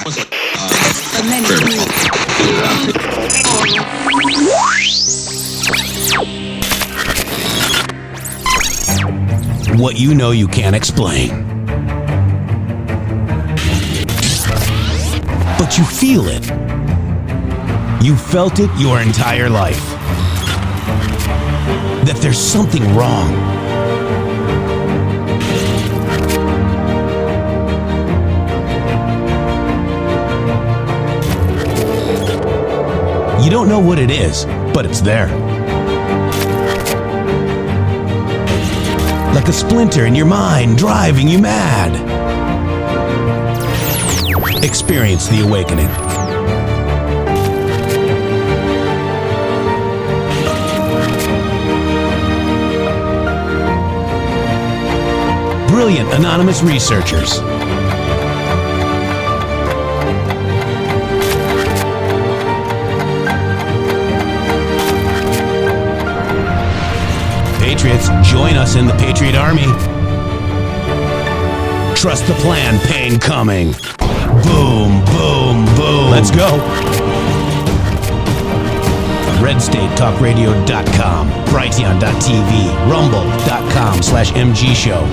What you know you can't explain. But you feel it. You felt it your entire life. That there's something wrong. You don't know what it is, but it's there. Like a splinter in your mind, driving you mad. Experience the awakening. Brilliant anonymous researchers. Patriots, join us in the Patriot Army. Trust the plan, pain coming. Boom, boom, boom. Let's go. RedStateTalkRadio.com, Brighteon.tv, Rumble.com/MG Show.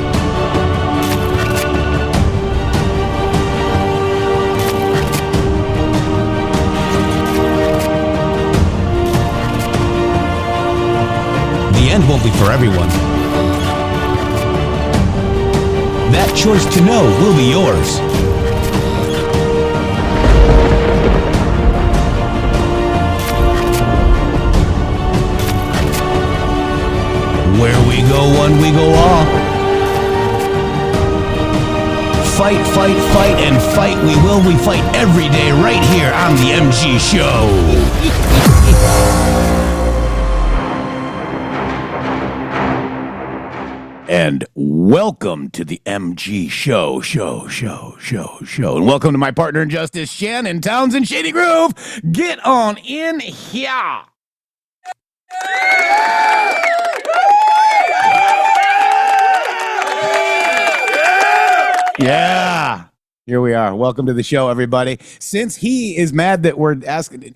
The end won't be for everyone. That choice to know will be yours. Where we go one, we go all. Fight, fight, fight, and fight we will. We fight every day right here on the MG Show. And welcome to the MG Show. And welcome to my partner in justice, Shannon, Townsend, Shady Groove. Get on in here. Yeah. Here we are. Welcome to the show, everybody. Since he is mad that we're asking,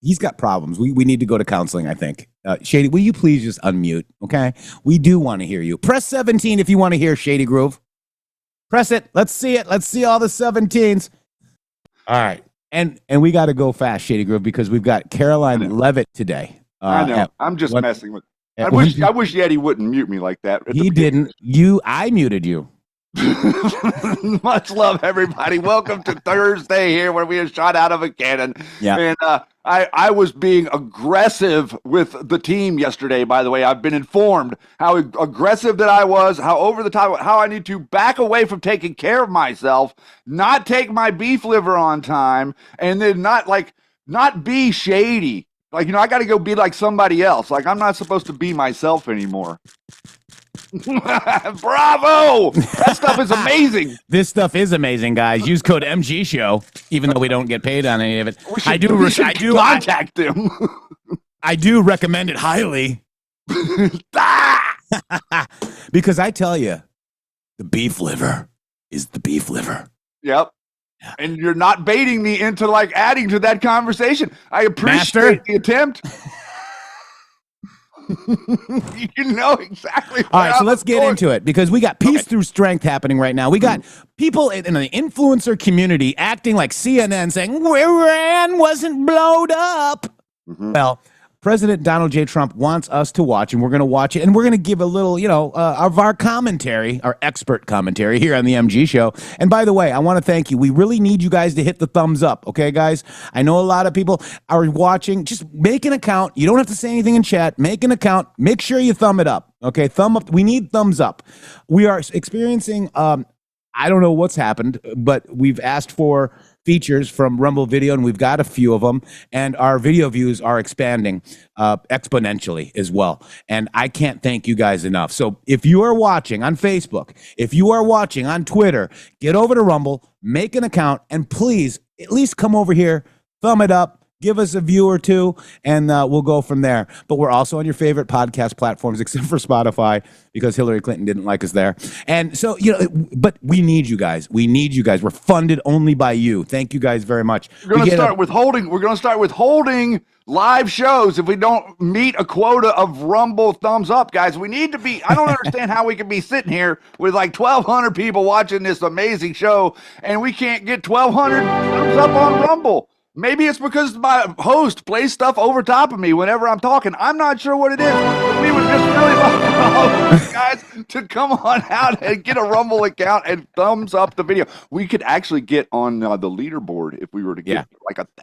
he's got problems. We need to go to counseling, I think. Shady, will you please just unmute, okay? We do want to hear you. Press 17 if you want to hear Shady Groove. Press it. Let's see it. Let's see all the 17s. All right. And we got to go fast, Shady Groove, because we've got Karoline Leavitt today. I know. I'm just messing with. I wish Yeti wouldn't mute me like that. He didn't. I muted you. Much love, everybody. Welcome to Thursday here, where we are shot out of a cannon. Yeah. And I was being aggressive with the team yesterday. By the way, I've been informed how aggressive that I was, how over the top, how I need to back away from taking care of myself, not take my beef liver on time, and then not be shady. Like, I got to go be like somebody else. Like, I'm not supposed to be myself anymore. Bravo! That stuff is amazing. This stuff is amazing, guys. Use code MG Show, even though we don't get paid on any of it. I do contact them. I do recommend it highly. Because I tell you, the beef liver is the beef liver. Yep. And you're not baiting me into adding to that conversation. I appreciate the attempt. You know exactly. All right, so let's get into it, because we got peace through strength happening right now. We got people in the influencer community acting like CNN, saying Iran wasn't blowed up. Well, President Donald J. Trump wants us to watch, and we're going to watch it, and we're going to give a little, of our commentary, our expert commentary here on the MG Show. And by the way, I want to thank you. We really need you guys to hit the thumbs up, okay, guys? I know a lot of people are watching. Just make an account. You don't have to say anything in chat. Make an account. Make sure you thumb it up, okay? Thumb up. We need thumbs up. We are experiencing, I don't know what's happened, but we've asked for features from Rumble Video, and we've got a few of them, and our video views are expanding exponentially as well. And I can't thank you guys enough. So if you are watching on Facebook, if you are watching on Twitter, get over to Rumble, make an account, and please at least come over here, thumb it up, Give us a view or two, and we'll go from there. But we're also on your favorite podcast platforms, except for Spotify, because Hillary Clinton didn't like us there. And so, but we need you guys. We need you guys. We're funded only by you. Thank you guys very much. We're going to start withholding live shows if we don't meet a quota of Rumble thumbs up, guys. We need to be. I don't understand how we can be sitting here with like 1,200 people watching this amazing show, and we can't get 1,200 thumbs up on Rumble. Maybe it's because my host plays stuff over top of me whenever I'm talking. I'm not sure what it is. But we would just really love all of you guys to come on out and get a Rumble account and thumbs up the video. We could actually get on the leaderboard if we were to get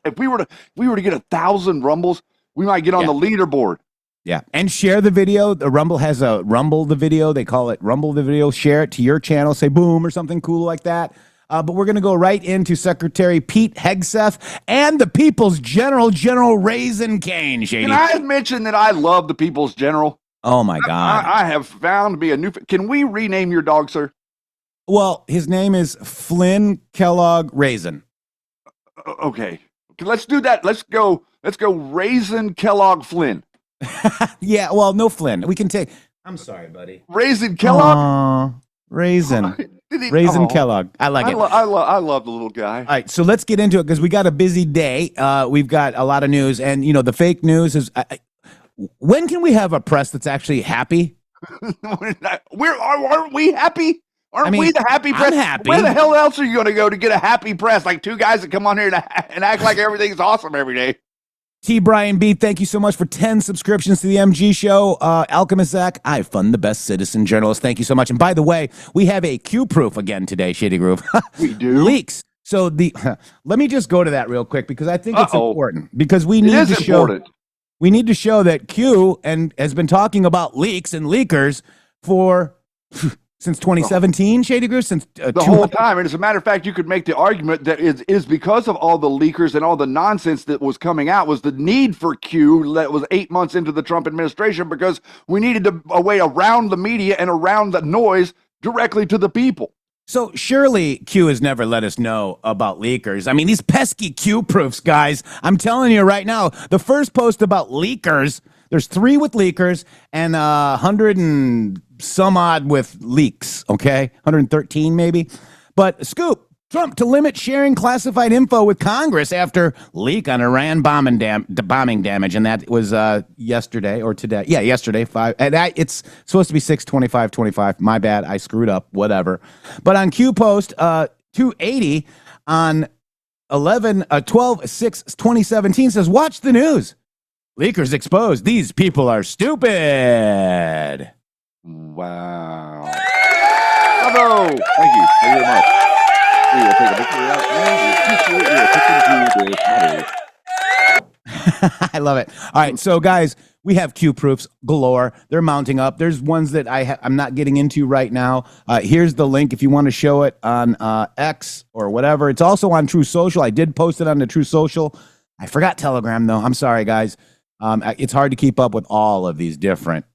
if we were to get 1,000 Rumbles. We might get on the leaderboard. Yeah, and share the video. The Rumble has a Rumble the video. They call it Rumble the video. Share it to your channel. Say boom or something cool like that. But we're going to go right into Secretary Pete Hegseth and the People's General Raisin Cane, Shady. Can I mention that I love the People's General? Oh, my God. I have found to be a new... Can we rename your dog, sir? Well, his name is Flynn Kellogg Raisin. Okay. Let's do that. Let's go Raisin Kellogg Flynn. Yeah, well, no Flynn. We can take... I'm sorry, buddy. Raisin Kellogg? Raisin. Raisin Kellogg. I like it. I love the little guy. All right, so let's get into it because we got a busy day. We've got a lot of news, and the fake news is. When can we have a press that's actually happy? Aren't we happy? Aren't we the happy press? I'm happy. Where the hell else are you going to go to get a happy press? Like two guys that come on here and act like everything's awesome every day. T. Brian B., thank you so much for 10 subscriptions to the MG Show. Alchemist Zach, I fund the best citizen journalist. Thank you so much. And by the way, we have a Q-proof again today, Shady Groove. We do? Leaks. So let me just go to that real quick because I think it's important. Because we need to show we need to show that Q has been talking about leaks and leakers for since 2017, Shady Groove, since the whole time. And as a matter of fact, you could make the argument that it is because of all the leakers and all the nonsense that was coming out was the need for Q that was 8 months into the Trump administration because we needed a way around the media and around the noise directly to the people. So surely Q has never let us know about leakers. I mean, these pesky Q proofs, guys. I'm telling you right now, the first post about leakers, there's 3 with leakers and 100 and some odd with leaks, okay? 113 maybe. But scoop, Trump to limit sharing classified info with Congress after leak on Iran bombing damage. And that was yesterday or today. Yeah, yesterday. 5. And it's supposed to be 6/25/25. My bad. I screwed up. Whatever. But on Q Post 280 on 12/6/2017 says, watch the news. Leakers exposed. These people are stupid. Wow. Bravo. Thank you very much. We will take a victory out and I love it. All right, so guys, we have Q proofs galore. They're mounting up. There's ones that I'm not getting into right now. Here's the link if you want to show it on X or whatever. It's also on True Social. I did post it on the True Social. I forgot Telegram though. I'm sorry, guys. It's hard to keep up with all of these different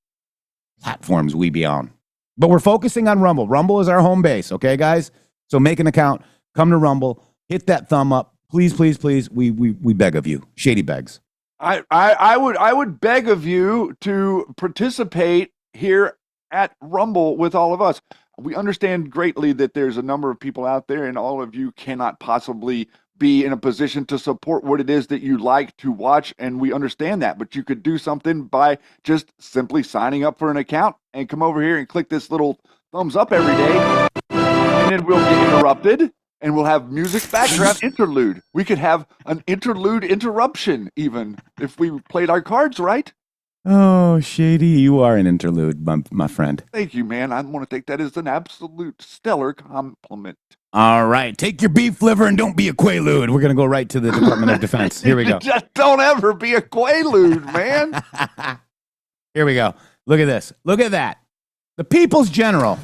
platforms we be on. But we're focusing on Rumble. Rumble is our home base, okay, guys? So make an account, come to Rumble, hit that thumb up. Please, please, please. We beg of you. Shady begs. I would beg of you to participate here at Rumble with all of us. We understand greatly that there's a number of people out there and all of you cannot possibly be in a position to support what it is that you like to watch, and we understand that, but you could do something by just simply signing up for an account and come over here and click this little thumbs up every day, and then we'll get interrupted and we'll have music background interlude. We could have an interlude interruption even if we played our cards right. Oh, Shady, you are an interlude, my friend. Thank you, man. I want to take that as an absolute stellar compliment. All right, take your beef liver and don't be a quaalude. We're going to go right to the Department of Defense. Here we go. Just don't ever be a quaalude, man. Here we go. Look at this. Look at that. The People's General.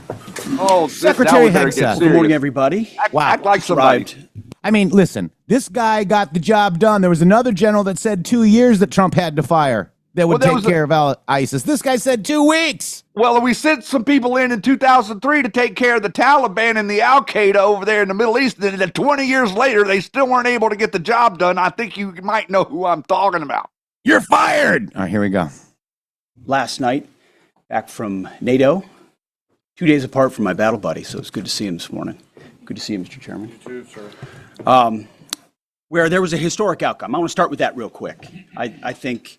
Oh, Secretary Hegseth. Good morning, everybody. Act like somebody. I mean, listen, this guy got the job done. There was another general that said 2 years that Trump had to fire. that would take care of ISIS. This guy said 2 weeks. Well, we sent some people in 2003 to take care of the Taliban and the Al-Qaeda over there in the Middle East. And then 20 years later, they still weren't able to get the job done. I think you might know who I'm talking about. You're fired. All right, here we go. Last night, back from NATO, 2 days apart from my battle buddy. So it's good to see him this morning. Good to see you, Mr. Chairman. You too, sir. Where there was a historic outcome. I want to start with that real quick. I think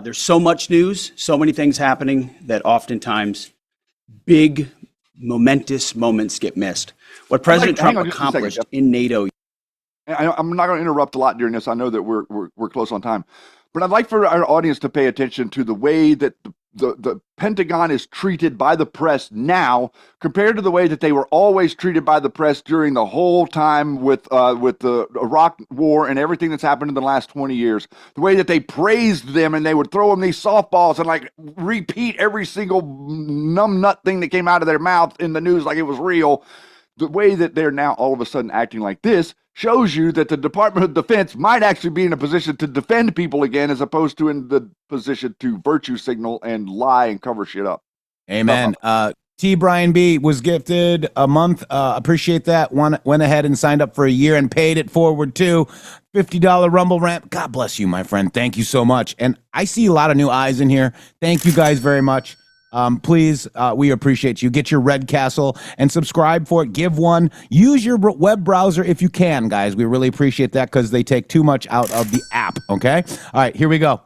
there's so much news, so many things happening that oftentimes big, momentous moments get missed. What President Trump accomplished in NATO. I'm not going to interrupt a lot during this. I know that we're close on time. But I'd like for our audience to pay attention to the way that the Pentagon is treated by the press now compared to the way that they were always treated by the press during the whole time with the Iraq war and everything that's happened in the last 20 years. The way that they praised them and they would throw them these softballs and like repeat every single numbnut thing that came out of their mouth in the news like it was real. The way that they're now all of a sudden acting like this shows you that the Department of Defense might actually be in a position to defend people again as opposed to in the position to virtue signal and lie and cover shit up. Amen. T. Brian B. was gifted a month. Appreciate that. Went ahead and signed up for a year and paid it forward too. $50 Rumble Ramp. God bless you, my friend. Thank you so much. And I see a lot of new eyes in here. Thank you guys very much. Please, we appreciate you. Get your Red Castle and subscribe for it. Give one. Use your web browser if you can, guys. We really appreciate that because they take too much out of the app, okay? All right, here we go.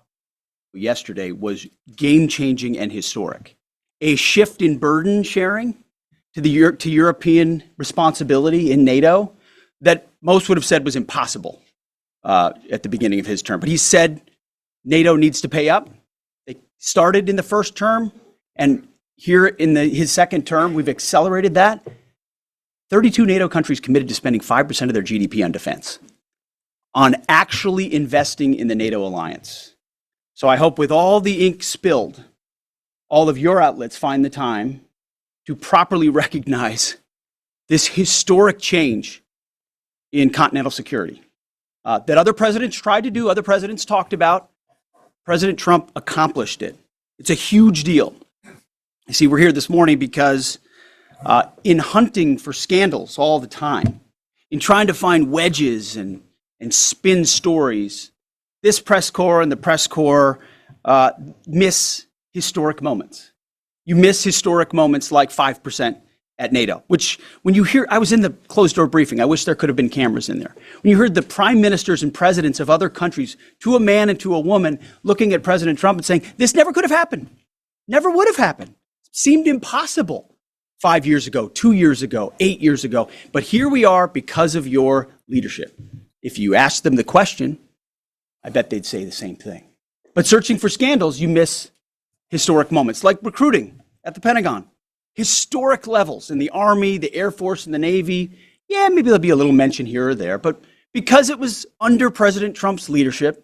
Yesterday was game-changing and historic. A shift in burden sharing to European responsibility in NATO that most would have said was impossible at the beginning of his term. But he said NATO needs to pay up. They started in the first term. And here in his second term, we've accelerated that. 32 NATO countries committed to spending 5% of their GDP on defense, on actually investing in the NATO alliance. So I hope with all the ink spilled, all of your outlets find the time to properly recognize this historic change in continental security that other presidents tried to do, other presidents talked about. President Trump accomplished it. It's a huge deal. You see, we're here this morning because in hunting for scandals all the time, in trying to find wedges and spin stories, this press corps and the press corps miss historic moments. You miss historic moments like 5% at NATO, which when you hear, I was in the closed door briefing, I wish there could have been cameras in there. When you heard the prime ministers and presidents of other countries, to a man and to a woman, looking at President Trump and saying, this never could have happened, never would have happened. Seemed impossible 5 years ago, 2 years ago, 8 years ago. But here we are because of your leadership. If you ask them the question, I bet they'd say the same thing. But searching for scandals, you miss historic moments like recruiting at the Pentagon. Historic levels in the Army, the Air Force, and the Navy. Yeah, maybe there'll be a little mention here or there. But because it was under President Trump's leadership,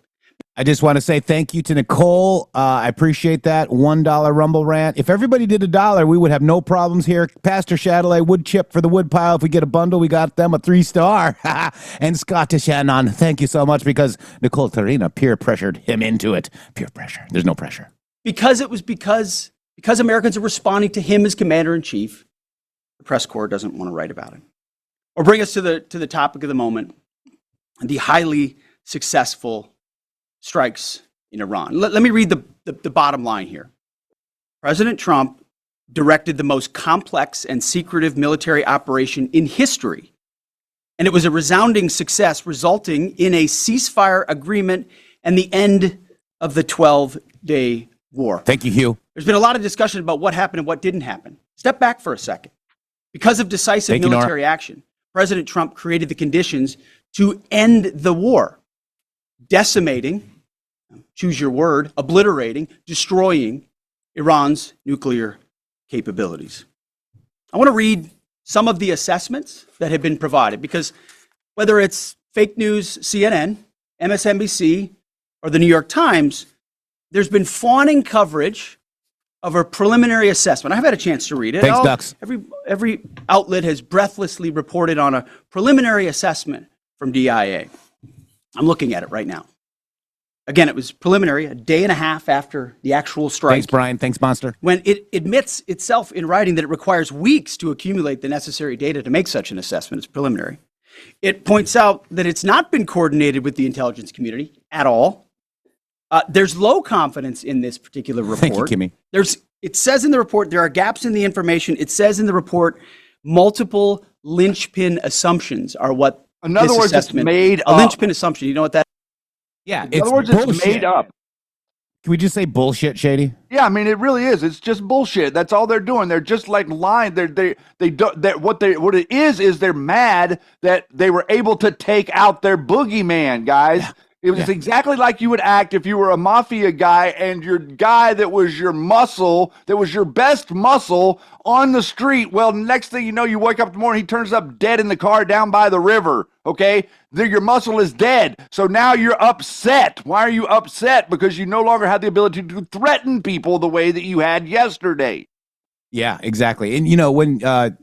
I just want to say thank you to Nicole. I appreciate that. $1 Rumble Rant. If everybody did $1, we would have no problems here. Pastor Shadowley, wood chip for the wood pile. If we get a bundle, we got them a 3-star. And Scott to Shannon, thank you so much because Nicole Tarina peer pressured him into it. Peer pressure. There's no pressure. Because Americans are responding to him as commander-in-chief, the press corps doesn't want to write about it. Or bring us to the topic of the moment, the highly successful strikes in Iran. Let me read the bottom line here. President Trump directed the most complex and secretive military operation in history, and it was a resounding success, resulting in a ceasefire agreement and the end of the 12-day war. Thank you, Hugh. There's been a lot of discussion about what happened and what didn't happen. Step back for a second. Because of decisive military action, President Trump created the conditions to end the war, decimating, choose your word, obliterating, destroying Iran's nuclear capabilities. I want to read some of the assessments that have been provided because whether it's fake news, CNN, MSNBC, or the New York Times, there's been fawning coverage of a preliminary assessment. I've had a chance to read it. Thanks, Ducks. Every outlet has breathlessly reported on a preliminary assessment from DIA. I'm looking at it right now. again, it was preliminary, a day and a half after the actual strike. Thanks, Brian. Thanks, Monster. When it admits itself in writing that it requires weeks to accumulate the necessary data to make such an assessment. It's preliminary. It points out that it's not been coordinated with the intelligence community at all. There's low confidence in this particular report. Thank you, Kimmy. It says in the report there are gaps in the information. It says in the report multiple linchpin assumptions are what. In other words, it's made up. A linchpin assumption. You know what that? Yeah, in other words, it's made up. Can we just say bullshit, Shady? Yeah, I mean, it really is. It's just bullshit. That's all they're doing. They're just like lying. What it is they're mad that they were able to take out their boogeyman, guys. Yeah. It was exactly like you would act if you were a mafia guy and your guy that was your muscle, that was your best muscle on the street. Well, next thing you know, you wake up in the morning, he turns up dead in the car down by the river, okay? Your muscle is dead. So now you're upset. Why are you upset? Because you no longer have the ability to threaten people the way that you had yesterday. Yeah, exactly. And, when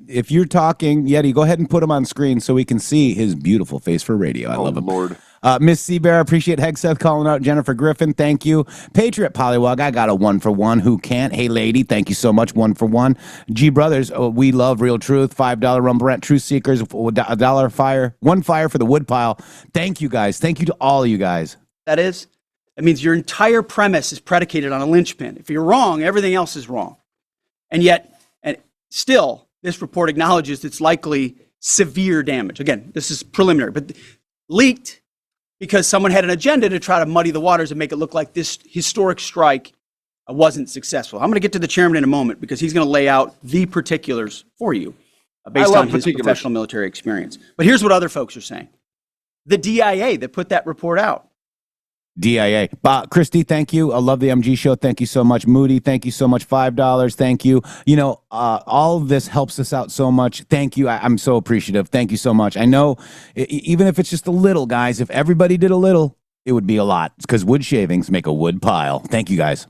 if you're talking, Yeti, go ahead and put him on screen so we can see his beautiful face for radio. I love him. Lord. Miss Seabear, appreciate Hegseth calling out. Jennifer Griffin, thank you. Patriot Pollywog, I got a 1 for 1. Who can't? Hey, lady, thank you so much. 1 for 1. G Brothers, we love Real Truth. $5 Rumble Rant. Truth Seekers, $1 fire. 1 fire for the woodpile. Thank you, guys. Thank you to all of you guys. That means your entire premise is predicated on a linchpin. If you're wrong, everything else is wrong. And yet, still, this report acknowledges it's likely severe damage. Again, this is preliminary, but leaked because someone had an agenda to try to muddy the waters and make it look like this historic strike wasn't successful. I'm going to get to the chairman in a moment because he's going to lay out the particulars for you based on his professional military experience. But here's what other folks are saying. The DIA that put that report out. DIA. Christy, thank you. I love the MG show. Thank you so much. Moody, thank you so much. $5. Thank you. All of this helps us out so much. Thank you. I'm so appreciative. Thank you so much. I know, even if it's just a little, guys, if everybody did a little, it would be a lot. It's because wood shavings make a wood pile. Thank you, guys.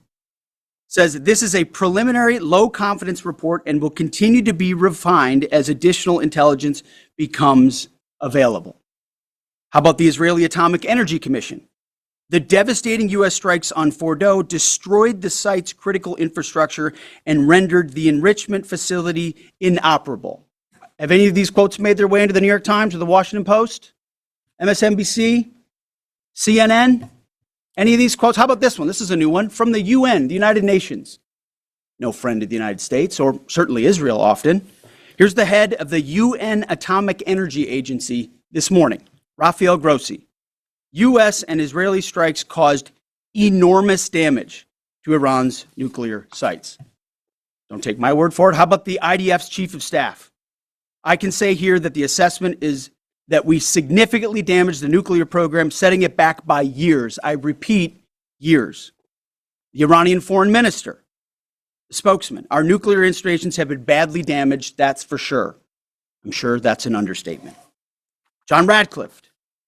Says this is a preliminary low confidence report and will continue to be refined as additional intelligence becomes available. How about the Israeli Atomic Energy Commission? The devastating U.S. strikes on Fordow destroyed the site's critical infrastructure and rendered the enrichment facility inoperable. Have any of these quotes made their way into the New York Times or the Washington Post? MSNBC? CNN? Any of these quotes? How about this one? This is a new one from the UN, the United Nations. No friend of the United States, or certainly Israel often. Here's the head of the UN Atomic Energy Agency this morning, Rafael Grossi. U.S. and Israeli strikes caused enormous damage to Iran's nuclear sites. Don't take my word for it. How about the IDF's chief of staff? I can say here that the assessment is that we significantly damaged the nuclear program, setting it back by years. I repeat, years. The Iranian foreign minister, the spokesman, our nuclear installations have been badly damaged, that's for sure. I'm sure that's an understatement. John Radcliffe,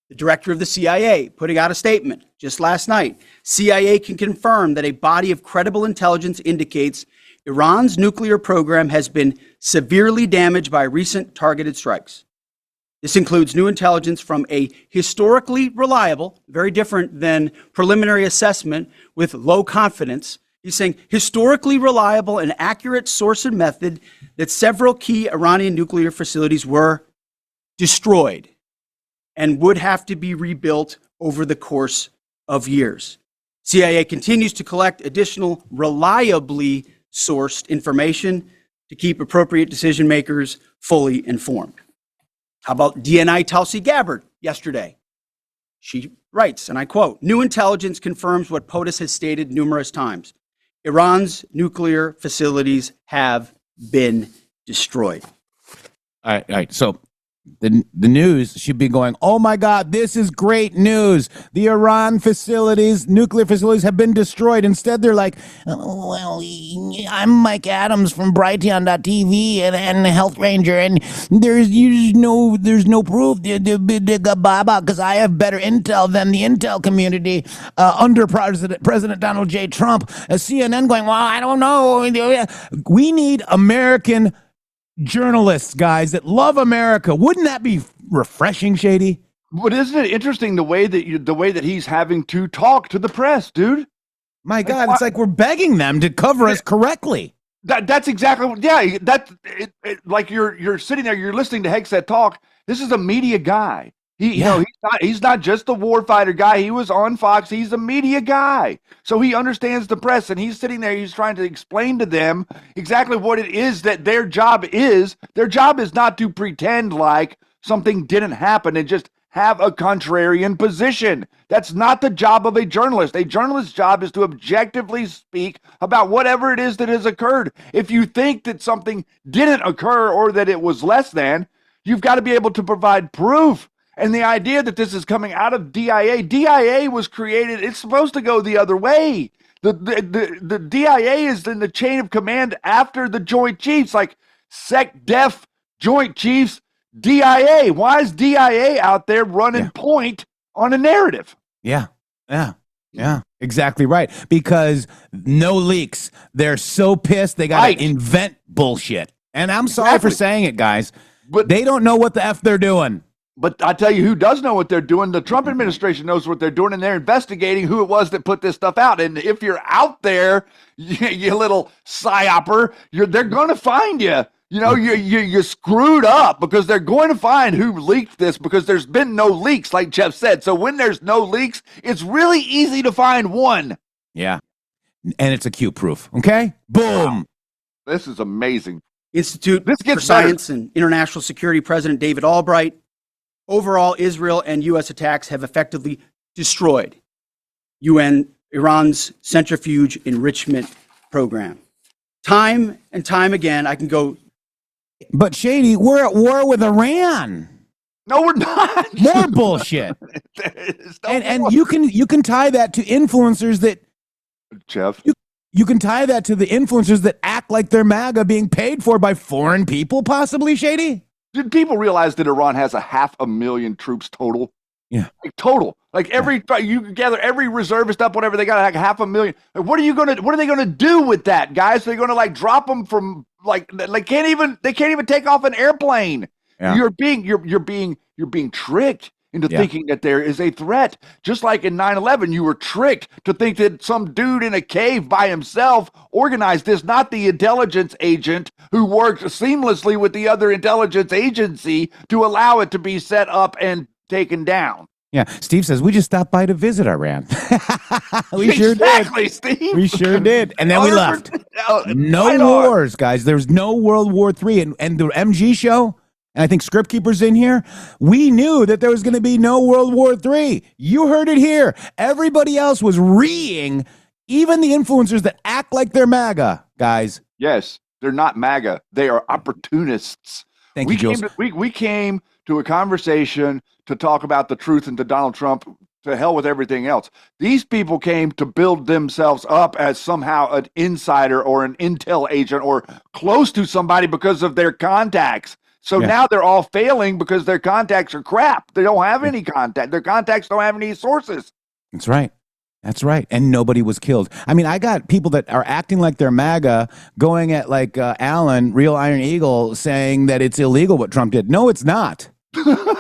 the director of the CIA, putting out a statement just last night. CIA can confirm that a body of credible intelligence indicates Iran's nuclear program has been severely damaged by recent targeted strikes. This includes new intelligence from a historically reliable, very different than preliminary assessment with low confidence. He's saying historically reliable and accurate source and method that several key Iranian nuclear facilities were destroyed and would have to be rebuilt over the course of years. CIA continues to collect additional reliably sourced information to keep appropriate decision makers fully informed. How about DNI Tulsi Gabbard yesterday? She writes, and I quote, "New intelligence confirms what POTUS has stated numerous times. Iran's nuclear facilities have been destroyed." All right. So the news should be going, oh my God, this is great news. The Iran facilities, nuclear facilities have been destroyed. Instead, they're like, oh, well, I'm Mike Adams from Brighteon.tv and Health Ranger, and there's no proof because I have better intel than the intel community under President Donald J. Trump. CNN going, well, I don't know. We need American journalists, guys, that love America. Wouldn't that be refreshing, Shady? But isn't it interesting the way that he's having to talk to the press, dude? My God, it's like we're begging them to cover us correctly. That's exactly what. Yeah, like you're sitting there, you're listening to Hegseth talk. This is a media guy. He's not just the warfighter guy. He was on Fox. He's a media guy, so he understands the press, and he's sitting there. He's trying to explain to them exactly what it is that their job is. Their job is not to pretend like something didn't happen and just have a contrarian position. That's not the job of a journalist. A journalist's job is to objectively speak about whatever it is that has occurred. If you think that something didn't occur or that it was less than, you've got to be able to provide proof. And the idea that this is coming out of DIA was created, it's supposed to go the other way. The DIA is in the chain of command after the Joint Chiefs, like Sec Def Joint Chiefs, DIA. Why is DIA out there running point on a narrative? Yeah. Exactly right. Because no leaks. They're so pissed they got to invent bullshit. And I'm sorry for saying it, guys, but they don't know what the F they're doing. But I tell you who does know what they're doing. The Trump administration knows what they're doing, and they're investigating who it was that put this stuff out. And if you're out there, you little psyoper, they're going to find you. You screwed up, because they're going to find who leaked this, because there's been no leaks, like Jeff said. So when there's no leaks, it's really easy to find one. Yeah. And it's acute proof. Okay? Boom. Wow. This is amazing. Institute for Science and International Security President David Albright. Overall, Israel and U.S. attacks have effectively destroyed Iran's centrifuge enrichment program. Time and time again, I can go. But Shady, we're at war with Iran. No, we're not. More bullshit. And you can tie that to influencers that, Jeff. You can tie that to the influencers that act like they're MAGA being paid for by foreign people, possibly, Shady? Did people realize that Iran has 500,000 troops total? Yeah. Like total. Like you can gather every reservist up, whatever, they got like 500,000. Like, what are they gonna do with that, guys? They're gonna like drop them from they can't even take off an airplane. Yeah. You're being tricked into thinking that there is a threat. Just like in 9/11, you were tricked to think that some dude in a cave by himself organized this, not the intelligence agent who worked seamlessly with the other intelligence agency to allow it to be set up and taken down. Yeah, Steve says, we just stopped by to visit Iran. We sure did. Exactly, Steve. We sure did. And then we left. No wars, guys. There's no World War III. And the MG show, and I think Script Keeper's in here, we knew that there was going to be no World War III. You heard it here. Everybody else was reeing, even the influencers that act like they're MAGA, guys. Yes, they're not MAGA. They are opportunists. Thank you, Jules. We came to a conversation to talk about the truth and to Donald Trump, to hell with everything else. These people came to build themselves up as somehow an insider or an intel agent or close to somebody because of their contacts. So now they're all failing because their contacts are crap. They don't have any contact. Their contacts don't have any sources. That's right. That's right. And nobody was killed. I mean, I got people that are acting like they're MAGA going at like Allen, Real Iron Eagle, saying that it's illegal what Trump did. No, it's not.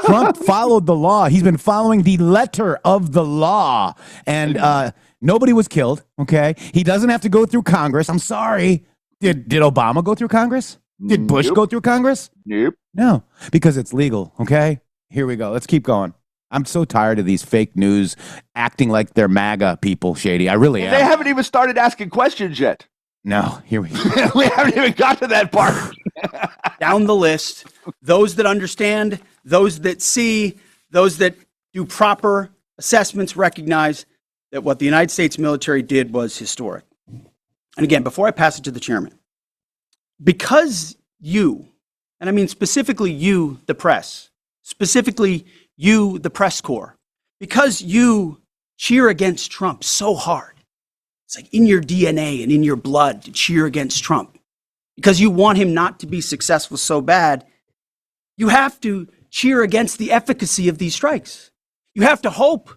Trump followed the law. He's been following the letter of the law. And nobody was killed, okay? He doesn't have to go through Congress. I'm sorry. Did Obama go through Congress? Did Bush go through Congress? Nope. No, because it's legal, okay? Here we go. Let's keep going. I'm so tired of these fake news acting like they're MAGA people, Shady. I really am. They haven't even started asking questions yet. No, here we go. We haven't even got to that part. Down the list, those that understand, those that see, those that do proper assessments recognize that what the United States military did was historic. And again, before I pass it to the chairman, because you, and I mean specifically you, the press, specifically you, the press corps, because you cheer against Trump so hard, it's like in your DNA and in your blood to cheer against Trump, because you want him not to be successful so bad, you have to cheer against the efficacy of these strikes. You have to hope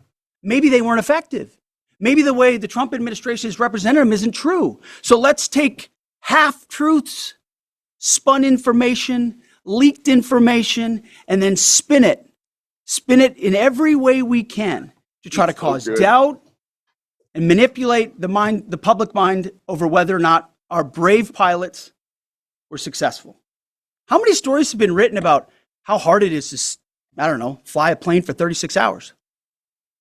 maybe they weren't effective. Maybe the way the Trump administration has represented them isn't true. So let's take half-truths, spun information, leaked information, and then spin it spin it in every way we can to try to cause doubt and manipulate the public mind over whether or not our brave pilots were successful. How many stories have been written about how hard it is to, I don't know, fly a plane for 36 hours?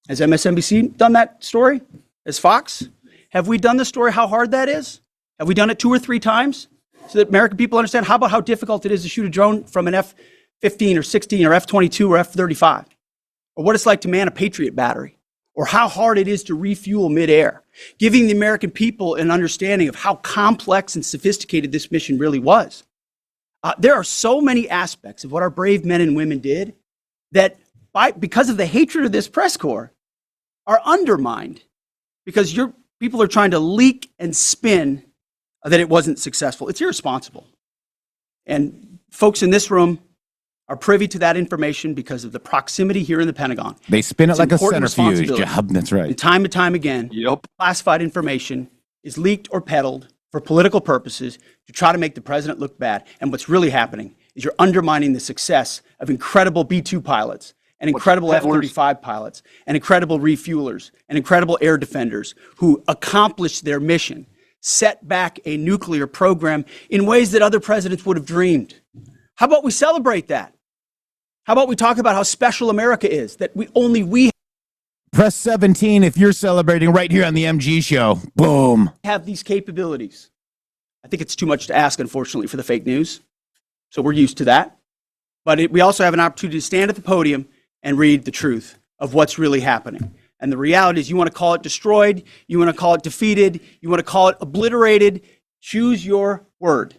Has MSNBC done that story? Has Fox? Have we done the story how hard that is? Have we done it 2 or 3 times so that American people understand? How about how difficult it is to shoot a drone from an F-15 or 16 or F-22 or F-35? Or what it's like to man a Patriot battery? Or how hard it is to refuel midair? Giving the American people an understanding of how complex and sophisticated this mission really was. There are so many aspects of what our brave men and women did that because of the hatred of this press corps are undermined because your people are trying to leak and spin that it wasn't successful. It's irresponsible. And folks in this room are privy to that information because of the proximity here in the Pentagon. They spin it like a centrifuge job. That's right. And time again, classified information is leaked or peddled for political purposes to try to make the president look bad. And what's really happening is you're undermining the success of incredible B-2 pilots and incredible F-35 pilots and incredible refuelers and incredible air defenders who accomplished their mission, set back a nuclear program in ways that other presidents would have dreamed. How about we celebrate that? How about we talk about how special America is, that we Press 17 if you're celebrating right here on the MG show. Boom. Have these capabilities. I think it's too much to ask, unfortunately, for the fake news. So we're used to that. But we also have an opportunity to stand at the podium and read the truth of what's really happening. And the reality is you want to call it destroyed, you want to call it defeated, you want to call it obliterated, choose your word.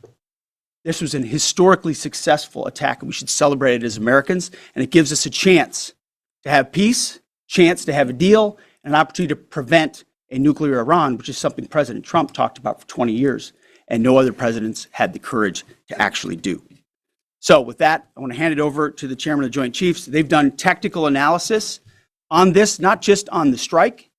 This was an historically successful attack, and we should celebrate it as Americans, and it gives us a chance to have peace, chance to have a deal, and an opportunity to prevent a nuclear Iran, which is something President Trump talked about for 20 years, and no other presidents had the courage to actually do. So with that, I want to hand it over to the chairman of the Joint Chiefs. They've done technical analysis on this, not just on the strike,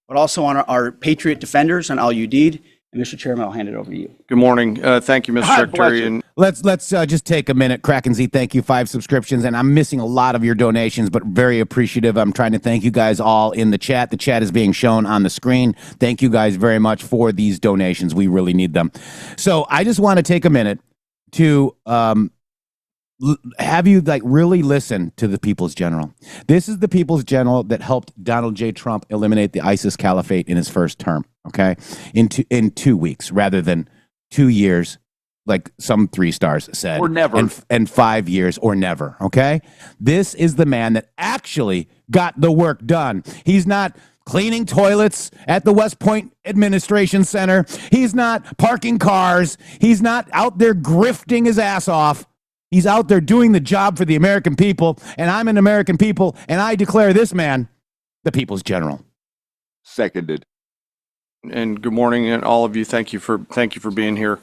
but also on our Patriot defenders, on Al-Udeid. And Mr. Chairman, I'll hand it over to you. Good morning. Thank you, Mr. Secretary. And let's just take a minute. Kraken Z, thank you. 5 subscriptions, and I'm missing a lot of your donations, but very appreciative. I'm trying to thank you guys all in the chat. The chat is being shown on the screen. Thank you guys very much for these donations. We really need them. So I just want to take a minute to have you really listen to the People's General. This is the People's General that helped Donald J. Trump eliminate the ISIS caliphate in his first term, okay? In 2 weeks rather than 2 years, like some 3 stars said. Or never. And 5 years or never, okay? This is the man that actually got the work done. He's not cleaning toilets at the West Point Administration Center. He's not parking cars. He's not out there grifting his ass off. He's out there doing the job for the American people, and I'm an American people, and I declare this man the People's General. Seconded. And good morning, and all of you. Thank you for being here.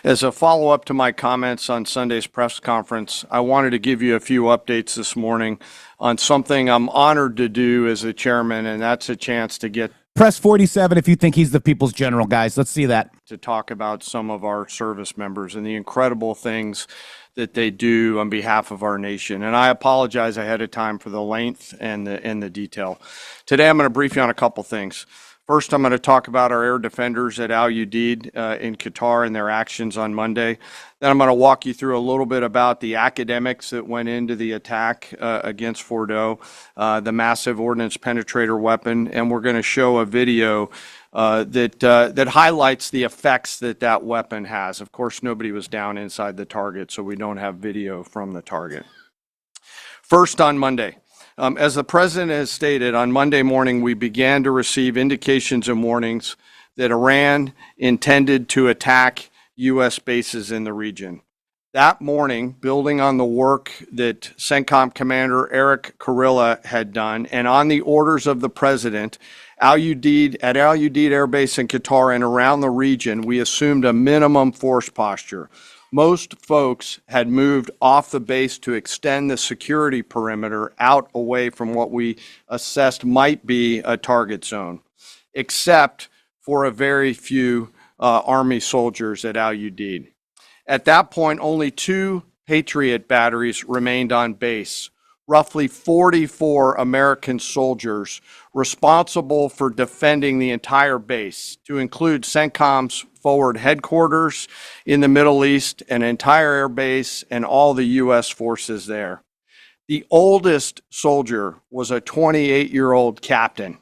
As a follow-up to my comments on Sunday's press conference, I wanted to give you a few updates this morning on something I'm honored to do as a chairman, and that's a chance to get Press 47 if you think he's the People's General, guys. Let's see that. To talk about some of our service members and the incredible things that they do on behalf of our nation. And I apologize ahead of time for the length and the detail. Today, I'm going to brief you on a couple things. First, I'm going to talk about our air defenders at Al-Udeid in Qatar and their actions on Monday. Then I'm going to walk you through a little bit about the academics that went into the attack against Fordo, the massive ordnance penetrator weapon, and we're going to show a video that highlights the effects that weapon has. Of course, nobody was down inside the target, so we don't have video from the target. First, on Monday. As the President has stated, on Monday morning, we began to receive indications and warnings that Iran intended to attack U.S. bases in the region. That morning, building on the work that CENTCOM Commander Eric Kurilla had done, and on the orders of the President, at Al-Udeid Air Base in Qatar and around the region, we assumed a minimum force posture. Most folks had moved off the base to extend the security perimeter out away from what we assessed might be a target zone, except for a very few Army soldiers at Al-Udeid. At that point, only 2 Patriot batteries remained on base. roughly 44 American soldiers responsible for defending the entire base, to include CENTCOM's forward headquarters in the Middle East, an entire air base, and all the U.S. forces there. The oldest soldier was a 28-year-old captain.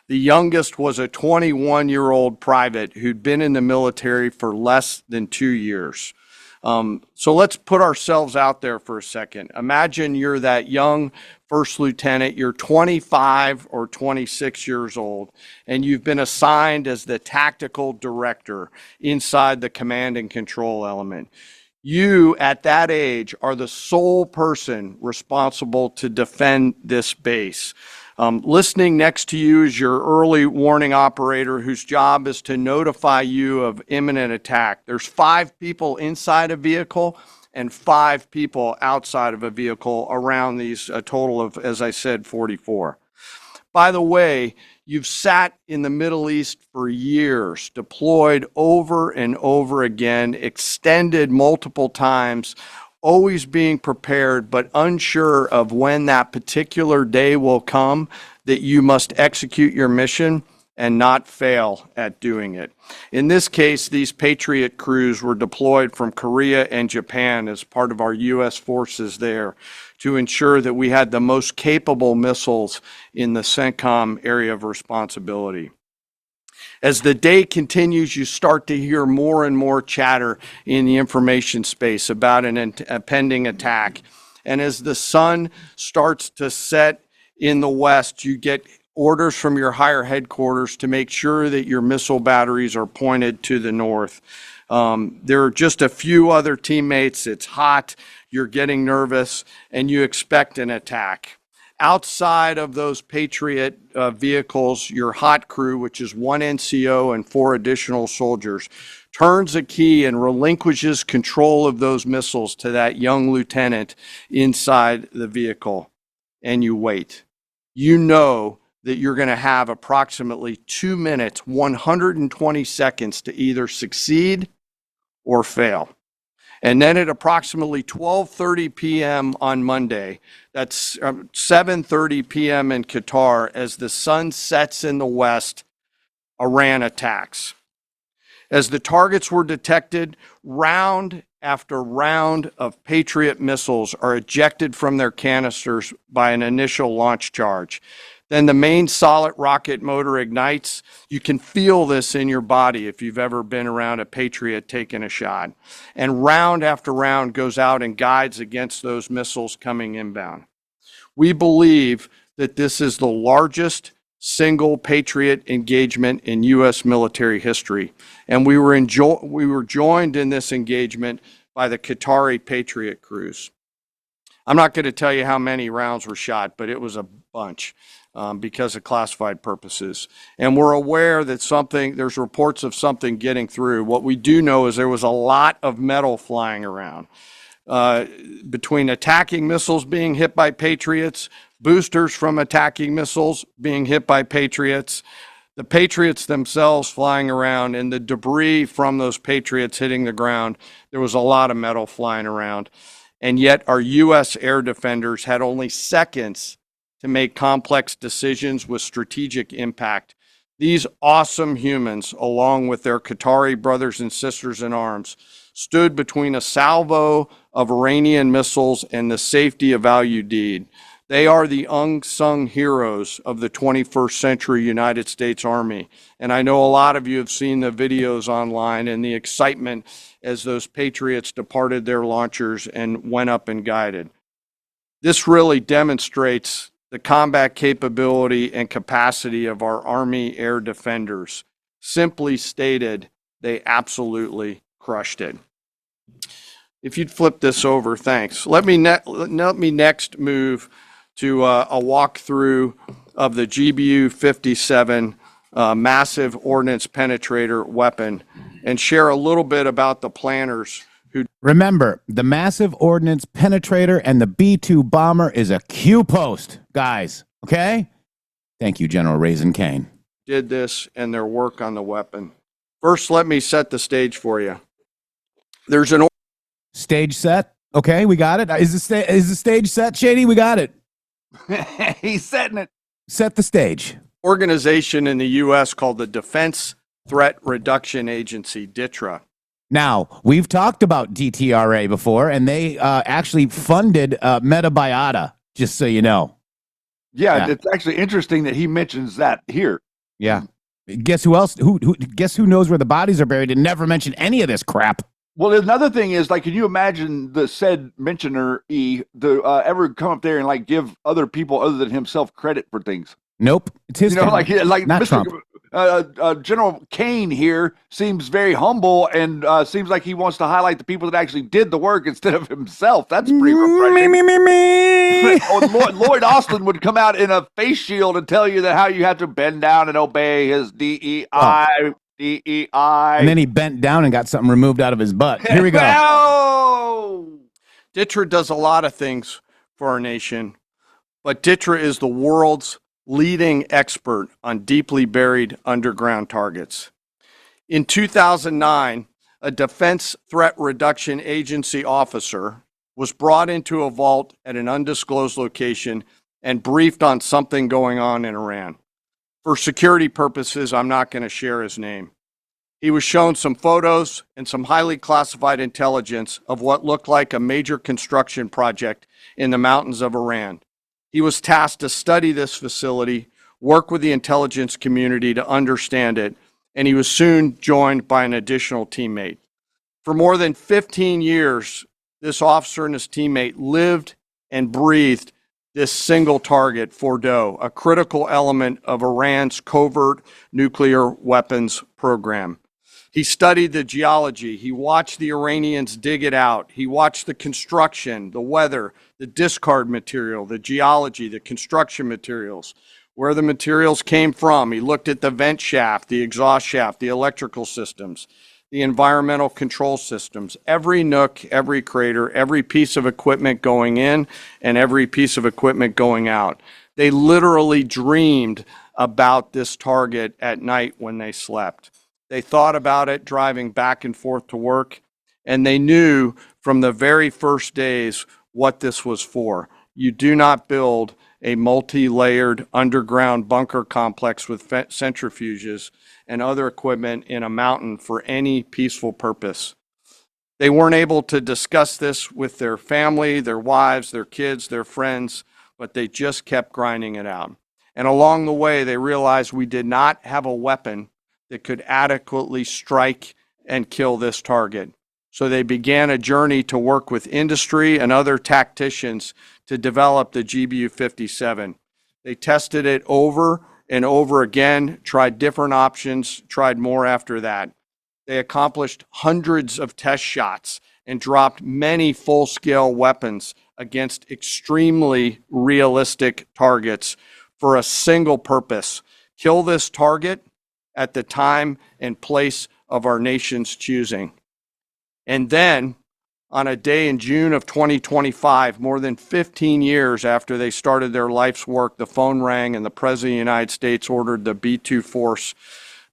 The youngest was a 21-year-old private who'd been in the military for less than 2 years. So let's put ourselves out there for a second. Imagine you're that young first lieutenant, you're 25 or 26 years old, and you've been assigned as the tactical director inside the command and control element. You, at that age, are the sole person responsible to defend this base. Listening next to you is your early warning operator, whose job is to notify you of imminent attack. There's 5 people inside a vehicle and 5 people outside of a vehicle around these, a total of, as I said, 44. By the way, you've sat in the Middle East for years, deployed over and over again, extended multiple times, always being prepared, but unsure of when that particular day will come that you must execute your mission and not fail at doing it. In this case, these Patriot crews were deployed from Korea and Japan as part of our U.S. forces there to ensure that we had the most capable missiles in the CENTCOM area of responsibility. As the day continues, you start to hear more and more chatter in the information space about a pending attack. And as the sun starts to set in the west, you get orders from your higher headquarters to make sure that your missile batteries are pointed to the north. There are just a few other teammates. It's hot, you're getting nervous, and you expect an attack. Outside of those Patriot vehicles, your hot crew, which is 1 NCO and 4 additional soldiers, turns a key and relinquishes control of those missiles to that young lieutenant inside the vehicle. And you wait. You know that you're going to have approximately 2 minutes, 120 seconds to either succeed or fail. And then at approximately 12:30 p.m. on Monday, that's 7:30 p.m. in Qatar, as the sun sets in the west, Iran attacks. As the targets were detected, round after round of Patriot missiles are ejected from their canisters by an initial launch charge. Then the main solid rocket motor ignites. You can feel this in your body if you've ever been around a Patriot taking a shot. And round after round goes out and guides against those missiles coming inbound. We believe that this is the largest single Patriot engagement in U.S. military history. And we were joined in this engagement by the Qatari Patriot crews. I'm not going to tell you how many rounds were shot, but it was a bunch. Because of classified purposes. And we're aware that there's reports of something getting through. What we do know is there was a lot of metal flying around. Between attacking missiles being hit by Patriots, boosters from attacking missiles being hit by Patriots, the Patriots themselves flying around, and the debris from those Patriots hitting the ground, there was a lot of metal flying around. And yet our U.S. air defenders had only seconds to make complex decisions with strategic impact. These awesome humans, along with their Qatari brothers and sisters in arms, stood between a salvo of Iranian missiles and the safety of Al Udeid. They are the unsung heroes of the 21st century United States Army. And I know a lot of you have seen the videos online and the excitement as those Patriots departed their launchers and went up and guided. This really demonstrates the combat capability and capacity of our Army air defenders. Simply stated, they absolutely crushed it. If you'd flip this over, thanks. Let me next move to a walkthrough of the GBU-57 massive ordnance penetrator weapon and share a little bit about the planners who... Remember, the massive ordnance penetrator and the B-2 bomber is a Q post, guys, okay? Thank you, General Raisin Kane. Did this and their work on the weapon. First, let me set the stage for you. There's an... Stage set. Okay, we got it. Is the stage set, Shady? We got it. He's setting it. Set the stage. Organization in the U.S. called the Defense Threat Reduction Agency, DTRA. Now, we've talked about DTRA before, and they actually funded Metabiota, just so you know. Yeah, it's actually interesting that he mentions that here. Yeah. Guess who else? Guess who knows where the bodies are buried and never mentioned any of this crap? Well, another thing is, like, can you imagine the said mentioner ever come up there and like give other people other than himself credit for things? Nope. It's his like not Mr. Trump. General Kane here seems very humble and seems like he wants to highlight the people that actually did the work instead of himself. That's pretty refreshing. Me. Oh, Lloyd Austin would come out in a face shield and tell you that how you have to bend down and obey his DEI. And then he bent down and got something removed out of his butt. Here we go. No! DTRA does a lot of things for our nation, but DTRA is the world's leading expert on deeply buried underground targets. In 2009, a Defense Threat Reduction Agency officer was brought into a vault at an undisclosed location and briefed on something going on in Iran. For security purposes, I'm not going to share his name. He was shown some photos and some highly classified intelligence of what looked like a major construction project in the mountains of Iran. He was tasked to study this facility, work with the intelligence community to understand it, and he was soon joined by an additional teammate. For more than 15 years, this officer and his teammate lived and breathed this single target, Fordow, a critical element of Iran's covert nuclear weapons program. He studied the geology. He watched the Iranians dig it out. He watched the construction, the weather, the discard material, the geology, the construction materials, where the materials came from. He looked at the vent shaft, the exhaust shaft, the electrical systems, the environmental control systems, every nook, every crater, every piece of equipment going in and every piece of equipment going out. They literally dreamed about this target at night when they slept. They thought about it driving back and forth to work, and they knew from the very first days what this was for. You do not build a multi-layered underground bunker complex with centrifuges and other equipment in a mountain for any peaceful purpose. They weren't able to discuss this with their family, their wives, their kids, their friends, but they just kept grinding it out. And along the way, they realized we did not have a weapon that could adequately strike and kill this target. So they began a journey to work with industry and other tacticians to develop the GBU-57. They tested it over and over again, tried different options, tried more after that. They accomplished hundreds of test shots and dropped many full-scale weapons against extremely realistic targets for a single purpose: kill this target at the time and place of our nation's choosing. And then, on a day in June of 2025, more than 15 years after they started their life's work, the phone rang and the President of the United States ordered the B-2 force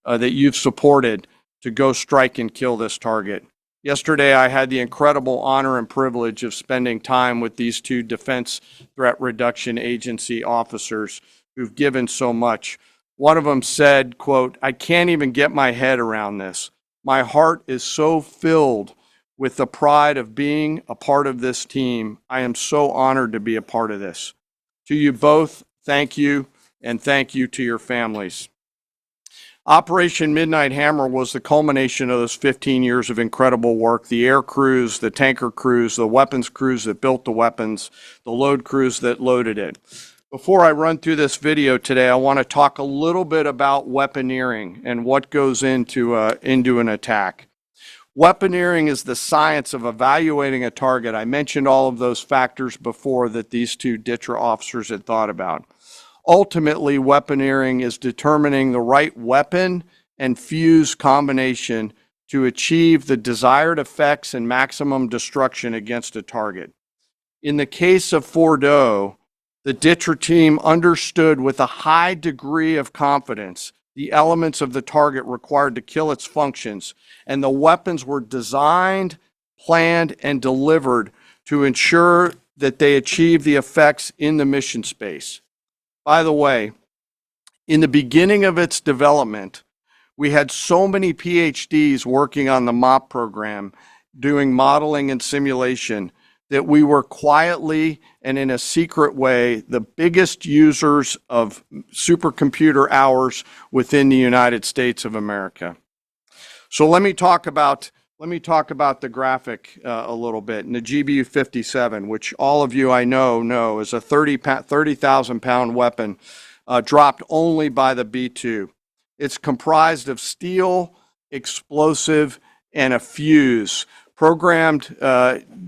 that you've supported to go strike and kill this target. Yesterday, I had the incredible honor and privilege of spending time with these two Defense Threat Reduction Agency officers who've given so much. One of them said, quote, "I can't even get my head around this. My heart is so filled with the pride of being a part of this team. I am so honored to be a part of this." To you both, thank you, and thank you to your families. Operation Midnight Hammer was the culmination of those 15 years of incredible work. The air crews, the tanker crews, the weapons crews that built the weapons, the load crews that loaded it. Before I run through this video today, I want to talk a little bit about weaponeering and what goes into an attack. Weaponeering is the science of evaluating a target. I mentioned all of those factors before that these two DTRA officers had thought about. Ultimately, weaponeering is determining the right weapon and fuse combination to achieve the desired effects and maximum destruction against a target. In the case of Fordow, the DTRA team understood with a high degree of confidence the elements of the target required to kill its functions, and the weapons were designed, planned, and delivered to ensure that they achieve the effects in the mission space. By the way, in the beginning of its development, we had so many PhDs working on the MOP program, doing modeling and simulation, that we were quietly and in a secret way the biggest users of supercomputer hours within the United States of America. So let me talk about the graphic a little bit. And the GBU-57, which all of you I know is a 30,000 pound weapon, dropped only by the B-2. It's comprised of steel, explosive, and a fuse, programmed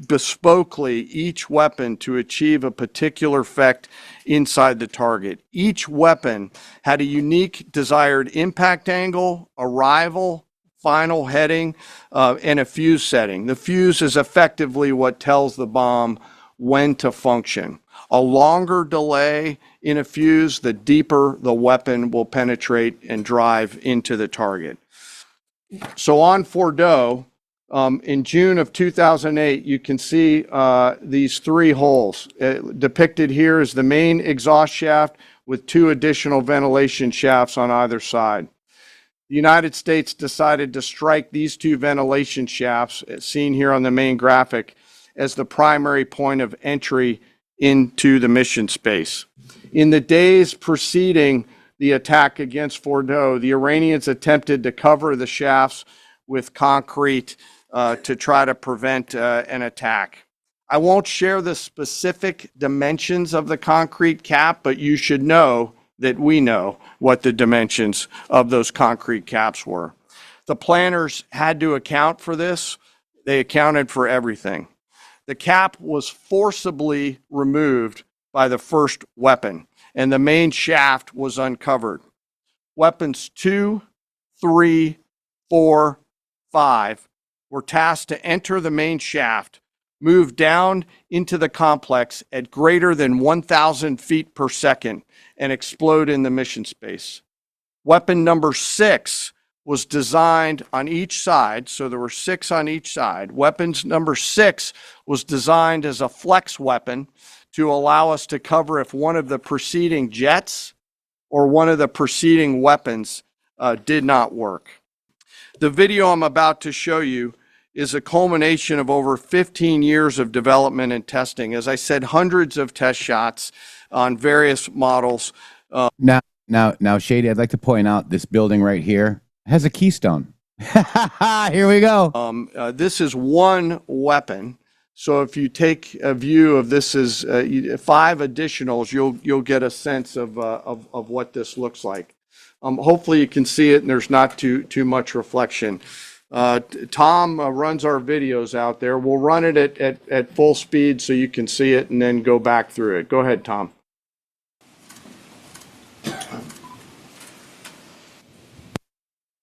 bespokely, each weapon to achieve a particular effect inside the target. Each weapon had a unique desired impact angle, arrival, final heading, and a fuse setting. The fuse is effectively what tells the bomb when to function. A longer delay in a fuse, the deeper the weapon will penetrate and drive into the target. So on Fordo, in June of 2008, you can see these three holes. Depicted here is the main exhaust shaft with two additional ventilation shafts on either side. The United States decided to strike these two ventilation shafts, as seen here on the main graphic, as the primary point of entry into the mission space. In the days preceding the attack against Fordo, the Iranians attempted to cover the shafts with concrete to try to prevent an attack. I won't share the specific dimensions of the concrete cap, but you should know that we know what the dimensions of those concrete caps were. The planners had to account for this. They accounted for everything. The cap was forcibly removed by the first weapon, and the main shaft was uncovered. Weapons 2, 3, 4, 5 were tasked to enter the main shaft, move down into the complex at greater than 1,000 feet per second, and explode in the mission space. Weapon number 6 was designed on each side, so there were 6 on each side. Weapons number 6 was designed as a flex weapon to allow us to cover if one of the preceding jets or one of the preceding weapons did not work. The video I'm about to show you is a culmination of over 15 years of development and testing. As I said, hundreds of test shots on various models. Now, Shady, I'd like to point out this building right here has a keystone. Here we go. This is one weapon. So if you take a view of this as 5 additionals, you'll get a sense of what this looks like. Hopefully you can see it and there's not too much reflection. Tom runs our videos out there. We'll run it at full speed so you can see it and then go back through it. Go ahead, Tom.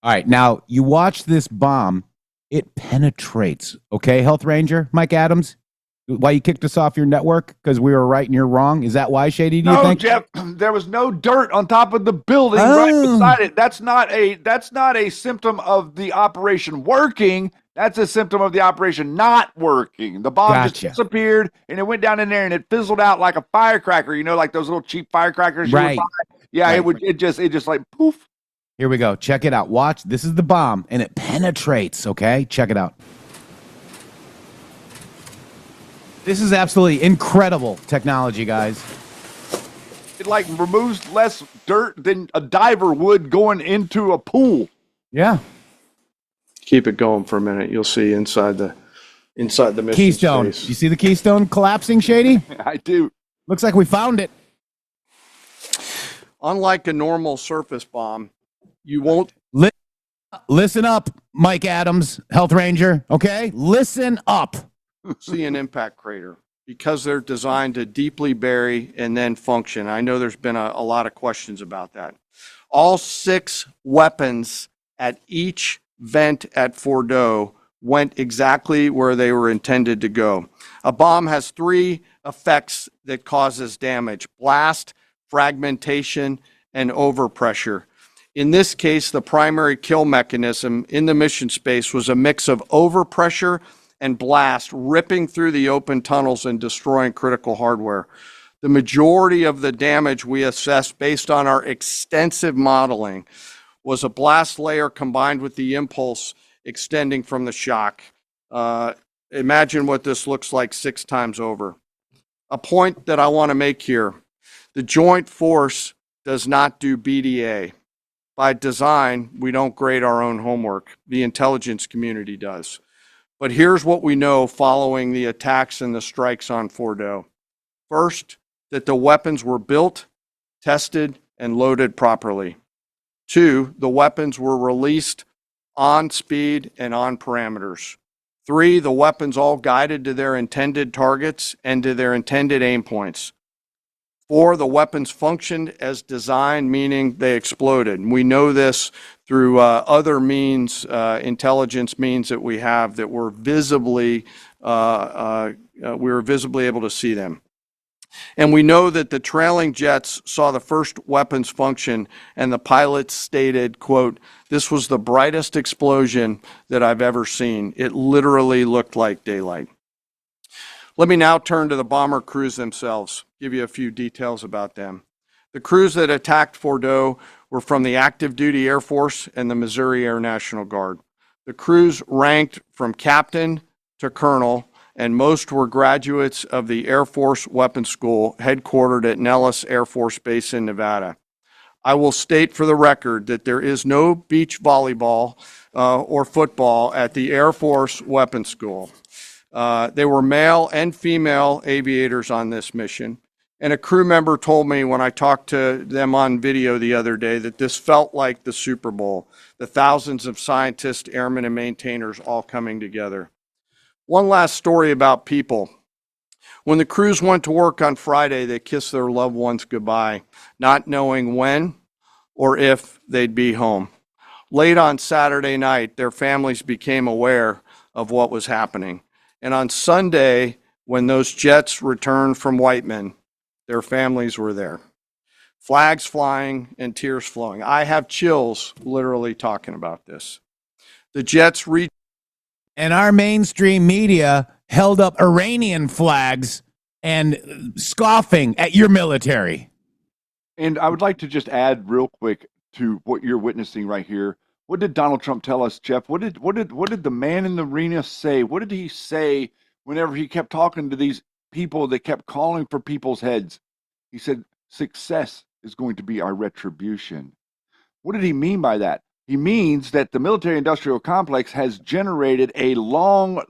All right, now you watch this bomb. It penetrates. Okay, Health Ranger, Mike Adams, why you kicked us off your network? Because we were right and you're wrong? Is that why, Shady, do you think? No, Jeff, there was no dirt on top of the building right beside it. That's not a symptom of the operation working. That's a symptom of the operation not working. The bomb just disappeared, and it went down in there, and it fizzled out like a firecracker. You know, like those little cheap firecrackers. Right. You would buy. Yeah, right. It just like poof. Here we go. Check it out. Watch. This is the bomb, and it penetrates, okay? Check it out. This is absolutely incredible technology, guys. It like removes less dirt than a diver would going into a pool. Yeah. Keep it going for a minute. You'll see inside the mission keystone. space. You see the keystone collapsing, Shady? I do. Looks like we found it. Unlike a normal surface bomb, you won't listen up, Mike Adams, Health Ranger. Okay, listen up. see an impact crater because they're designed to deeply bury and then function. I know there's been a lot of questions about that. All 6 weapons at each vent at Fordo went exactly where they were intended to go. A bomb has 3 effects that causes damage: blast, fragmentation, and overpressure. In this case, the primary kill mechanism in the mission space was a mix of overpressure and blast, ripping through the open tunnels and destroying critical hardware. The majority of the damage we assessed based on our extensive modeling was a blast layer combined with the impulse extending from the shock. Imagine what this looks like 6 times over. A point that I want to make here, the Joint Force does not do BDA. By design, we don't grade our own homework. The intelligence community does. But here's what we know following the attacks and the strikes on Fordo. First, that the weapons were built, tested, and loaded properly. 2, the weapons were released on speed and on parameters. 3, the weapons all guided to their intended targets and to their intended aim points. 4, the weapons functioned as designed, meaning they exploded. And we know this through other means, intelligence means that we have that were visibly, we were visibly able to see them. And we know that the trailing jets saw the first weapons function, and the pilots stated, quote, "This was the brightest explosion that I've ever seen. It literally looked like daylight." Let me now turn to the bomber crews themselves, give you a few details about them. The crews that attacked Fordo were from the active duty Air Force and the Missouri Air National Guard. The crews ranked from captain to colonel, and most were graduates of the Air Force Weapons School headquartered at Nellis Air Force Base in Nevada. I will state for the record that there is no beach volleyball or football at the Air Force Weapons School. They were male and female aviators on this mission. And a crew member told me when I talked to them on video the other day that this felt like the Super Bowl, the thousands of scientists, airmen, and maintainers all coming together. One last story about people. When the crews went to work on Friday, they kissed their loved ones goodbye, not knowing when or if they'd be home. Late on Saturday night, their families became aware of what was happening. And on Sunday, when those jets returned from Whiteman, their families were there. Flags flying and tears flowing. I have chills literally talking about this. The jets reached. And our mainstream media held up Iranian flags and scoffing at your military. And I would like to just add real quick to what you're witnessing right here. What did Donald Trump tell us, Jeff? What did the man in the arena say? What did he say whenever he kept talking to these people that kept calling for people's heads? He said, "Success is going to be our retribution." What did he mean by that? He means that the military-industrial complex has generated a long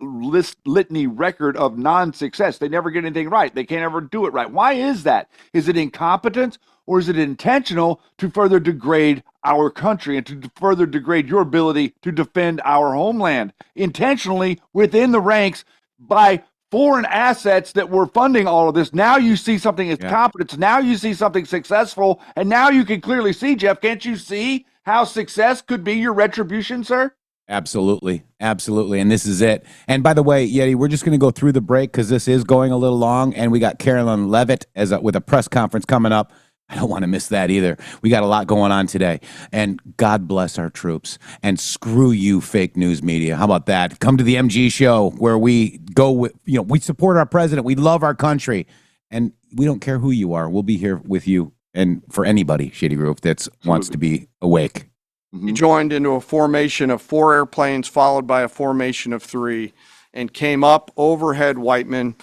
litany record of non-success. They never get anything right. They can't ever do it right. Why is that? Is it incompetence, or is it intentional to further degrade our country and to further degrade your ability to defend our homeland? Intentionally within the ranks by foreign assets that were funding all of this. Now you see something as competence. Now you see something successful. And now you can clearly see, Jeff, can't you see how success could be your retribution, sir? Absolutely. Absolutely. And this is it. And by the way, Yeti, we're just going to go through the break because this is going a little long. And we got Karoline Leavitt with a press conference coming up. I don't want to miss that either. We got a lot going on today. And God bless our troops. And screw you, fake news media. How about that? Come to the MG show where we go with, we support our president. We love our country. And we don't care who you are. We'll be here with you. And for anybody, Shady Groove, that wants to be awake. He joined into a formation of 4 airplanes followed by a formation of 3 and came up overhead Whiteman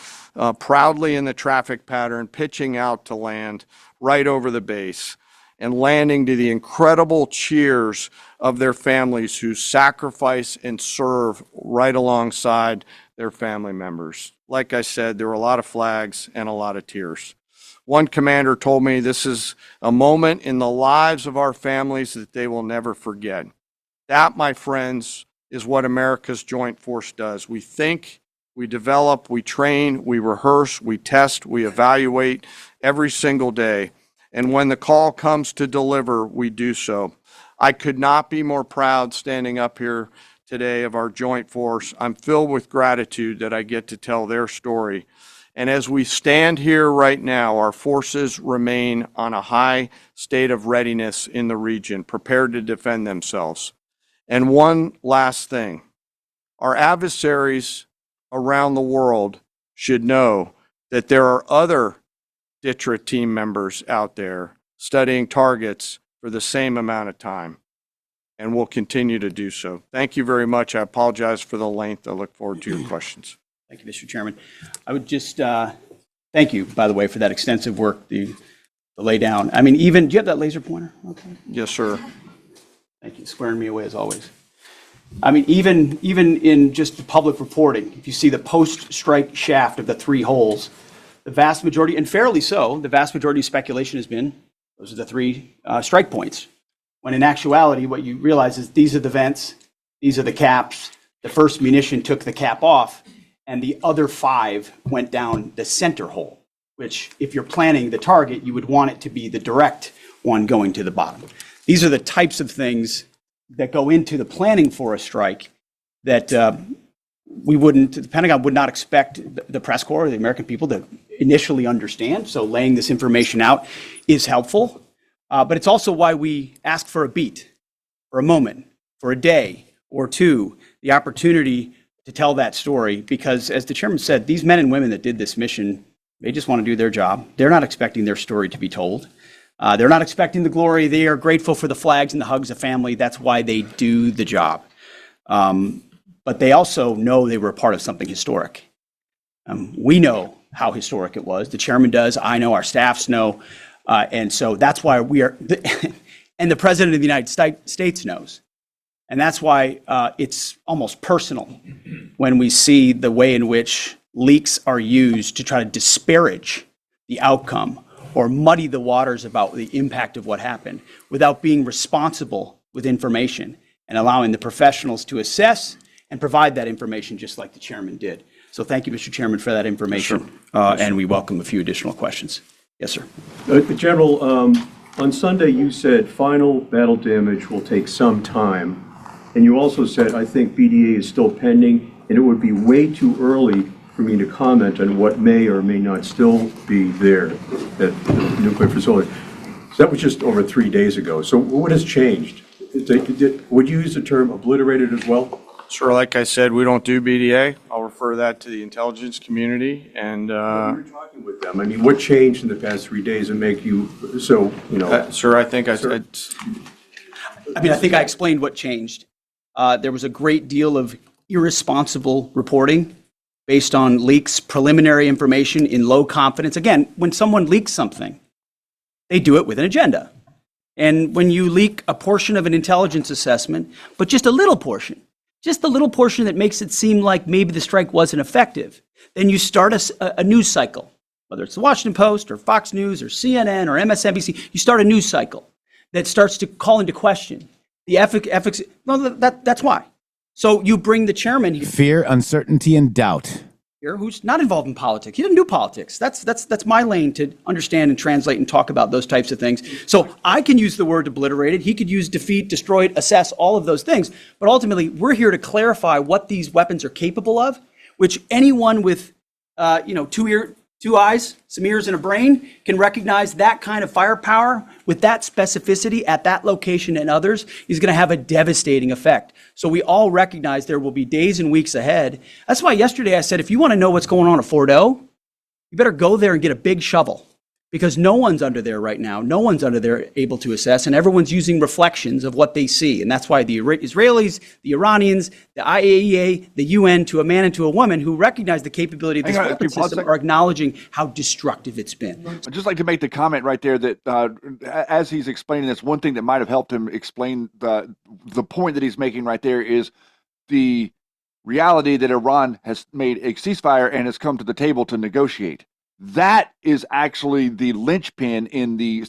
proudly in the traffic pattern, pitching out to land right over the base and landing to the incredible cheers of their families who sacrifice and serve right alongside their family members. Like I said, there were a lot of flags and a lot of tears. One commander told me this is a moment in the lives of our families that they will never forget. That, my friends, is what America's Joint Force does. We think, we develop, we train, we rehearse, we test, we evaluate every single day. And when the call comes to deliver, we do so. I could not be more proud standing up here today of our Joint Force. I'm filled with gratitude that I get to tell their story. And as we stand here right now, our forces remain on a high state of readiness in the region, prepared to defend themselves. And one last thing, our adversaries around the world should know that there are other DITRA team members out there studying targets for the same amount of time, and will continue to do so. Thank you very much. I apologize for the length. I look forward to your questions. Thank you, Mr. Chairman. I would just thank you, by the way, for that extensive work, the lay down. I mean, even, do you have that laser pointer? Okay. Yes, sir. Thank you, squaring me away as always. I mean, even in just the public reporting, if you see the post-strike shaft of the 3 holes, the vast majority, and fairly so, the vast majority of speculation has been, those are the 3 strike points. When in actuality, what you realize is these are the vents, these are the caps, the first munition took the cap off, and the other 5 went down the center hole, which if you're planning the target, you would want it to be the direct one going to the bottom. These are the types of things that go into the planning for a strike that the Pentagon would not expect the press corps or the American people to initially understand. So laying this information out is helpful. But it's also why we ask for a beat, for a moment, for a day or 2, the opportunity to tell that story. Because as the chairman said, these men and women that did this mission, they just want to do their job. They're not expecting their story to be told. They're not expecting the glory. They are grateful for the flags and the hugs of family. That's why they do the job. But they also know they were a part of something historic. We know how historic it was. The chairman does. I know. Our staffs know. And so that's why we are, and the President of the United States knows. And that's why it's almost personal when we see the way in which leaks are used to try to disparage the outcome or muddy the waters about the impact of what happened without being responsible with information and allowing the professionals to assess and provide that information just like the chairman did. So thank you, Mr. Chairman, for that information. And we welcome a few additional questions. Yes, sir. General, on Sunday you said final battle damage will take some time. And you also said, I think BDA is still pending and it would be way too early for me to comment on what may or may not still be there at the nuclear facility. So that was just over 3 days ago. So what has changed? Would you use the term obliterated as well? Sure, like I said, we don't do BDA. I'll refer that to the intelligence community. And you were talking with them. I mean, what changed in the past 3 days and make you so, you know? Sir, I think I said. I mean, I think I explained what changed. There was a great deal of irresponsible reporting based on leaks, preliminary information in low confidence. Again, when someone leaks something, they do it with an agenda. And when you leak a portion of an intelligence assessment, but just a little portion that makes it seem like maybe the strike wasn't effective, then you start a news cycle, whether it's the Washington Post or Fox News or CNN or MSNBC, you start a news cycle that starts to call into question the efficacy. No, that's why. So you bring the chairman Fear, uncertainty, and doubt. here who's not involved in politics. He doesn't do politics. That's my lane to understand and translate and talk about those types of things. So I can use the word obliterated. He could use defeat, destroyed, assess, all of those things. But ultimately, we're here to clarify what these weapons are capable of, which anyone with two eyes, some ears, and a brain can recognize that kind of firepower with that specificity at that location and others is going to have a devastating effect. So we all recognize there will be days and weeks ahead. That's why yesterday I said, if you want to know what's going on at Fordo, you better go there and get a big shovel, because no one's under there right now. No one's under there able to assess, and everyone's using reflections of what they see. And that's why the Israelis, the Iranians, the IAEA, the UN, to a man and to a woman who recognize the capability of this weapon system are acknowledging how destructive it's been. I'd just like to make the comment right there that as he's explaining this, one thing that might have helped him explain the point that he's making right there is the reality that Iran has made a ceasefire and has come to the table to negotiate. That is actually the linchpin in the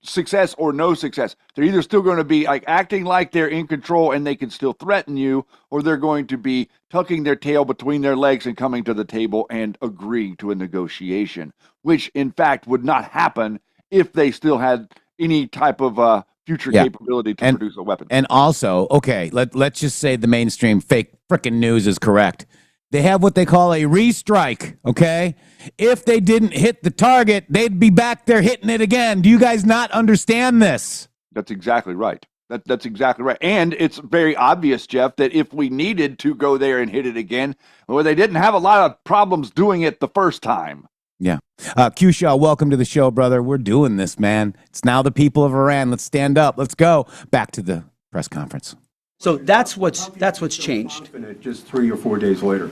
success or no success. They're either still going to be acting like they're in control and they can still threaten you, or they're going to be tucking their tail between their legs and coming to the table and agreeing to a negotiation, which in fact would not happen if they still had any type of future capability to produce a weapon. And also, okay, let's just say the mainstream fake frickin' news is correct. They have what they call a restrike, okay? If they didn't hit the target, they'd be back there hitting it again. Do you guys not understand this? That's exactly right. That's exactly right. And it's very obvious, Jeff, that if we needed to go there and hit it again, well, they didn't have a lot of problems doing it the first time. Yeah. Q Shaw, welcome to the show, brother. We're doing this, man. It's now the people of Iran. Let's stand up. Let's go. Back to the press conference. So that's what's changed. Confident just 3 or 4 days later.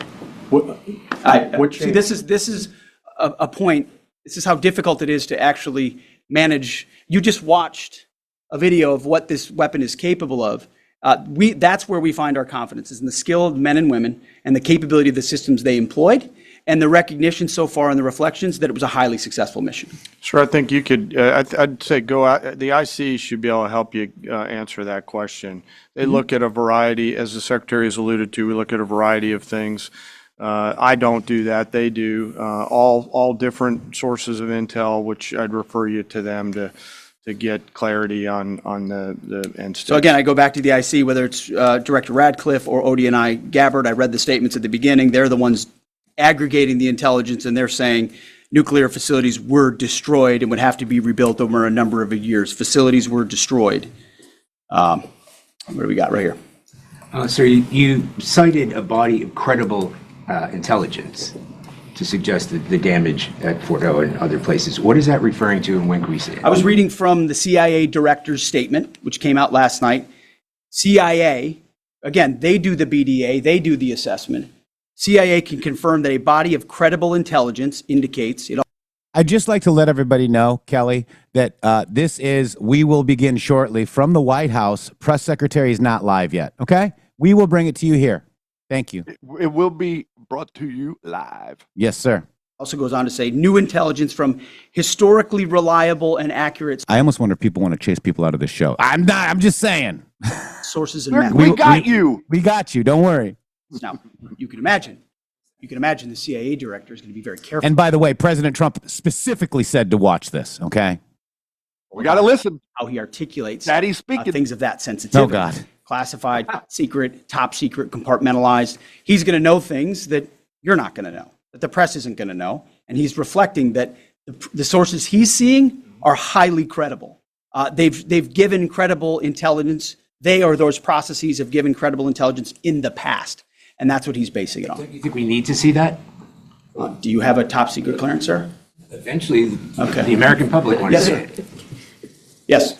What See, changed? this is a point. This is how difficult it is to actually manage. You just watched a video of what this weapon is capable of. That's where we find our confidence, is in the skill of men and women and the capability of the systems they employed, and the recognition so far in the reflections that it was a highly successful mission. Sure, I think you could, I'd say go out, the IC should be able to help you answer that question. They look at a variety, as the Secretary has alluded to, we look at a variety of things. I don't do that, they do. All different sources of intel, which I'd refer you to them to get clarity on the instance. So again, I go back to the IC, whether it's Director Radcliffe or ODNI Gabbard. I read the statements at the beginning. They're the ones aggregating the intelligence, and they're saying nuclear facilities were destroyed and would have to be rebuilt over a number of years. Facilities were destroyed. What do we got right here? Sir, you cited a body of credible intelligence to suggest the damage at Fort O and other places. What is that referring to, and when can we see it? I was reading from the CIA director's statement, which came out last night. CIA, again, they do the BDA, they do the assessment. CIA can confirm that a body of credible intelligence indicates it. I'd just like to let everybody know, Kelly, that this is We Will Begin Shortly from the White House. Press Secretary is not live yet, okay? We will bring it to you here. Thank you. It will be brought to you live. Yes, sir. Also goes on to say new intelligence from historically reliable and accurate I almost wonder if people want to chase people out of this show. I'm not. I'm just saying. sources and We methods. got you. We got you. Don't worry. Now, you can imagine the CIA director is going to be very careful. And by the way, President Trump specifically said to watch this, okay? We got to listen. how he articulates Daddy's speaking. things of that sensitivity. Oh, God. Classified, secret, top secret, compartmentalized. He's going to know things that you're not going to know, that the press isn't going to know. And he's reflecting that the sources he's seeing are highly credible. They've given credible intelligence. They or those processes have given credible intelligence in the past. And that's what he's basing it on. Do you think we need to see that? Do you have a top secret clearance, sir? Eventually, Okay. the American public wants Yes, to sir. see it. Yes.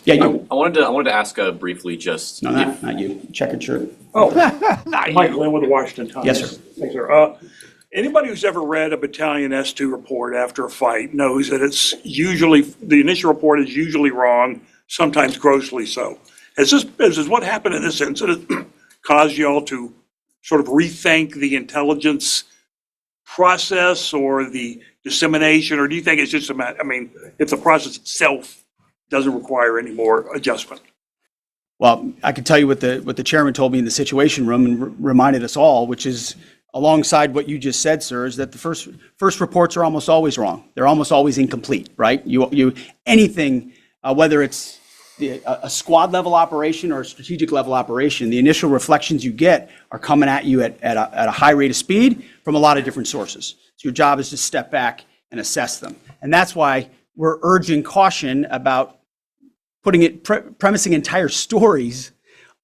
Yeah, you. I wanted to ask briefly just No, not you. Checkered shirt. Mike Lynn with the Washington Times. Yes, sir. Thanks, sir. Anybody who's ever read a Battalion S2 report after a fight knows that it's usually, the initial report is usually wrong, sometimes grossly so. Has what happened in this incident caused you all to sort of rethink the intelligence process or the dissemination, or do you think it's just a matter, if the process itself doesn't require any more adjustment? Well, I can tell you what the chairman told me in the Situation Room and reminded us all, which is alongside what you just said, sir, is that the first reports are almost always wrong. They're almost always incomplete, right? Anything, whether it's a squad level operation or a strategic level operation, the initial reflections you get are coming at you at a high rate of speed from a lot of different sources. So your job is to step back and assess them. And that's why we're urging caution about premising entire stories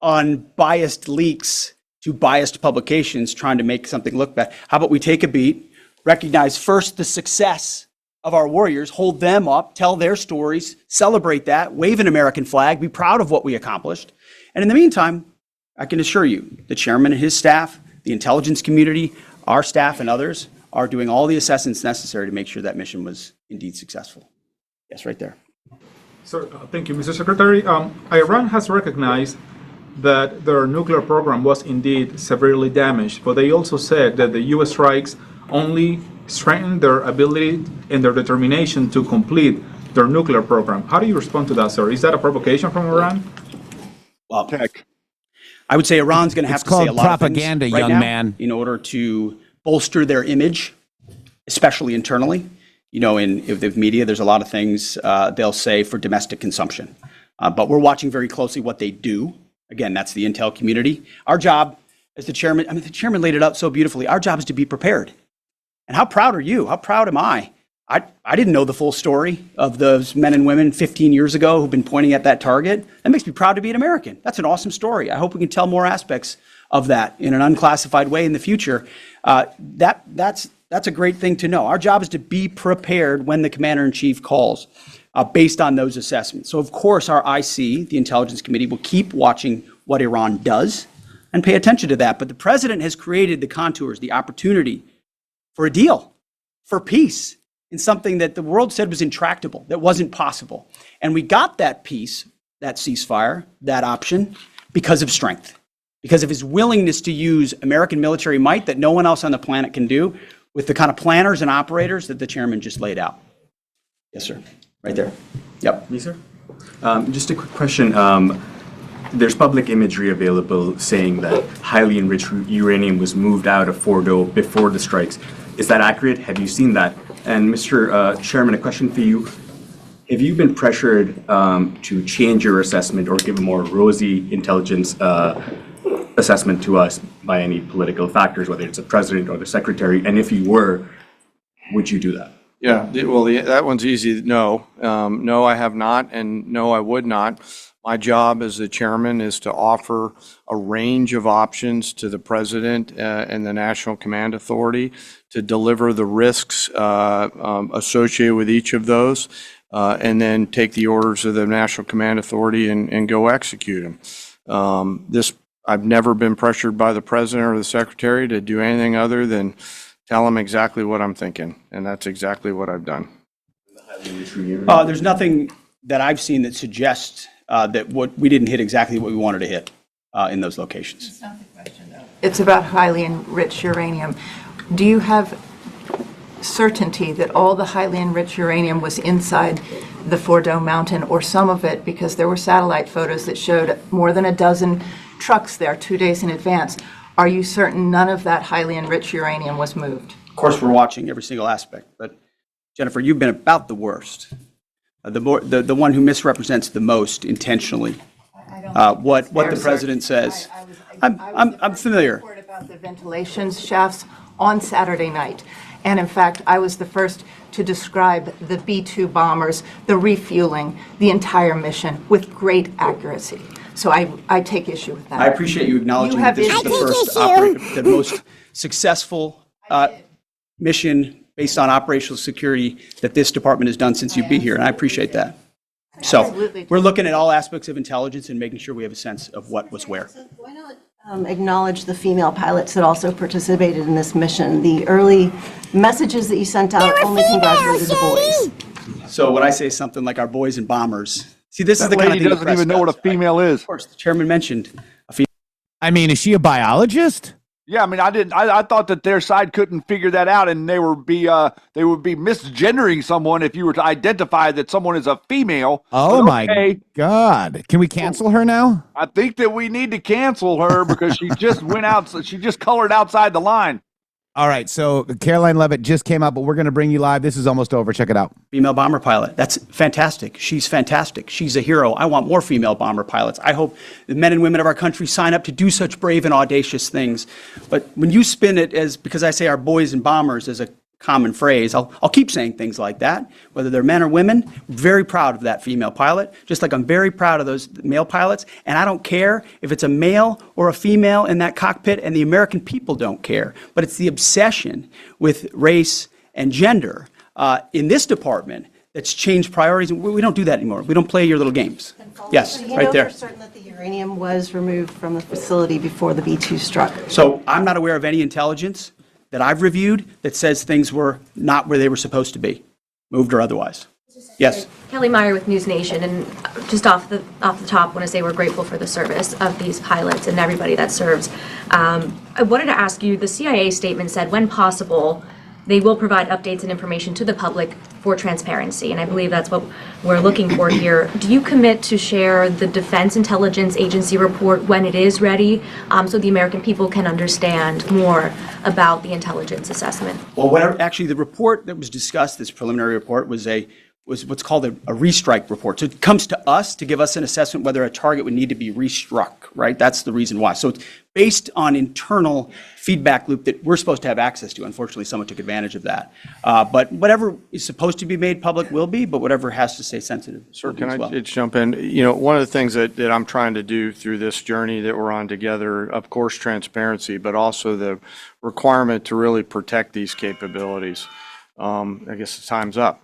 on biased leaks to biased publications trying to make something look bad. How about we take a beat, recognize first the success of our warriors, hold them up, tell their stories, celebrate that, wave an American flag, be proud of what we accomplished. And in the meantime, I can assure you, the chairman and his staff, the intelligence community, our staff and others are doing all the assessments necessary to make sure that mission was indeed successful. Yes, right there. Sir, thank you, Mr. Secretary. Iran has recognized that their nuclear program was indeed severely damaged, but they also said that the U.S. strikes only strengthened their ability and their determination to complete their nuclear program. How do you respond to that, sir? Is that a provocation from Iran? Well, I would say Iran's going to have to say a lot propaganda, of things right young now man. in order to bolster their image, especially internally. You know, in the media, there's a lot of things they'll say for domestic consumption. But we're watching very closely what they do. Again, that's the intel community. Our job as the chairman, the chairman laid it out so beautifully. Our job is to be prepared. And how proud are you? How proud am I I didn't know the full story of those men and women 15 years ago who've been pointing at that target. That makes me proud to be an American. That's an awesome story. I hope we can tell more aspects of that in an unclassified way in the future. That's a great thing to know. Our job is to be prepared when the commander-in-chief calls based on those assessments. So, of course, our IC, the Intelligence Committee, will keep watching what Iran does and pay attention to that. But the president has created the contours, the opportunity for a deal, for peace, in something that the world said was intractable, that wasn't possible. And we got that peace, that ceasefire, that option, because of strength, because of his willingness to use American military might that no one else on the planet can do with the kind of planners and operators that the chairman just laid out. Yes, sir. Right there. Yep. Me, sir? Just a quick question. There's public imagery available saying that highly enriched uranium was moved out of Fordo before the strikes. Is that accurate? Have you seen that? And Mr. Chairman, a question for you. Have you been pressured to change your assessment or give a more rosy intelligence assessment to us by any political factors, whether it's the president or the secretary? And if you were, would you do that? Yeah, that one's easy. No, no, I have not, and no, I would not. My job as the chairman is to offer a range of options to the president and the National Command Authority to deliver the risks associated with each of those, and then take the orders of the National Command Authority and go execute them. I've never been pressured by the president or the secretary to do anything other than tell them exactly what I'm thinking, and that's exactly what I've done. There's nothing that I've seen that suggests that we didn't hit exactly what we wanted to hit in those locations. That's not the question, though. It's about highly enriched uranium. Do you have certainty that all the highly enriched uranium was inside the Fordo mountain, or some of it, because there were satellite photos that showed more than a dozen trucks there 2 days in advance? Are you certain none of that highly enriched uranium was moved? Of course, we're watching every single aspect, but Jennifer, you've been about the worst. The one who misrepresents the most intentionally what the president says. I'm familiar. I was about the ventilation shafts on Saturday night, and in fact, I was the first to describe the B-2 bombers, the refueling, the entire mission with great accuracy. So I take issue with that. I appreciate you acknowledging that this is the most successful mission based on operational security that this department has done since you've been here, and I appreciate that. So Absolutely. we're looking at all aspects of intelligence and making sure we have a sense of what was where. Why not acknowledge the female pilots that also participated in this mission? The early messages that you sent out only congratulated the boys. So when I say something like our boys and bombers, see, this is the kind of thing Lady doesn't even know what a female is. Of course, the chairman mentioned a female. I mean, is she a biologist? Yeah, I mean, I thought that their side couldn't figure that out, and they would be misgendering someone if you were to identify that someone is a female. Oh But my God! Can we cancel her now? I think that we need to cancel her because she just went out. She just colored outside the line. All right, so Karoline Leavitt just came out, but we're going to bring you live. This is almost over. Check it out. Female bomber pilot. That's fantastic. She's fantastic. She's a hero. I want more female bomber pilots. I hope the men and women of our country sign up to do such brave and audacious things. But when you spin it as, because I say our boys and bombers as a common phrase, I'll keep saying things like that, whether they're men or women. Very proud of that female pilot, just like I'm very proud of those male pilots. And I don't care if it's a male or a female in that cockpit, and the American people don't care. But it's the obsession with race and gender in this department that's changed priorities. We don't do that anymore. We don't play your little games. Yes, You right know there. for certain that the uranium was removed from the facility before the B-2 struck. So I'm not aware of any intelligence that I've reviewed that says things were not where they were supposed to be, moved or otherwise. Yes. Kelly Meyer with News Nation, and just off the top, want to say we're grateful for the service of these pilots and everybody that serves. I wanted to ask you, the CIA statement said, when possible, they will provide updates and information to the public for transparency, and I believe that's what we're looking for here. Do you commit to share the Defense Intelligence Agency report when it is ready, so the American people can understand more about the intelligence assessment? Well, actually, the report that was discussed, this preliminary report, was a was what's called a restrike report. So it comes to us to give us an assessment whether a target would need to be restruck, right? That's the reason why. So it's based on internal feedback loop that we're supposed to have access to. Unfortunately, someone took advantage of that. But whatever is supposed to be made public will be, but whatever has to stay sensitive. Sir, will be can as I well. just jump in? You know, one of the things that I'm trying to do through this journey that we're on together, of course, transparency, but also the requirement to really protect these capabilities. I guess the time's up.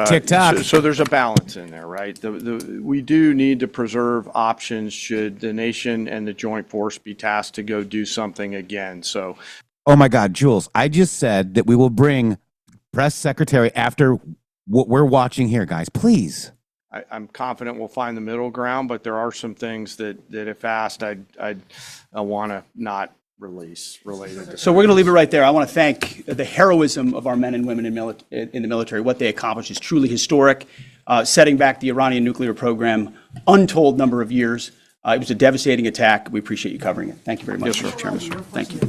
TikTok. So there's a balance in there, right? We do need to preserve options should the nation and the joint force be tasked to go do something again. So, Oh my God, Jules, I just said that we will bring press secretary after what we're watching here, guys. Please. I'm confident we'll find the middle ground, but there are some things that if asked, I want to not release related to. So we're going to leave it right there. I want to thank the heroism of our men and women in the military. What they accomplished is truly historic, setting back the Iranian nuclear program untold number of years. It was a devastating attack. We appreciate you covering it. Thank you very much, Mr. Chairman. Thank you.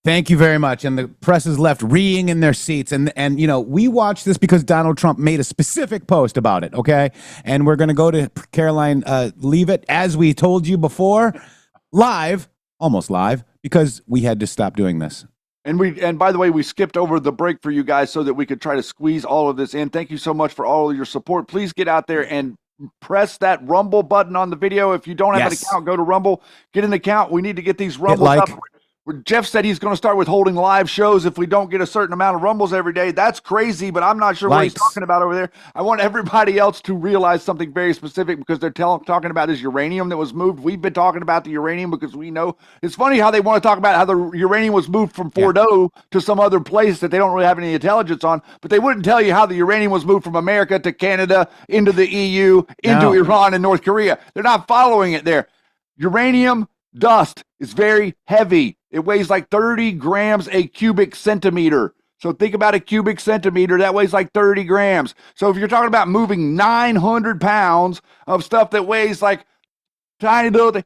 Thank you very much. And the press is left reeing in their seats. And you know, we watched this because Donald Trump made a specific post about it, okay? And we're going to go to Karoline Leavitt, as we told you before, live, almost live, because we had to stop doing this. And by the way, we skipped over the break for you guys so that we could try to squeeze all of this in. Thank you so much for all of your support. Please get out there and press that Rumble button on the video. If you don't have an account, go to Rumble, get an account. We need to get these Rumbles up. Jeff said he's going to start withholding live shows if we don't get a certain amount of Rumbles every day. That's crazy, but I'm not sure what he's talking about over there. I want everybody else to realize something very specific because they're talking about is uranium that was moved. We've been talking about the uranium because we know. It's funny how they want to talk about how the uranium was moved from Fordo to some other place that they don't really have any intelligence on, but they wouldn't tell you how the uranium was moved from America to Canada, into the EU, into Iran and North Korea. They're not following it there. Uranium dust is very heavy. It weighs like 30 grams a cubic centimeter. So think about a cubic centimeter. That weighs like 30 grams. So if you're talking about moving 900 pounds of stuff that weighs like tiny little thing,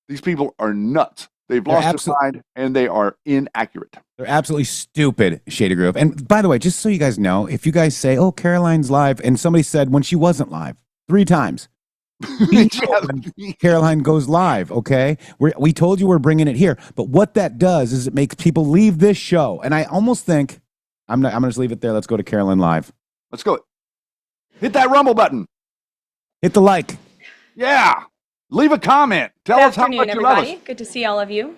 these people are nuts. They've lost their mind and they are inaccurate. They're absolutely stupid, Shady Grove. And by the way, just so you guys know, if you guys say, oh, Karoline's live, and somebody said when she wasn't live 3 times, Karoline goes live, okay? We told you we're bringing it here, but what that does is it makes people leave this show, and I almost think I'm gonna just leave it there. Let's go to Karoline live. Let's go. Hit that Rumble button. Hit the like. Yeah. Leave a comment. Tell us how much you love us. Good to see all of you.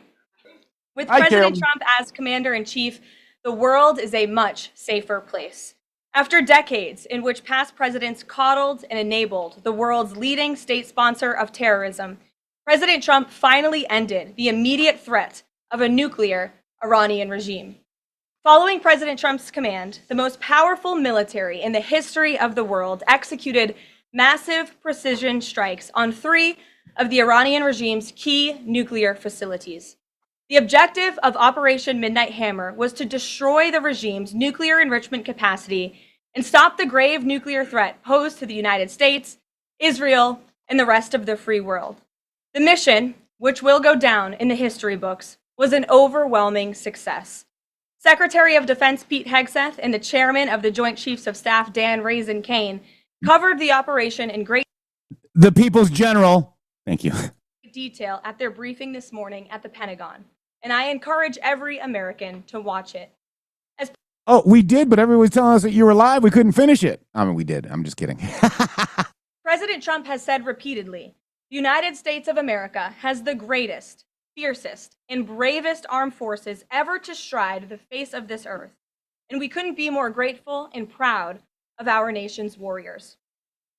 With Hi, President Carolyn. Trump as commander-in-chief, the world is a much safer place. After decades in which past presidents coddled and enabled the world's leading state sponsor of terrorism, President Trump finally ended the immediate threat of a nuclear Iranian regime. Following President Trump's command, the most powerful military in the history of the world executed massive precision strikes on 3 of the Iranian regime's key nuclear facilities. The objective of Operation Midnight Hammer was to destroy the regime's nuclear enrichment capacity and stop the grave nuclear threat posed to the United States, Israel, and the rest of the free world. The mission, which will go down in the history books, was an overwhelming success. Secretary of Defense Pete Hegseth and the chairman of the Joint Chiefs of Staff Dan Raisin Kane covered the operation in great The People's General. Thank you. detail at their briefing this morning at the Pentagon, and I encourage every American to watch it. Oh, we did, but everyone was telling us that you were live. We couldn't finish it. I mean, we did. I'm just kidding. President Trump has said repeatedly, the United States of America has the greatest, fiercest, and bravest armed forces ever to stride the face of this earth, and we couldn't be more grateful and proud of our nation's warriors.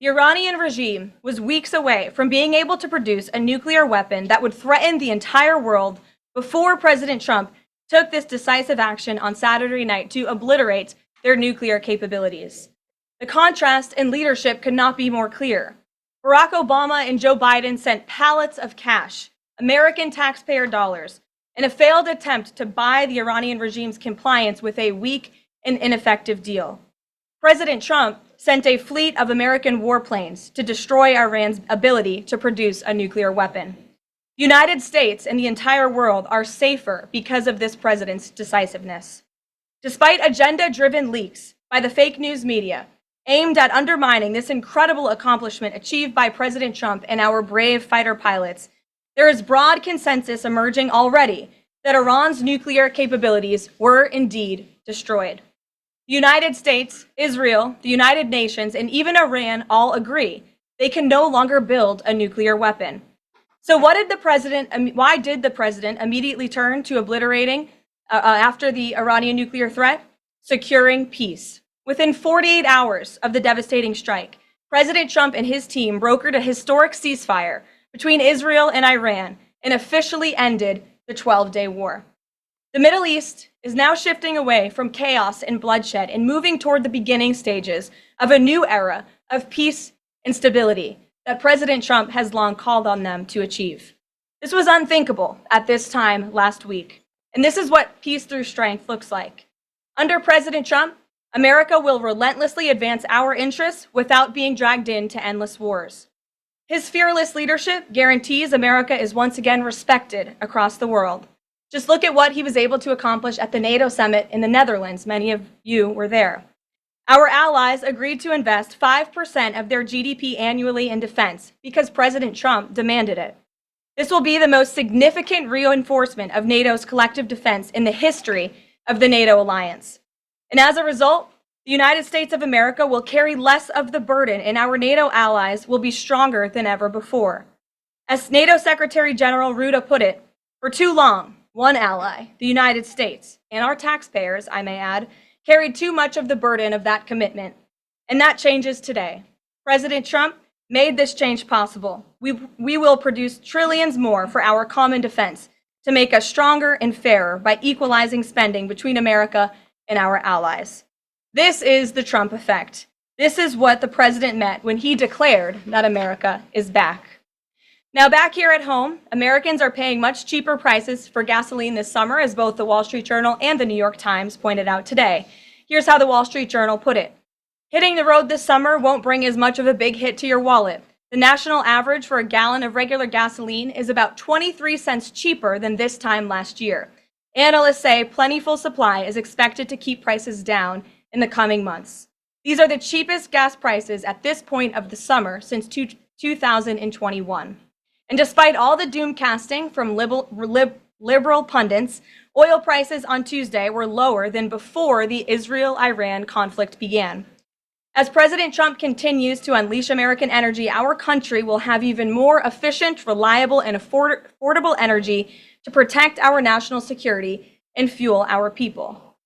The Iranian regime was weeks away from being able to produce a nuclear weapon that would threaten the entire world before President Trump took this decisive action on Saturday night to obliterate their nuclear capabilities. The contrast in leadership could not be more clear. Barack Obama and Joe Biden sent pallets of cash, American taxpayer dollars, in a failed attempt to buy the Iranian regime's compliance with a weak and ineffective deal. President Trump sent a fleet of American warplanes to destroy Iran's ability to produce a nuclear weapon. The United States and the entire world are safer because of this president's decisiveness. Despite agenda-driven leaks by the fake news media aimed at undermining this incredible accomplishment achieved by President Trump and our brave fighter pilots, there is broad consensus emerging already that Iran's nuclear capabilities were indeed destroyed. The United States, Israel, the United Nations, and even Iran all agree they can no longer build a nuclear weapon. So why did the president immediately turn to obliterating after the Iranian nuclear threat? Securing peace. Within 48 hours of the devastating strike, President Trump and his team brokered a historic ceasefire between Israel and Iran and officially ended the 12-day war. The Middle East is now shifting away from chaos and bloodshed and moving toward the beginning stages of a new era of peace and stability that President Trump has long called on them to achieve. This was unthinkable at this time last week, and this is what peace through strength looks like. Under President Trump, America will relentlessly advance our interests without being dragged into endless wars. His fearless leadership guarantees America is once again respected across the world. Just look at what he was able to accomplish at the NATO summit in the Netherlands. Many of you were there. Our allies agreed to invest 5% of their GDP annually in defense because President Trump demanded it. This will be the most significant reinforcement of NATO's collective defense in the history of the NATO alliance. And as a result, the United States of America will carry less of the burden, and our NATO allies will be stronger than ever before. As NATO Secretary General Rutte put it, for too long, one ally, the United States, and our taxpayers, I may add, carried too much of the burden of that commitment. And that changes today. President Trump made this change possible. We will produce trillions more for our common defense to make us stronger and fairer by equalizing spending between America and our allies. This is the Trump effect. This is what the president meant when he declared that America is back. Now, back here at home, Americans are paying much cheaper prices for gasoline this summer, as both the Wall Street Journal and the New York Times pointed out today. Here's how the Wall Street Journal put it. Hitting the road this summer won't bring as much of a big hit to your wallet. The national average for a gallon of regular gasoline is about 23 cents cheaper than this time last year. Analysts say plentiful supply is expected to keep prices down in the coming months. These are the cheapest gas prices at this point of the summer since 2021. And despite all the doom casting from liberal pundits, oil prices on Tuesday were lower than before the Israel-Iran conflict began. As President Trump continues to unleash American energy, our country will have even more efficient, reliable, and affordable energy to protect our national security and fuel our people.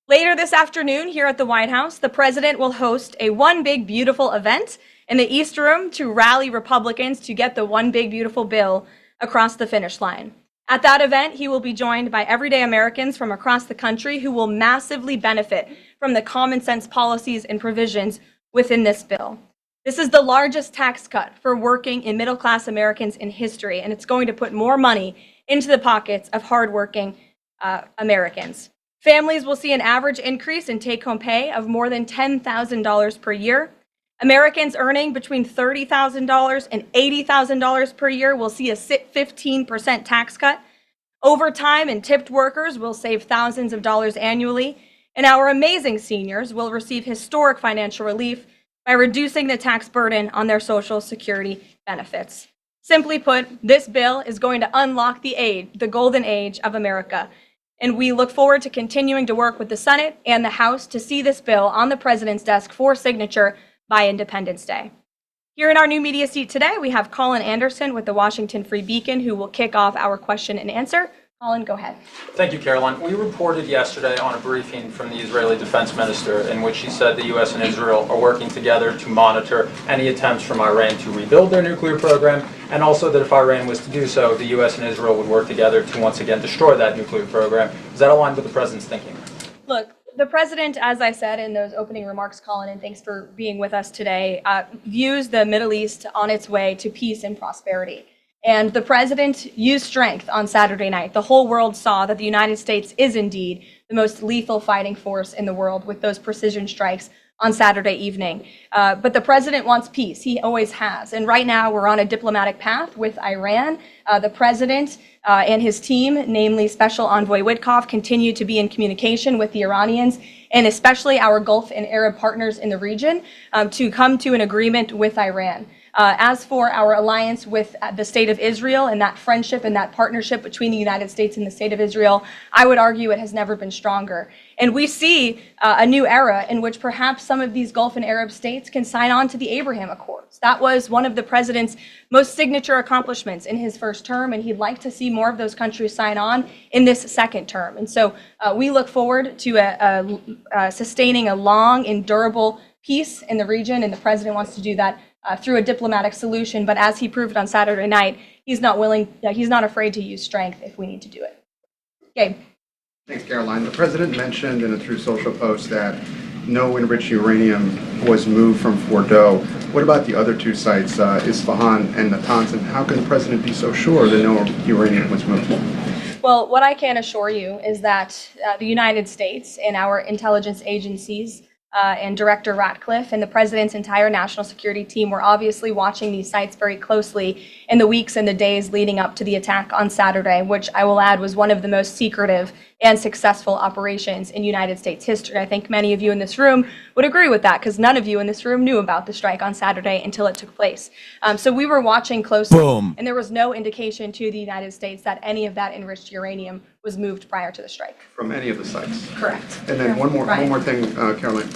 Later this afternoon, here at the White House, the president will host a One Big Beautiful event in the East Room to rally Republicans to get the One Big Beautiful bill across the finish line. At that event, he will be joined by everyday Americans from across the country who will massively benefit from the common sense policies and provisions within this bill. This is the largest tax cut for working and middle-class Americans in history, and it's going to put more money into the pockets of hardworking Americans. Families will see an average increase in take-home pay of more than $10,000 per year. Americans earning between $30,000 and $80,000 per year will see a 15% tax cut. Overtime and tipped workers will save thousands of dollars annually. And our amazing seniors will receive historic financial relief by reducing the tax burden on their Social Security benefits. Simply put, this bill is going to unlock the golden age of America. And we look forward to continuing to work with the Senate and the House to see this bill on the president's desk for signature by Independence Day. Here in our new media seat today, we have Colin Anderson with the Washington Free Beacon, who will kick off our question and answer. Colin, go ahead. Thank you, Caroline. We reported yesterday on a briefing from the Israeli defense minister in which she said the U.S. and Israel are working together to monitor any attempts from Iran to rebuild their nuclear program, and also that if Iran was to do so, the U.S. and Israel would work together to once again destroy that nuclear program. Is that aligned with the president's thinking? Look, the president, as I said in those opening remarks, Colin, and thanks for being with us today, views the Middle East on its way to peace and prosperity. And the president used strength on Saturday night. The whole world saw that the United States is indeed the most lethal fighting force in the world with those precision strikes on Saturday evening. But the president wants peace. He always has. And right now we're on a diplomatic path with Iran. The president and his team, namely Special Envoy Witkoff, continue to be in communication with the Iranians and especially our Gulf and Arab partners in the region to come to an agreement with Iran. As for our alliance with the State of Israel and that friendship and that partnership between the United States and the State of Israel, I would argue it has never been stronger. And we see a new era in which perhaps some of these Gulf and Arab states can sign on to the Abraham Accords. That was one of the president's most signature accomplishments in his first term, and he'd like to see more of those countries sign on in this second term. And so we look forward to sustaining a long and durable peace in the region, and the president wants to do that through a diplomatic solution. But as he proved on Saturday night, he's not afraid to use strength if we need to do it. Gabe. Thanks, Caroline. The president mentioned in a Truth Social post that no enriched uranium was moved from Fordo. What about the other two sites, Isfahan and Natanz, and how can the president be so sure that no uranium was moved? Well, what I can assure you is that the United States and our intelligence agencies and Director Ratcliffe and the president's entire national security team were obviously watching these sites very closely in the weeks and the days leading up to the attack on Saturday, which I will add was one of the most secretive and successful operations in United States history. I think many of you in this room would agree with that because none of you in this room knew about the strike on Saturday until it took place. So we were watching closely, and there was no indication to the United States that any of that enriched uranium was moved prior to the strike. From any of the sites? Correct. And then one more thing, Caroline.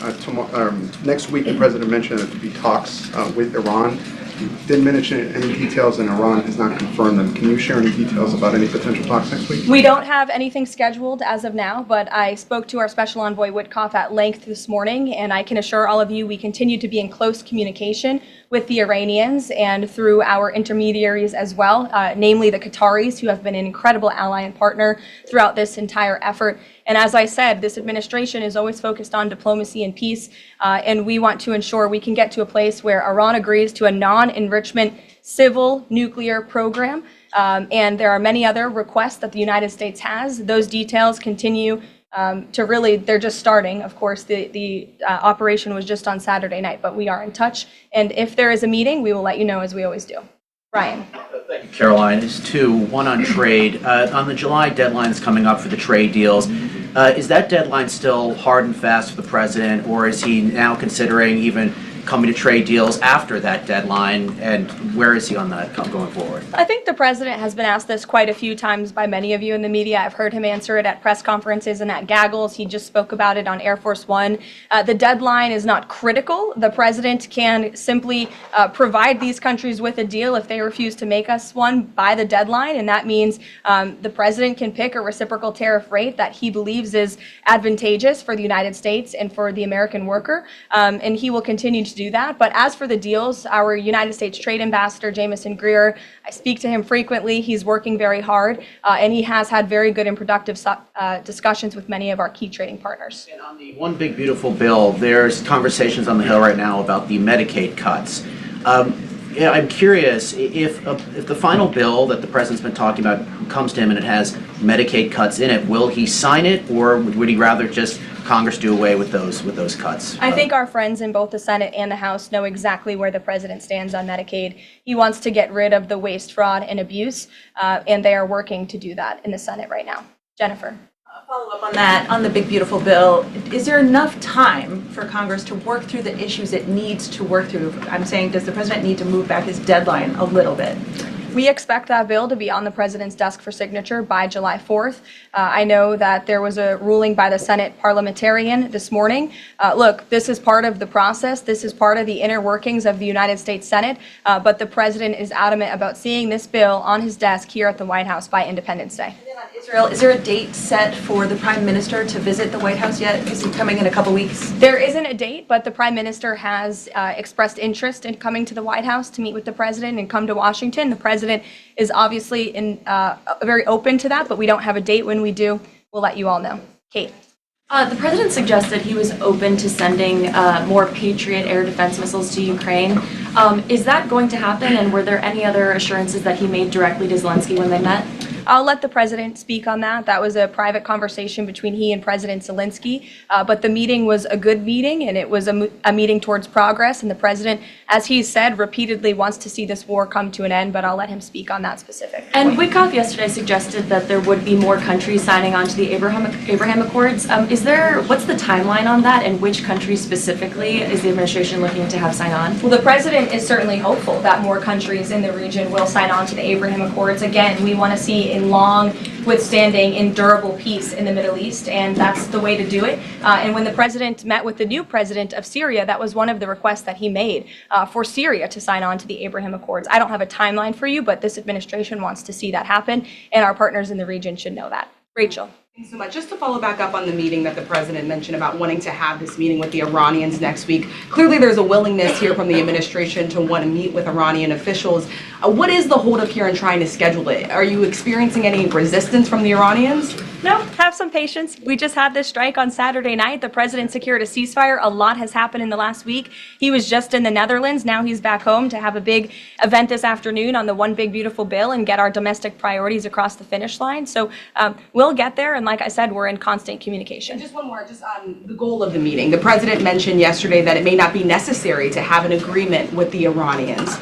Next week, the president mentioned that there would be talks with Iran. Didn't mention any details, and Iran has not confirmed them. Can you share any details about any potential talks next week? We don't have anything scheduled as of now, but I spoke to our Special Envoy Witkoff at length this morning, and I can assure all of you we continue to be in close communication with the Iranians and through our intermediaries as well, namely the Qataris, who have been an incredible ally and partner throughout this entire effort. And as I said, this administration is always focused on diplomacy and peace, and we want to ensure we can get to a place where Iran agrees to a non-enrichment civil nuclear program. And there are many other requests that the United States has. Those details continue to really, they're just starting. Of course, the operation was just on Saturday night, but we are in touch. And if there is a meeting, we will let you know, as we always do. Brian. Thank you, Caroline. There's two, one on trade. On the July deadlines coming up for the trade deals, is that deadline still hard and fast for the president, or is he now considering even coming to trade deals after that deadline, and where is he on that going forward? I think the president has been asked this quite a few times by many of you in the media. I've heard him answer it at press conferences and at gaggles. He just spoke about it on Air Force One. The deadline is not critical. The president can simply provide these countries with a deal if they refuse to make us one by the deadline, and that means the president can pick a reciprocal tariff rate that he believes is advantageous for the United States and for the American worker, and he will continue to do that. But as for the deals, our United States Trade Ambassador, Jameson Greer, I speak to him frequently. He's working very hard, and he has had very good and productive discussions with many of our key trading partners. And on the One Big Beautiful Bill, there's conversations on the Hill right now about the Medicaid cuts. I'm curious if the final bill that the president's been talking about comes to him and it has Medicaid cuts in it, will he sign it, or would he rather just Congress do away with those cuts? I think our friends in both the Senate and the House know exactly where the president stands on Medicaid. He wants to get rid of the waste, fraud, and abuse, and they are working to do that in the Senate right now. Jennifer. Follow up on that, on the Big Beautiful Bill. Is there enough time for Congress to work through the issues it needs to work through? I'm saying, does the president need to move back his deadline a little bit? We expect that bill to be on the president's desk for signature by July 4th. I know that there was a ruling by the Senate parliamentarian this morning. Look, this is part of the process. This is part of the inner workings of the United States Senate, but the president is adamant about seeing this bill on his desk here at the White House by Independence Day. Israel, is there a date set for the Prime Minister to visit the White House yet? Is he coming in a couple weeks? There isn't a date, but the Prime Minister has expressed interest in coming to the White House to meet with the president and come to Washington. The president is obviously very open to that, but we don't have a date. When we do, we'll let you all know. Kate. The president suggested he was open to sending more Patriot air defense missiles to Ukraine. Is that going to happen, and were there any other assurances that he made directly to Zelensky when they met? I'll let the president speak on that. That was a private conversation between he and President Zelensky. But the meeting was a good meeting, and it was a meeting towards progress. And the president, as he said, repeatedly wants to see this war come to an end. But I'll let him speak on that specific. And Witkoff yesterday suggested that there would be more countries signing on to the Abraham Accords. What's the timeline on that, and which countries specifically is the administration looking to have sign on? Well, the president is certainly hopeful that more countries in the region will sign on to the Abraham Accords. Again, we want to see a long, withstanding, endurable peace in the Middle East, and that's the way to do it. And when the president met with the new president of Syria, that was one of the requests that he made for Syria to sign on to the Abraham Accords. I don't have a timeline for you, but this administration wants to see that happen, and our partners in the region should know that. Rachel. Thanks so much. Just to follow back up on the meeting that the president mentioned about wanting to have this meeting with the Iranians next week. Clearly there's a willingness here from the administration to want to meet with Iranian officials. What is the holdup here in trying to schedule it? Are you experiencing any resistance from the Iranians? No, have some patience. We just had this strike on Saturday night. The president secured a ceasefire. A lot has happened in the last week. He was just in the Netherlands. Now he's back home to have a big event this afternoon on the One Big Beautiful Bill and get our domestic priorities across the finish line. So we'll get there. And like I said, we're in constant communication. And just one more, just on the goal of the meeting. The president mentioned yesterday that it may not be necessary to have an agreement with the Iranians.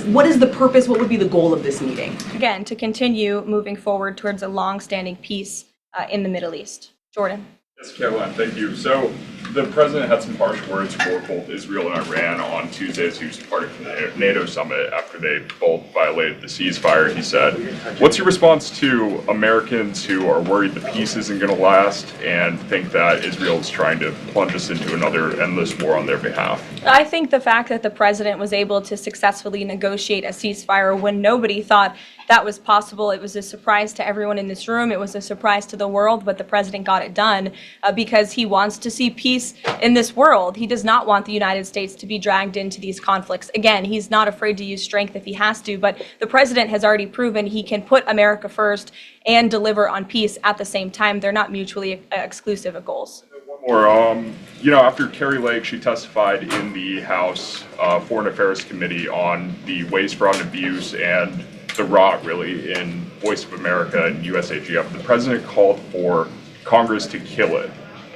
What is the purpose? What would be the goal of this meeting? Again, to continue moving forward towards a long-standing peace in the Middle East. Jordan. Yes, Caroline, thank you. So the president had some harsh words for both Israel and Iran on Tuesday as he was departing from the NATO summit after they both violated the ceasefire. He said, what's your response to Americans who are worried the peace isn't going to last and think that Israel is trying to plunge us into another endless war on their behalf? I think the fact that the president was able to successfully negotiate a ceasefire when nobody thought that was possible, it was a surprise to everyone in this room. It was a surprise to the world, but the president got it done because he wants to see peace in this world. He does not want the United States to be dragged into these conflicts. Again, he's not afraid to use strength if he has to, but the president has already proven he can put America first and deliver on peace at the same time. They're not mutually exclusive goals. Or, after Kari Lake, she testified in the House Foreign Affairs Committee on the waste, fraud, and abuse and the rot, really, in Voice of America and USAGF. The president called for Congress to kill it.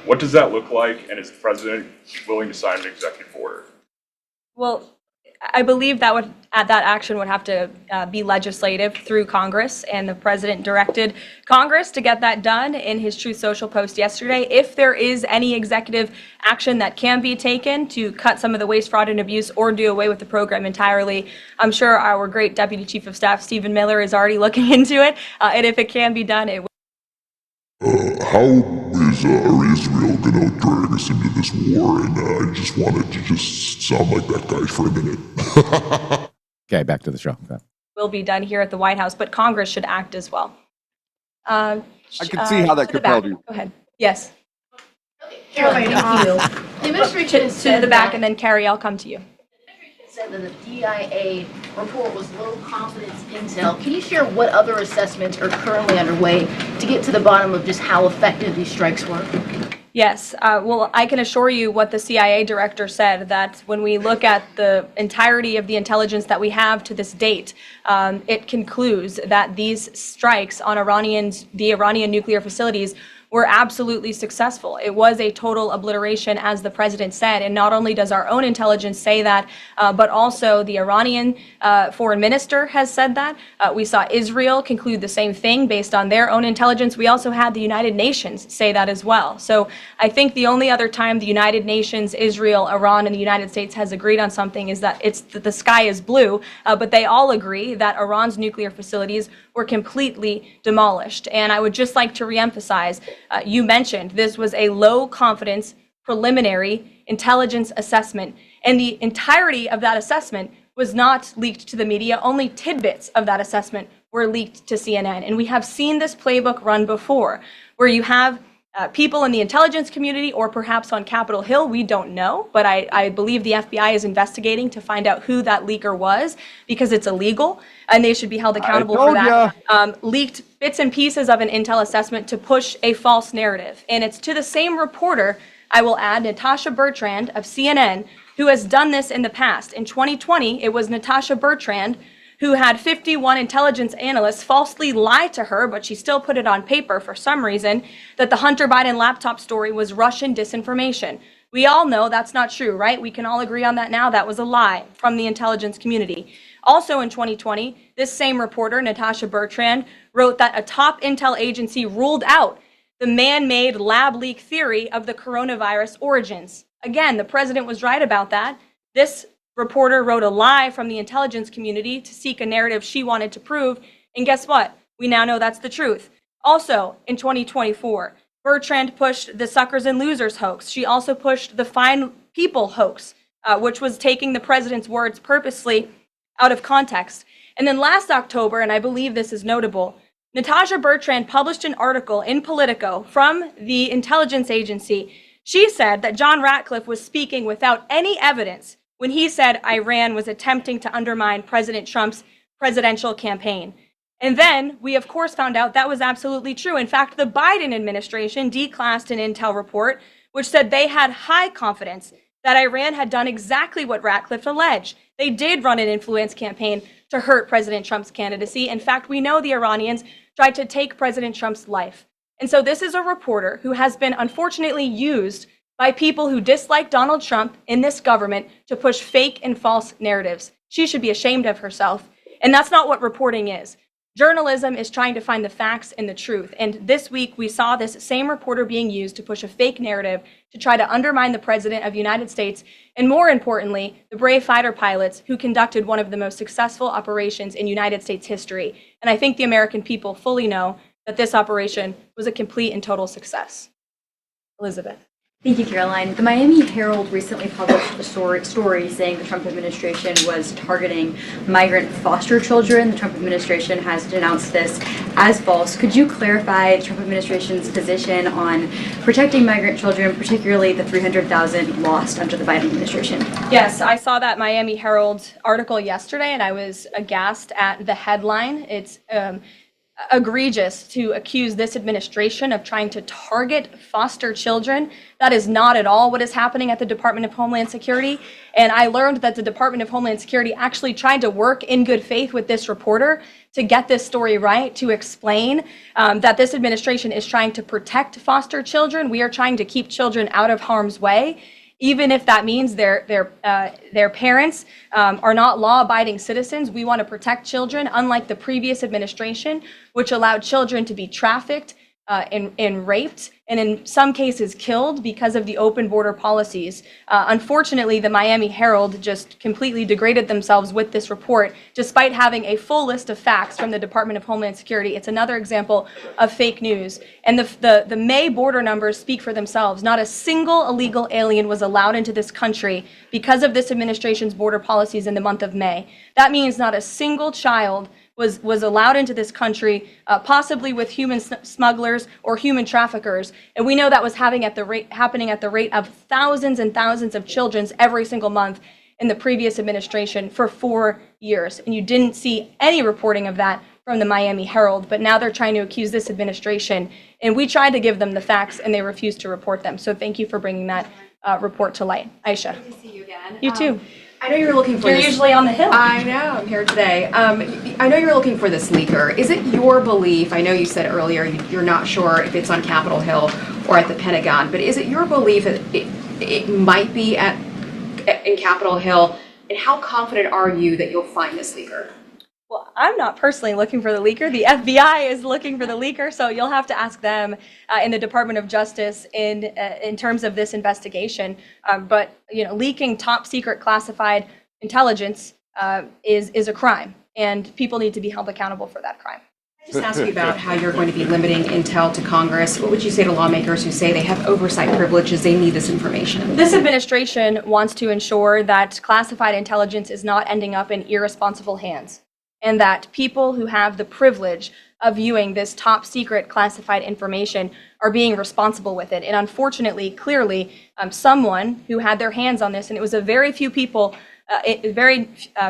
What does that look like, and is the president willing to sign an executive order? Well, I believe that action would have to be legislative through Congress, and the president directed Congress to get that done in his Truth Social post yesterday. If there is any executive action that can be taken to cut some of the waste, fraud, and abuse or do away with the program entirely, I'm sure our great Deputy Chief of Staff, Stephen Miller, is already looking into it, and if it can be done, it will. How is Israel going to drag us into this war? And I just wanted to just sound like that guy for a minute. Okay, back to the show. Okay. Will be done here at the White House, but Congress should act as well. I can see how that compelled you. Go ahead. Yes. Caroline, Thank you. The administration To the back, and then Carrie, I'll come to you. said that the DIA report was low confidence intel. Can you share what other assessments are currently underway to get to the bottom of just how effective these strikes were? Yes, well, I can assure you what the CIA director said, that when we look at the entirety of the intelligence that we have to this date, it concludes that these strikes on the Iranian nuclear facilities were absolutely successful. It was a total obliteration, as the president said, and not only does our own intelligence say that, but also the Iranian foreign minister has said that. We saw Israel conclude the same thing based on their own intelligence. We also had the United Nations say that as well. So I think the only other time the United Nations, Israel, Iran, and the United States has agreed on something is that the sky is blue, but they all agree that Iran's nuclear facilities were completely demolished. And I would just like to reemphasize, you mentioned this was a low confidence preliminary intelligence assessment, and the entirety of that assessment was not leaked to the media. Only tidbits of that assessment were leaked to CNN. And we have seen this playbook run before, where you have people in the intelligence community, or perhaps on Capitol Hill, we don't know, but I believe the FBI is investigating to find out who that leaker was, because it's illegal, and they should be held accountable for that. Leaked bits and pieces of an intel assessment to push a false narrative. And it's to the same reporter, I will add, Natasha Bertrand of CNN, who has done this in the past. In 2020, it was Natasha Bertrand who had 51 intelligence analysts falsely lie to her, but she still put it on paper for some reason, that the Hunter Biden laptop story was Russian disinformation. We all know that's not true, right? We can all agree on that now. That was a lie from the intelligence community. Also in 2020, this same reporter, Natasha Bertrand, wrote that a top intel agency ruled out the man-made lab leak theory of the coronavirus origins. Again, the president was right about that. This reporter wrote a lie from the intelligence community to seek a narrative she wanted to prove, and guess what? We now know that's the truth. Also, in 2024, Bertrand pushed the suckers and losers hoax. She also pushed the fine people hoax, which was taking the president's words purposely out of context. And then last October, and I believe this is notable, Natasha Bertrand published an article in Politico from the intelligence agency. She said that John Ratcliffe was speaking without any evidence when he said Iran was attempting to undermine President Trump's presidential campaign. And then we, of course, found out that was absolutely true. In fact, the Biden administration declassed an intel report which said they had high confidence that Iran had done exactly what Ratcliffe alleged. They did run an influence campaign to hurt President Trump's candidacy. In fact, we know the Iranians tried to take President Trump's life. And so this is a reporter who has been unfortunately used by people who dislike Donald Trump in this government to push fake and false narratives. She should be ashamed of herself. And that's not what reporting is. Journalism is trying to find the facts and the truth. And this week, we saw this same reporter being used to push a fake narrative to try to undermine the President of the United States, and more importantly, the brave fighter pilots who conducted one of the most successful operations in United States history. And I think the American people fully know that this operation was a complete and total success. Elizabeth. Thank you, Caroline. The Miami Herald recently published a story saying the Trump administration was targeting migrant foster children. The Trump administration has denounced this as false. Could you clarify the Trump administration's position on protecting migrant children, particularly the 300,000 lost under the Biden administration? Yes, I saw that Miami Herald article yesterday, and I was aghast at the headline. It's egregious to accuse this administration of trying to target foster children. That is not at all what is happening at the Department of Homeland Security. And I learned that the Department of Homeland Security actually tried to work in good faith with this reporter to get this story right, to explain that this administration is trying to protect foster children. We are trying to keep children out of harm's way, even if that means their parents are not law-abiding citizens. We want to protect children, unlike the previous administration, which allowed children to be trafficked and raped, and in some cases killed because of the open border policies. Unfortunately, the Miami Herald just completely degraded themselves with this report, despite having a full list of facts from the Department of Homeland Security. It's another example of fake news. And the May border numbers speak for themselves. Not a single illegal alien was allowed into this country because of this administration's border policies in the month of May. That means not a single child was allowed into this country, possibly with human smugglers or human traffickers. And we know that was happening at the rate of thousands and thousands of children every single month in the previous administration for 4 years. And you didn't see any reporting of that from the Miami Herald, but now they're trying to accuse this administration. And we tried to give them the facts and they refused to report them. So thank you for bringing that report to light. Aisha. Good to see you again. You too. I know you're looking for You're this. usually on the Hill. I know, I'm here today. I know you're looking for this leaker. Is it your belief, I know you said earlier you're not sure if it's on Capitol Hill or at the Pentagon, but is it your belief that it might be in Capitol Hill? And how confident are you that you'll find this leaker? Well, I'm not personally looking for the leaker. The FBI is looking for the leaker, so you'll have to ask them in the Department of Justice in terms of this investigation. But leaking top secret classified intelligence is a crime, and people need to be held accountable for that crime. I just ask you about how you're going to be limiting intel to Congress. What would you say to lawmakers who say they have oversight privileges, they need this information? This administration wants to ensure that classified intelligence is not ending up in irresponsible hands, and that people who have the privilege of viewing this top secret classified information are being responsible with it. And unfortunately, clearly, someone who had their hands on this, and it was a very few people,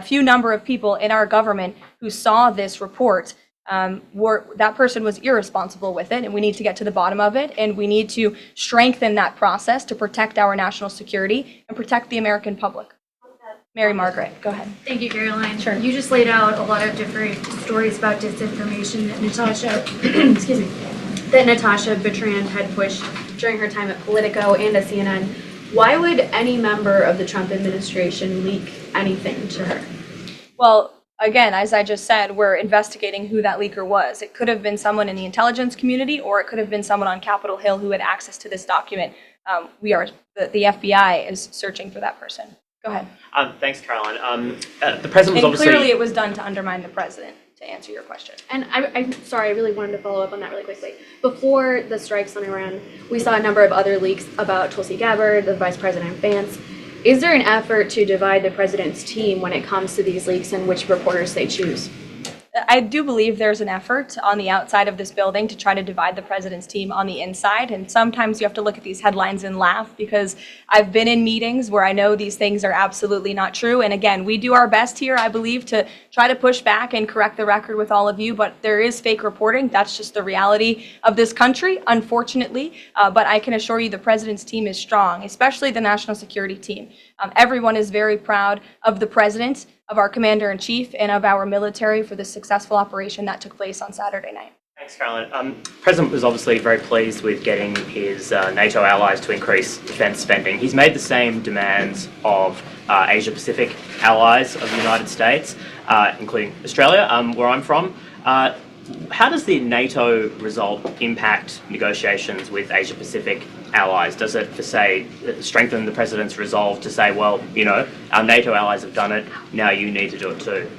few number of people in our government who saw this report, that person was irresponsible with it, and we need to get to the bottom of it, and we need to strengthen that process to protect our national security and protect the American public. Mary Margaret, go ahead. Thank you, Caroline. Sure. You just laid out a lot of different stories about disinformation that Natasha, excuse me, that Natasha Bertrand had pushed during her time at Politico and at CNN. Why would any member of the Trump administration leak anything to her? Well, again, as I just said, we're investigating who that leaker was. It could have been someone in the intelligence community, or it could have been someone on Capitol Hill who had access to this document. The FBI is searching for that person. Go ahead. Thanks, Caroline. The president was And obviously... clearly it was done to undermine the president, to answer your question. And I'm sorry, I really wanted to follow up on that really quickly. Before the strikes on Iran, we saw a number of other leaks about Tulsi Gabbard, the Vice President Vance. Is there an effort to divide the president's team when it comes to these leaks and which reporters they choose? I do believe there's an effort on the outside of this building to try to divide the president's team on the inside. And sometimes you have to look at these headlines and laugh, because I've been in meetings where I know these things are absolutely not true. And again, we do our best here, I believe, to try to push back and correct the record with all of you. But there is fake reporting. That's just the reality of this country, unfortunately. But I can assure you the president's team is strong, especially the national security team. Everyone is very proud of the president, of our commander-in-chief, and of our military for the successful operation that took place on Saturday night. Thanks, Caroline. The president was obviously very pleased with getting his NATO allies to increase defence spending. He's made the same demands of Asia-Pacific allies of the United States, including Australia, where I'm from. How does the NATO result impact negotiations with Asia-Pacific allies? Does it, for say, strengthen the president's resolve to say, well, you know, our NATO allies have done it, now you need to do it too?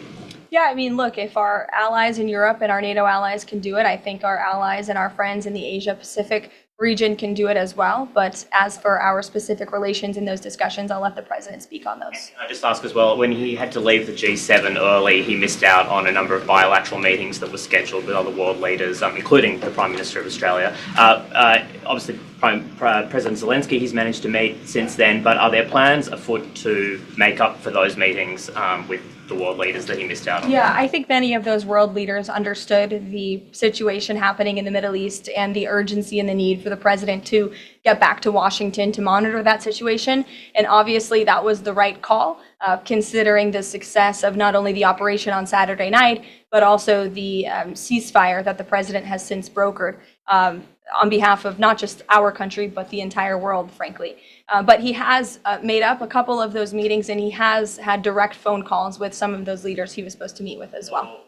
Yeah, I mean, look, if our allies in Europe and our NATO allies can do it, I think our allies and our friends in the Asia-Pacific region can do it as well. But as for our specific relations in those discussions, I'll let the president speak on those. Can I just ask as well, when he had to leave the G7 early, he missed out on a number of bilateral meetings that were scheduled with other world leaders, including the Prime Minister of Australia. Obviously, President Zelensky, he's managed to meet since then, but are there plans afoot to make up for those meetings with the world leaders that he missed out on? Yeah, I think many of those world leaders understood the situation happening in the Middle East and the urgency and the need for the president to get back to Washington to monitor that situation. And obviously that was the right call, considering the success of not only the operation on Saturday night, but also the ceasefire that the president has since brokered on behalf of not just our country, but the entire world, frankly. But he has made up a couple of those meetings, and he has had direct phone calls with some of those leaders he was supposed to meet with as well.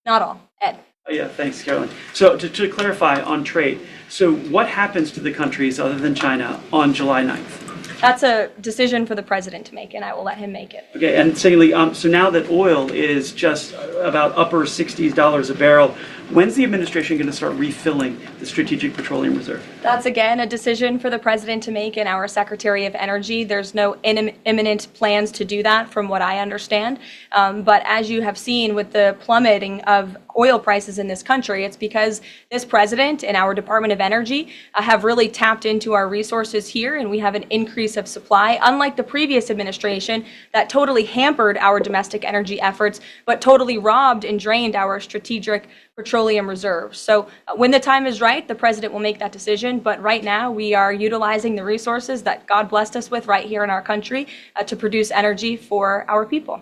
Not all. Ed. Oh, yeah, thanks, Caroline. So to clarify on trade, so what happens to the countries other than China on July 9th? That's a decision for the president to make, and I will let him make it. Okay, and secondly, so now that oil is just about upper $60s a barrel, when's the administration going to start refilling the Strategic Petroleum Reserve? That's, again, a decision for the president to make and our Secretary of Energy. There's no imminent plans to do that, from what I understand. But as you have seen with the plummeting of oil prices in this country, it's because this president and our Department of Energy have really tapped into our resources here, and we have an increase of supply, unlike the previous administration that totally hampered our domestic energy efforts, but totally robbed and drained our strategic petroleum reserves. So when the time is right, the president will make that decision. But right now, we are utilizing the resources that God blessed us with right here in our country to produce energy for our people.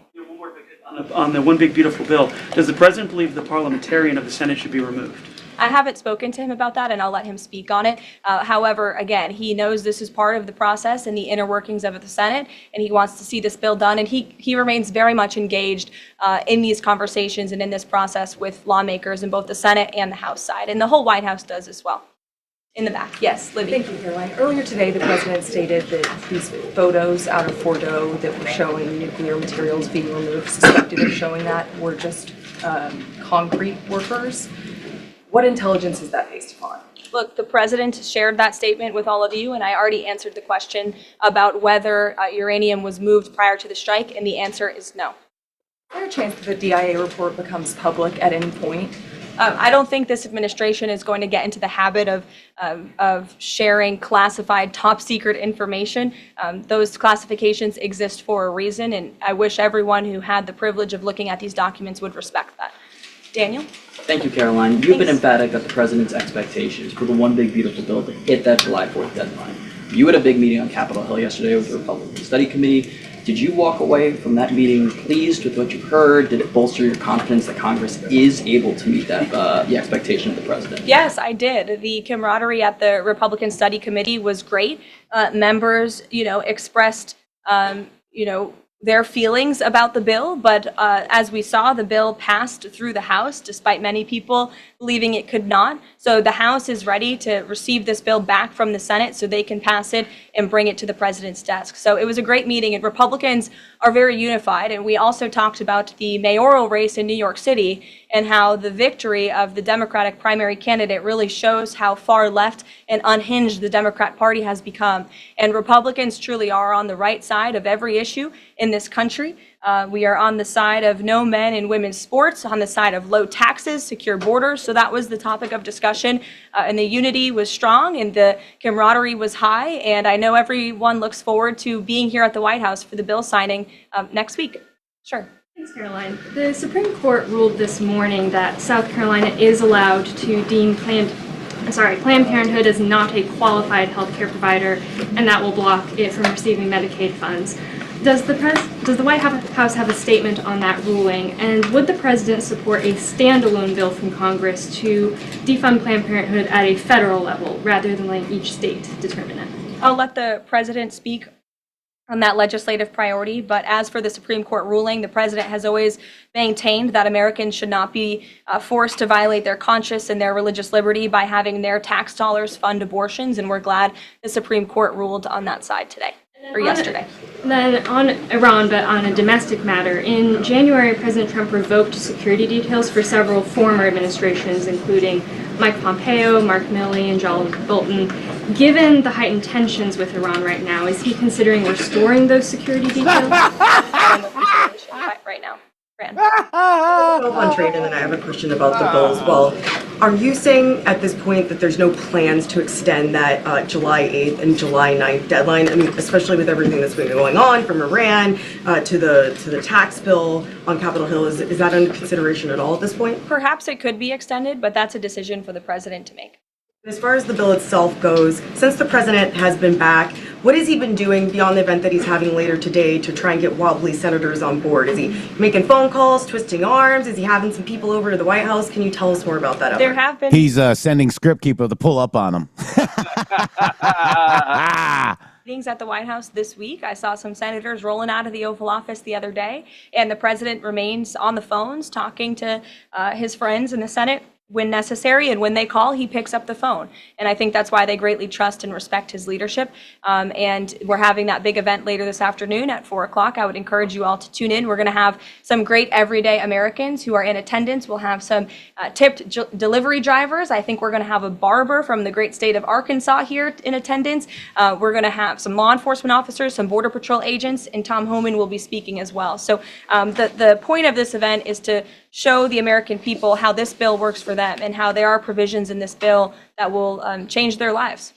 On the One Big Beautiful Bill, does the president believe the parliamentarian of the Senate should be removed? I haven't spoken to him about that, and I'll let him speak on it. However, again, he knows this is part of the process and the inner workings of the Senate, and he wants to see this bill done, and he remains very much engaged in these conversations and in this process with lawmakers in both the Senate and the House side, and the whole White House does as well. In the back, yes, Libby. Thank you, Caroline. Earlier today, the president stated that these photos out of Fordo that were showing nuclear materials being removed, suspected of showing that, were just concrete workers. What intelligence is that based upon? Look, the president shared that statement with all of you, and I already answered the question about whether uranium was moved prior to the strike, and the answer is no. Is there a chance that the DIA report becomes public at any point? I don't think this administration is going to get into the habit of sharing classified, top-secret information. Those classifications exist for a reason, and I wish everyone who had the privilege of looking at these documents would respect that. Daniel? Thank you, Caroline. You've been emphatic that the president's expectations for the One Big Beautiful Bill to hit that July 4th deadline. You had a big meeting on Capitol Hill yesterday with the Republican Study Committee. Did you walk away from that meeting pleased with what you heard? Did it bolster your confidence that Congress is able to meet that the expectation of the president? Yes, I did. The camaraderie at the Republican Study Committee was great. Members, expressed, their feelings about the bill, but as we saw, the bill passed through the House, despite many people believing it could not. So the House is ready to receive this bill back from the Senate so they can pass it and bring it to the president's desk. So it was a great meeting, and Republicans are very unified. And we also talked about the mayoral race in New York City and how the victory of the Democratic primary candidate really shows how far left and unhinged the Democrat Party has become. And Republicans truly are on the right side of every issue in this country. We are on the side of no men in women's sports, on the side of low taxes, secure borders. So that was the topic of discussion. And the unity was strong and the camaraderie was high. And I know everyone looks forward to being here at the White House for the bill signing next week. Sure. Thanks, Caroline. The Supreme Court ruled this morning that South Carolina is allowed to deem Planned Parenthood as not a qualified healthcare provider, and that will block it from receiving Medicaid funds. Does the White House have a statement on that ruling, and would the president support a standalone bill from Congress to defund Planned Parenthood at a federal level rather than letting each state determine it? I'll let the president speak on that legislative priority, but as for the Supreme Court ruling, the president has always maintained that Americans should not be forced to violate their conscience and their religious liberty by having their tax dollars fund abortions, and we're glad the Supreme Court ruled on that side today. Or yesterday. Then on Iran, but on a domestic matter, in January, President Trump revoked security details for several former administrations, including Mike Pompeo, Mark Milley, and John Bolton. Given the heightened tensions with Iran right now, is he considering restoring those security details? Right now. On trade, and then I have a question about the bill as well. Are you saying at this point that there's no plans to extend that July 8th and July 9th deadline? I mean, especially with everything that's been going on from Iran to the tax bill on Capitol Hill, is that under consideration at all at this point? Perhaps it could be extended, but that's a decision for the president to make. As far as the bill itself goes, since the president has been back, what has he been doing beyond the event that he's having later today to try and get wobbly senators on board? Is he making phone calls, twisting arms? Is he having some people over to the White House? Can you tell us more about that? There have been. He's sending script keeper to pull up on him. Meetings at the White House this week. I saw some senators rolling out of the Oval Office the other day, and the president remains on the phones talking to his friends in the Senate when necessary, and when they call, he picks up the phone. And I think that's why they greatly trust and respect his leadership. And we're having that big event later this afternoon at 4 o'clock. I would encourage you all to tune in. We're going to have some great everyday Americans who are in attendance. We'll have some tipped delivery drivers. I think we're going to have a barber from the great state of Arkansas here in attendance. We're going to have some law enforcement officers, some Border Patrol agents, and Tom Homan will be speaking as well. So the point of this event is to show the American people how this bill works for them and how there are provisions in this bill that will change their lives.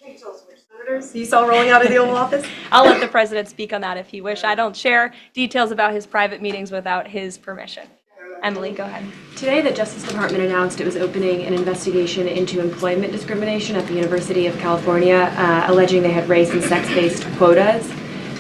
You saw rolling out of the Oval Office? I'll let the president speak on that if he wish. I don't share details about his private meetings without his permission. Emily, go ahead. Today, the Justice Department announced it was opening an investigation into employment discrimination at the University of California, alleging they had race and sex-based quotas.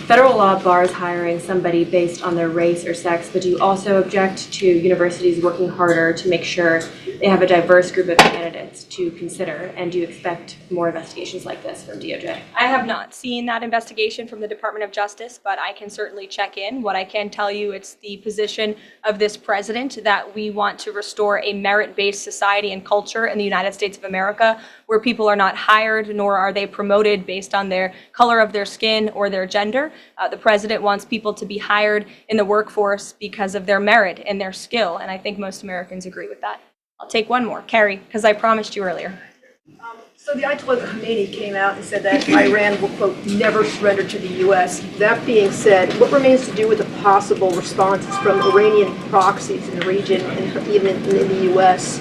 Federal law bars hiring somebody based on their race or sex, but do you also object to universities working harder to make sure they have a diverse group of candidates to consider? And do you expect more investigations like this from DOJ? I have not seen that investigation from the Department of Justice, but I can certainly check in. What I can tell you, it's the position of this president that we want to restore a merit-based society and culture in the United States of America, where people are not hired nor are they promoted based on their color of their skin or their gender. The president wants people to be hired in the workforce because of their merit and their skill, and I think most Americans agree with that. I'll take one more. Carrie, because I promised you earlier. So the Ayatollah Khomeini came out and said that Iran will, quote, never surrender to the U.S. That being said, what remains to do with the possible responses from Iranian proxies in the region and even in the U.S.?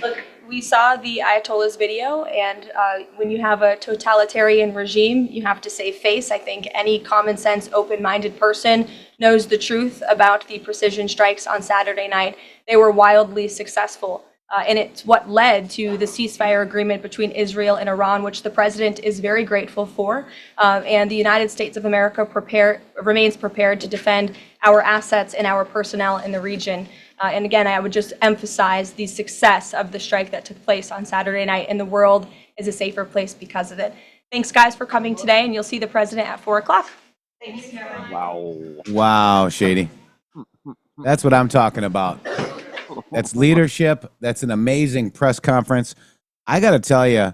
Look, we saw the Ayatollah's video, and when you have a totalitarian regime, you have to save face. I think any common sense, open-minded person knows the truth about the precision strikes on Saturday night. They were wildly successful. And it's what led to the ceasefire agreement between Israel and Iran, which the president is very grateful for. And the United States of America remains prepared to defend our assets and our personnel in the region. And again, I would just emphasize the success of the strike that took place on Saturday night, and the world is a safer place because of it. Thanks, guys, for coming today, and you'll see the president at 4 o'clock. Thanks. Wow, Shady. That's what I'm talking about. That's leadership. That's an amazing press conference. I got to tell you,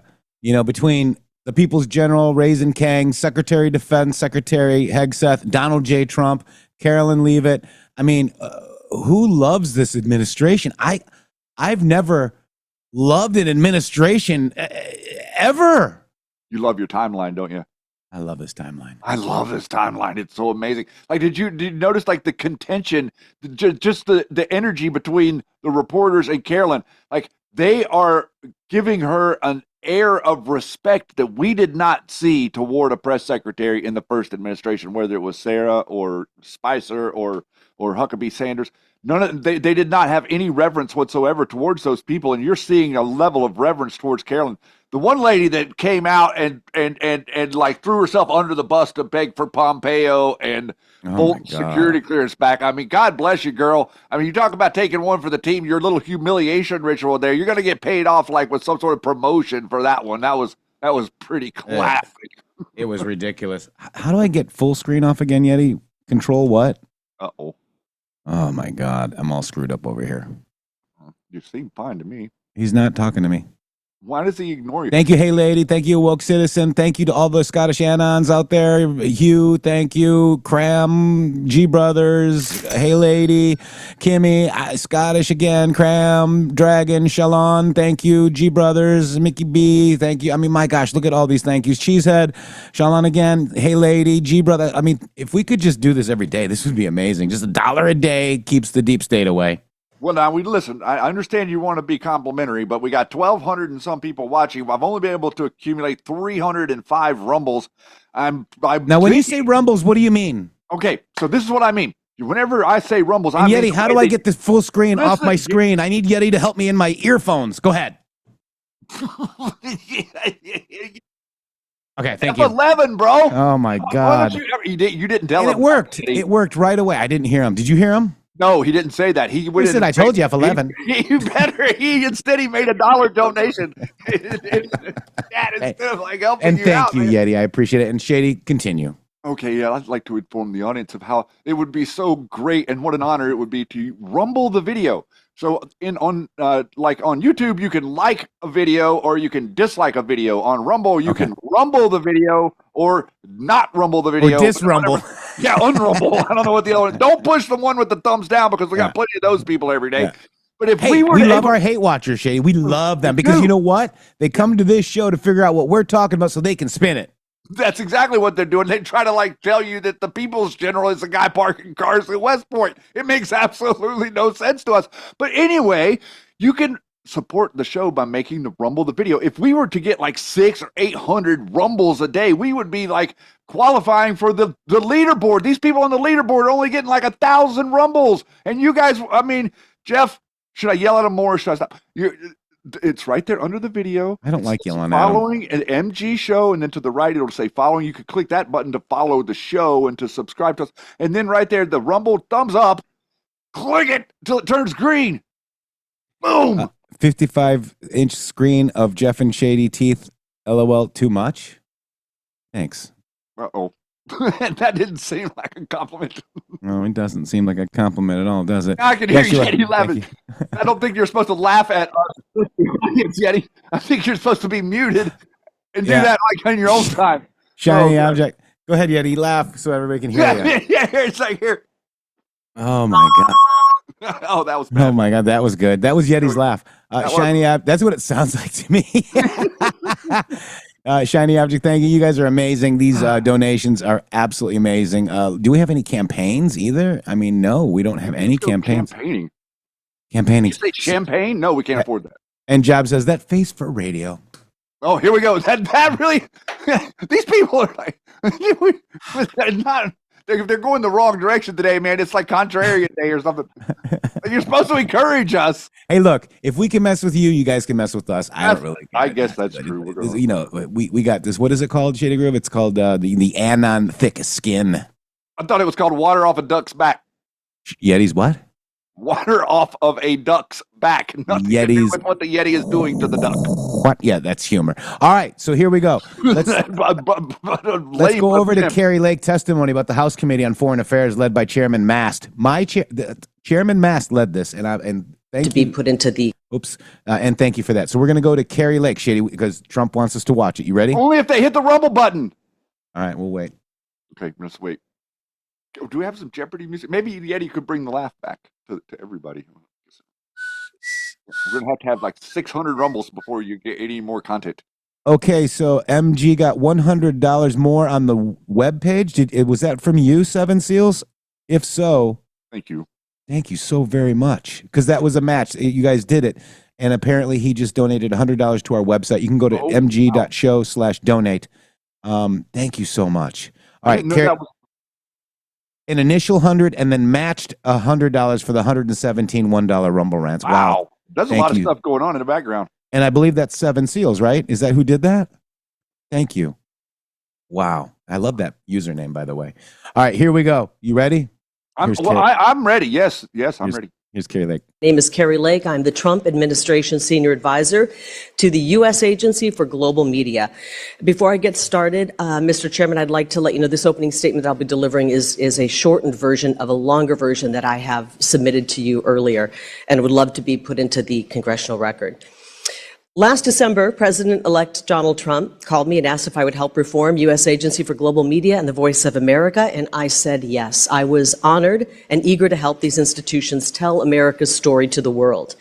between the People's General, Raisin Kang, Secretary of Defense, Secretary Hegseth, Donald J. Trump, Karoline Leavitt, who loves this administration? I've never loved an administration ever. You love your timeline, don't you? I love this timeline. I love this timeline. It's so amazing. Like, did you notice like the contention, just the energy between the reporters and Karoline? Like, they are giving her an air of respect that we did not see toward a press secretary in the first administration, whether it was Sarah or Spicer or Huckabee Sanders. They did not have any reverence whatsoever towards those people, and you're seeing a level of reverence towards Karoline. The one lady that came out and like threw herself under the bus to beg for Pompeo and Bolton security clearance back. God bless you, girl. You talk about taking one for the team. Your little humiliation ritual there, you're going to get paid off like with some sort of promotion for that one. That was pretty classic. It was ridiculous. How do I get full screen off again, Yeti? Control what? Uh-oh. Oh, my God. I'm all screwed up over here. You seem fine to me. He's not talking to me. Why does he ignore you? Thank you, Hey Lady. Thank you, Woke Citizen. Thank you to all the Scottish Anons out there. Hugh, thank you. Cram, G Brothers, Hey Lady, Kimmy, Scottish again, Cram, Dragon, Shalon, thank you. G Brothers, Mickey B, thank you. My gosh, look at all these thank yous. Cheesehead, Shalon again, Hey Lady, G Brother. If we could just do this every day, this would be amazing. Just $1 a day keeps the deep state away. Well, now, listen, I understand you want to be complimentary, but we got 1,200 and some people watching. I've only been able to accumulate 305 rumbles. Now, when you say rumbles, what do you mean? Okay, so this is what I mean. Whenever I say rumbles, and Yeti, how do I get this full screen off my screen? I need Yeti to help me in my earphones. Go ahead. Okay, thank you. F11, bro. Oh, my God. You didn't tell him. It worked. It worked right away. I didn't hear him. Did you hear him? No, he didn't say that. He said, I told you, F11. Instead he made $1 donation. That instead of like helping you out. And thank you, Yeti. I appreciate it. And Shady, continue. Okay, yeah, I'd like to inform the audience of how it would be so great and what an honor it would be to rumble the video. So on YouTube, you can like a video or you can dislike a video. On Rumble, you can rumble the video or not rumble the video. Or disrumble. Yeah, unrumble. I don't know what the other one. Don't push the one with the thumbs down because we got plenty of those people every day. Yeah. But if we love our hate watchers, Shady. We love them because you know what? They come to this show to figure out what we're talking about so they can spin it. That's exactly what they're doing. They try to tell you that the People's General is the guy parking cars at West Point. It makes absolutely no sense to us. But anyway, you can support the show by making the Rumble the video. If we were to get 600 or 800 Rumbles a day, we would be qualifying for the leaderboard. These people on the leaderboard are only getting 1,000 Rumbles. And you guys, Jeff, should I yell at them more or should I stop? It's right there under the video. I don't like yelling at them. Following an MG show, and then to the right, it'll say following. You could click that button to follow the show and to subscribe to us. And then right there, the Rumble thumbs up. Click it till it turns green. Boom. 55-inch screen of Jeff and Shady teeth. LOL, too much? Thanks. Uh-oh. That didn't seem like a compliment. No, it doesn't seem like a compliment at all, does it? I can hear Yeti laughing. I don't think you're supposed to laugh at us, Yeti. I think you're supposed to be muted and do that on your own time. Shiny object. Go ahead, Yeti. Laugh so everybody can hear you. Yeah, it's here. Oh, my God. Oh, that was bad. Oh, my God. That was good. That was Yeti's laugh. Shiny object. That's what it sounds like to me. Shiny Object, thank you. You guys are amazing. These donations are absolutely amazing. Do we have any campaigns either? No, we don't have any campaigns. Campaigning. You say champagne? No, we can't afford that. And Job says, that face for radio. Oh, here we go. That really, these people are if they're going the wrong direction today, man, it's like contrarian day or something. You're supposed to encourage us. Hey, look, if we can mess with you, you guys can mess with us. I don't really care. I guess that's true. We're going You know, we got this. What is it called, Shady Groove? It's called the Anon thick skin. I thought it was called water off a duck's back. Yeti's what? Water off of a duck's back. Nothing to do Yeti's with what the Yeti is doing to the duck. What? Yeah, that's humor. All right, so here we go. Let's go over to Carrie Lake testimony about the House Committee on Foreign Affairs led by Chairman Mast. Chairman Mast led this, and thank you. To be put into the... Oops, and thank you for that. So we're going to go to Carrie Lake, Shady, because Trump wants us to watch it. You ready? Only if they hit the rumble button. All right, we'll wait. Okay, let's wait. Do we have some Jeopardy music? Maybe Yeti could bring the laugh back to everybody. We're going to have like 600 rumbles before you get any more content. Okay, so MG got $100 more on the webpage. Was that from you, Seven Seals? If so, thank you. Thank you so very much, because that was a match. You guys did it, and apparently he just donated $100 to our website. You can go to mg.show/donate. Thank you so much. All right, an initial 100 and then matched $100 for the 117 $1 Rumble rants. Wow. There's a lot of stuff going on in the background. And I believe that's Seven Seals, right? Is that who did that? Thank you. Wow. I love that username, by the way. All right, here we go. You ready? I'm ready. Yes, I'm ready. Here's Carrie Lake. My name is Carrie Lake. I'm the Trump administration senior advisor to the U.S. Agency for Global Media. Before I get started, Mr. Chairman, I'd like to let you know this opening statement that I'll be delivering is a shortened version of a longer version that I have submitted to you earlier and would love to be put into the congressional record. Last December, President-elect Donald Trump called me and asked if I would help reform U.S. Agency for Global Media and the Voice of America, and I said yes. I was honored and eager to help these institutions tell America's story to the world.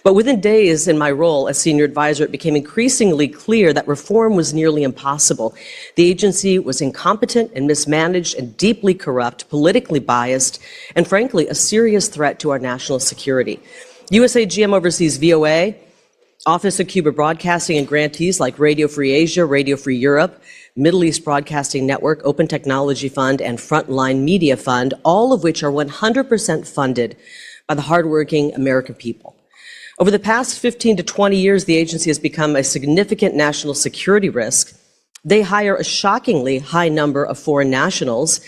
But within days in my role as senior advisor, it became increasingly clear that reform was nearly impossible. The agency was incompetent and mismanaged and deeply corrupt, politically biased, and frankly, a serious threat to our national security. USAGM oversees VOA, Office of Cuba Broadcasting, and grantees like Radio Free Asia, Radio Free Europe, Middle East Broadcasting Network, Open Technology Fund, and Frontline Media Fund, all of which are 100% funded by the hardworking American people. Over the past 15 to 20 years, the agency has become a significant national security risk. They hire a shockingly high number of foreign nationals,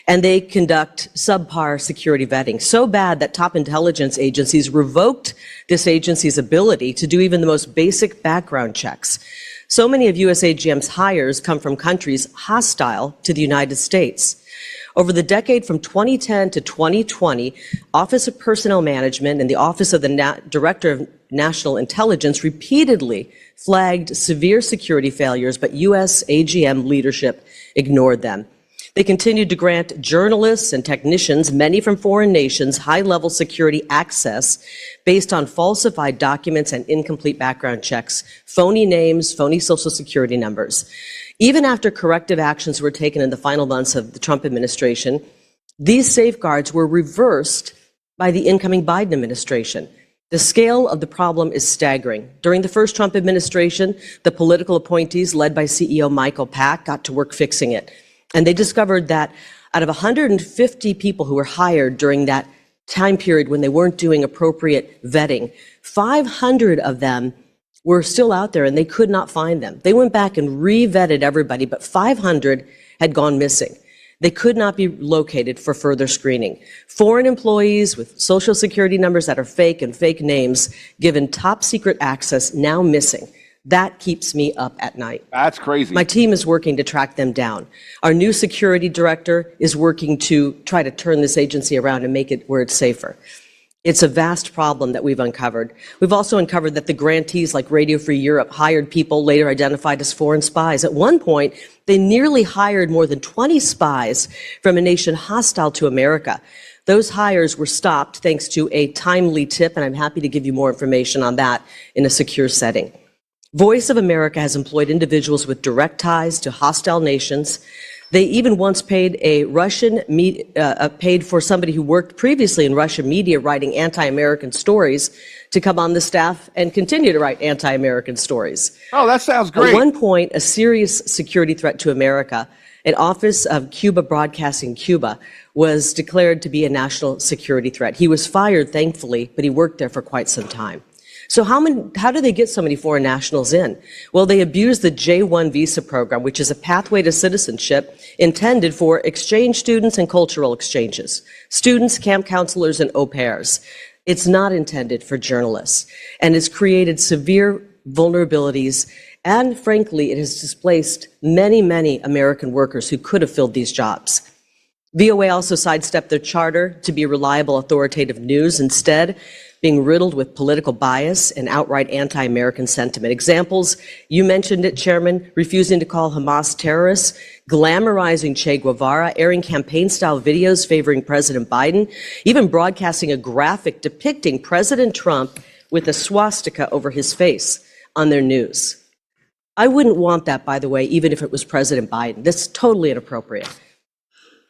and they conduct subpar security vetting, so bad that top intelligence agencies revoked this agency's ability to do even the most basic background checks. So many of USAGM's hires come from countries hostile to the United States. Over the decade from 2010 to 2020, Office of Personnel Management and the Office of the Director of National Intelligence repeatedly flagged severe security failures, but U.S. AGM leadership ignored them. They continued to grant journalists and technicians, many from foreign nations, high-level security access based on falsified documents and incomplete background checks, phony names, phony social security numbers. Even after corrective actions were taken in the final months of the Trump administration, these safeguards were reversed by the incoming Biden administration. The scale of the problem is staggering. During the first Trump administration, the political appointees led by CEO Michael Pack got to work fixing it. And they discovered that out of 150 people who were hired during that time period when they weren't doing appropriate vetting, 500 of them were still out there and they could not find them. They went back and re-vetted everybody, but 500 had gone missing. They could not be located for further screening. Foreign employees with social security numbers that are fake and fake names given top secret access now missing. That keeps me up at night. That's crazy. My team is working to track them down. Our new security director is working to try to turn this agency around and make it where it's safer. It's a vast problem that we've uncovered. We've also uncovered that the grantees like Radio Free Europe hired people later identified as foreign spies. At one point, they nearly hired more than 20 spies from a nation hostile to America. Those hires were stopped thanks to a timely tip, and I'm happy to give you more information on that in a secure setting. Voice of America has employed individuals with direct ties to hostile nations. They even once paid paid for somebody who worked previously in Russian media writing anti-American stories to come on the staff and continue to write anti-American stories. Oh, that sounds great. At one point, a serious security threat to America, an office of Cuba Broadcasting Cuba was declared to be a national security threat. He was fired, thankfully, but he worked there for quite some time. So how do they get so many foreign nationals in? Well, they abuse the J-1 visa program, which is a pathway to citizenship intended for exchange students and cultural exchanges, students, camp counselors, and au pairs. It's not intended for journalists, and it's created severe vulnerabilities, and frankly, it has displaced many, many American workers who could have filled these jobs. VOA also sidestepped their charter to be reliable, authoritative news, instead being riddled with political bias and outright anti-American sentiment. Examples, you mentioned it, Chairman, refusing to call Hamas terrorists, glamorizing Che Guevara, airing campaign-style videos favoring President Biden, even broadcasting a graphic depicting President Trump with a swastika over his face on their news. I wouldn't want that, by the way, even if it was President Biden. That's totally inappropriate.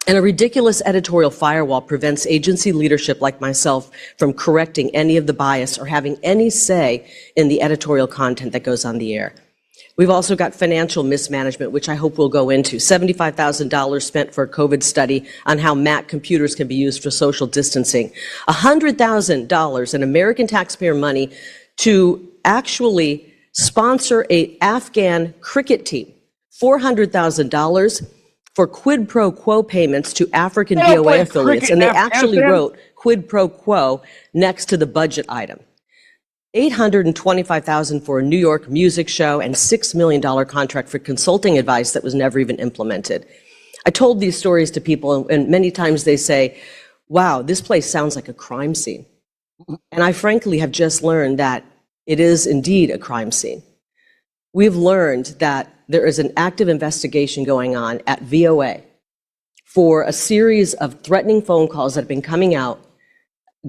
And a ridiculous editorial firewall prevents agency leadership like myself from correcting any of the bias or having any say in the editorial content that goes on the air. We've also got financial mismanagement, which I hope we'll go into. $75,000 spent for a COVID study on how Mac computers can be used for social distancing. $100,000 in American taxpayer money to actually sponsor an Afghan cricket team. $400,000 for quid pro quo payments to African VOA affiliates, and they actually wrote quid pro quo next to the budget item. $825,000 for a New York music show and $6 million contract for consulting advice that was never even implemented. I told these stories to people, and many times they say, wow, this place sounds like a crime scene. And I frankly have just learned that it is indeed a crime scene. We've learned that there is an active investigation going on at VOA for a series of threatening phone calls that have been coming out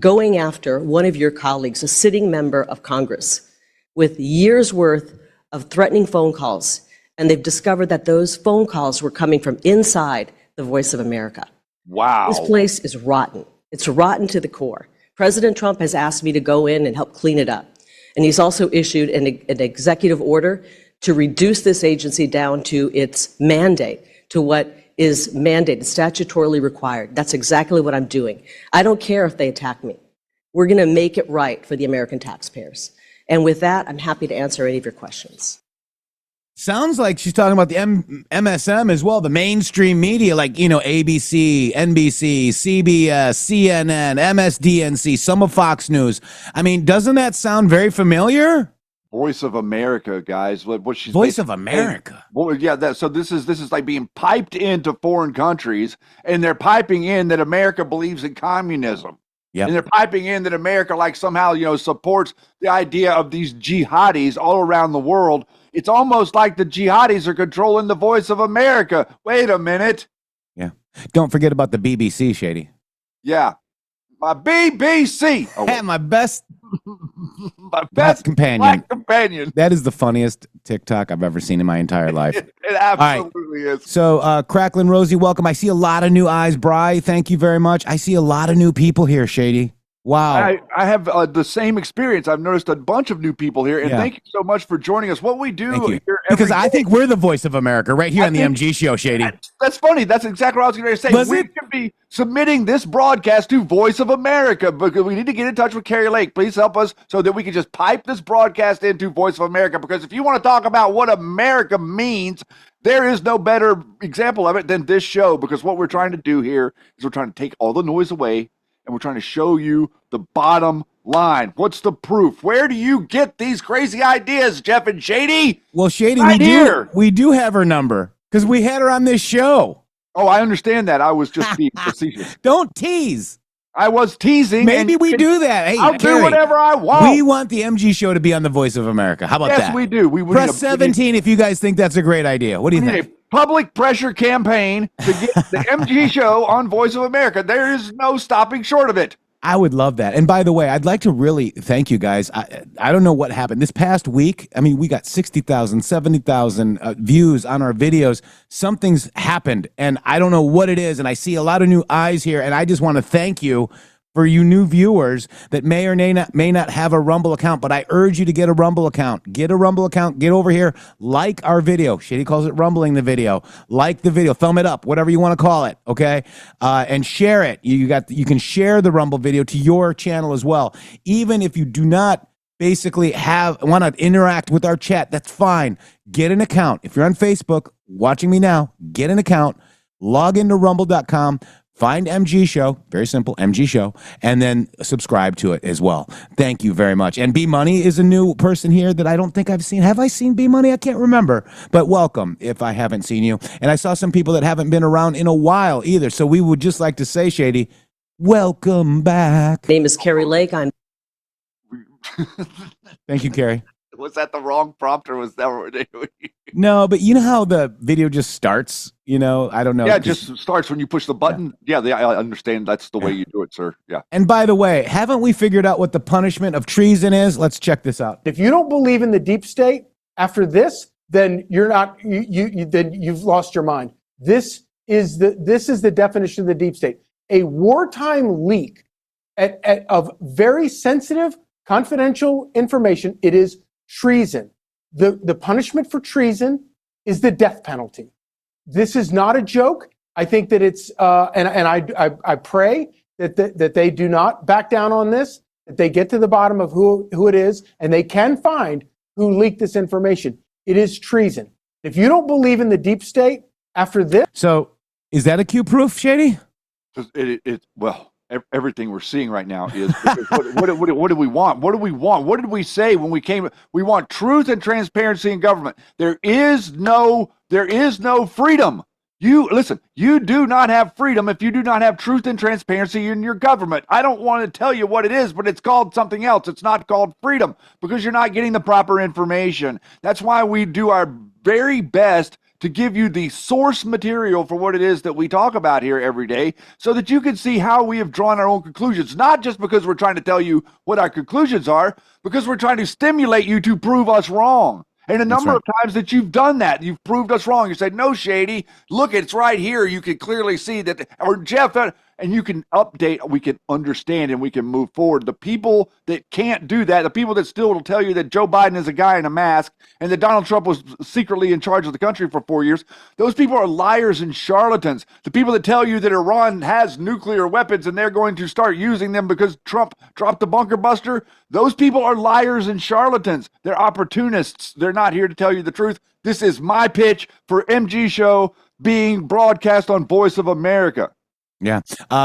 going after one of your colleagues, a sitting member of Congress, with years worth of threatening phone calls. And they've discovered that those phone calls were coming from inside the Voice of America. Wow. This place is rotten. It's rotten to the core. President Trump has asked me to go in and help clean it up. And he's also issued an executive order to reduce this agency down to its mandate, to what is mandated, statutorily required. That's exactly what I'm doing. I don't care if they attack me. We're going to make it right for the American taxpayers. And with that, I'm happy to answer any of your questions. Sounds like she's talking about the MSM as well, the mainstream media, like, you know, ABC, NBC, CBS, CNN, MSDNC, some of Fox News. I mean, doesn't that sound very familiar? Voice of America, guys. What she's Voice of America. Well, yeah. So this is like being piped into foreign countries, and they're piping in that America believes in communism. Yep. And they're piping in that America, like, somehow, you know, supports the idea of these jihadis all around the world. It's almost like the jihadis are controlling the Voice of America. Wait a minute. Yeah. Don't forget about the BBC, Shady. Yeah. My BBC. Oh, my best my best companion. black companion. That is the funniest TikTok I've ever seen in my entire life. It absolutely is. So, Cracklin' Rosie, welcome. I see a lot of new eyes. Bri, thank you very much. I see a lot of new people here, Shady. Wow. I have the same experience. I've noticed a bunch of new people here, and thank you so much for joining us. What we do here because I think we're the Voice of America right here on the MG Show, Shady. That's funny. That's exactly what I was going to say. We could be submitting this broadcast to Voice of America, because we need to get in touch with Carrie Lake. Please help us so that we can just pipe this broadcast into Voice of America, because if you want to talk about what America means, there is no better example of it than this show, because what we're trying to do here is we're trying to take all the noise away, and we're trying to show you the bottom line. What's the proof? Where do you get these crazy ideas, Jeff and Shady? Well, Shady, Right we do have her number because we had her on this show. Oh, I understand that. I was just being facetious. Don't tease. I was teasing. Maybe we do that. Hey, I'll Carrie, do whatever I want. We want the MG Show to be on the Voice of America. How about that? Yes, we do. We Press 17 if you guys think that's a great idea. What do you think? A public pressure campaign to get the MG Show on Voice of America. There is no stopping short of it. I would love that. And by the way, I'd like to really thank you guys. I don't know what happened this past week. I mean, we got 60,000, 70,000 views on our videos. Something's happened, and I don't know what it is. And I see a lot of new eyes here, and I just want to thank you for you new viewers that may or may not have a Rumble account, but I urge you to get a Rumble account. Get a Rumble account. Get over here. Like our video. Shady calls it rumbling the video. Like the video. Thumb it up. Whatever you want to call it. Okay, and share it. You can share the Rumble video to your channel as well. Even if you do not basically want to interact with our chat, that's fine. Get an account. If you're on Facebook watching me now, get an account. Log into rumble.com. Find MG Show, very simple, MG Show, and then subscribe to it as well. Thank you very much. And B Money is a new person here that I don't think I've seen. Have I seen B Money? I can't remember. But welcome if I haven't seen you. And I saw some people that haven't been around in a while either. So we would just like to say, Shady, welcome back. Name is Carrie Lake. I'm. Thank you, Carrie. Was that the wrong prompt or was that what we're doing? No, but you know how the video just starts? I don't know. Yeah, it just starts when you push the button. Yeah, I understand. That's the way you do it, sir. Yeah. And by the way, haven't we figured out what the punishment of treason is? Let's check this out. If you don't believe in the deep state after this, then you're not. Then you've lost your mind. This is the definition of the deep state: a wartime leak of very sensitive, confidential information. It is treason. The punishment for treason is the death penalty. This is not a joke. I think that it's and I pray that they do not back down on this, that they get to the bottom of who it is, and they can find who leaked this information. It is treason. If you don't believe in the deep state after this, so is that a Q proof, Shady? Well, everything we're seeing right now is what do we want? What do we want? What did we say when we came? We want truth and transparency in government. There is no freedom. You do not have freedom if you do not have truth and transparency in your government. I don't want to tell you what it is, but it's called something else. It's not called freedom because you're not getting the proper information. That's why we do our very best to give you the source material for what it is that we talk about here every day so that you can see how we have drawn our own conclusions, not just because we're trying to tell you what our conclusions are, because we're trying to stimulate you to prove us wrong. And a number of times that you've done that, you've proved us wrong. You said, no, Shady, look, it's right here. You can clearly see that, or Jeff, and you can update, we can understand, and we can move forward. The people that can't do that, the people that still will tell you that Joe Biden is a guy in a mask and that Donald Trump was secretly in charge of the country for 4 years, those people are liars and charlatans. The people that tell you that Iran has nuclear weapons and they're going to start using them because Trump dropped the bunker buster, those people are liars and charlatans. They're opportunists. They're not here to tell you the truth. This is my pitch for MG Show being broadcast on Voice of America. Yeah.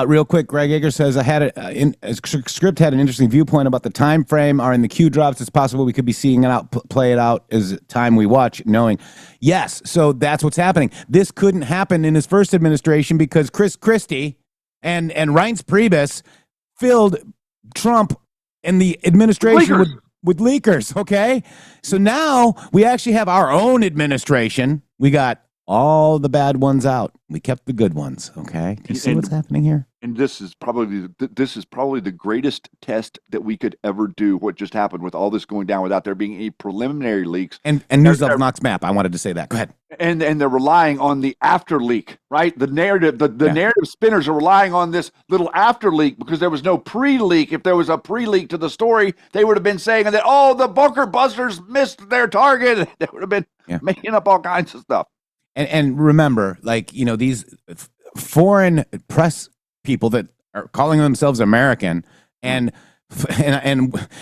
Real quick, Greg Ager says, Script had an interesting viewpoint about the time frame. Are in the Q drops, it's possible we could be seeing it out, play it out as time we watch, knowing. Yes, so that's what's happening. This couldn't happen in his first administration because Chris Christie and Reince Priebus filled Trump and the administration with leakers, okay? So now we actually have our own administration. We got all the bad ones out. We kept the good ones, okay? Do you see what's happening here? And this is probably the greatest test that we could ever do, what just happened with all this going down without there being any preliminary leaks. And News of Knox map, I wanted to say that. Go ahead. And they're relying on the after leak, right? The narrative, the narrative spinners are relying on this little after leak because there was no pre-leak. If there was a pre-leak to the story, they would have been saying that, oh, the bunker busters missed their target. They would have been making up all kinds of stuff. And remember, these foreign press people that are calling themselves American and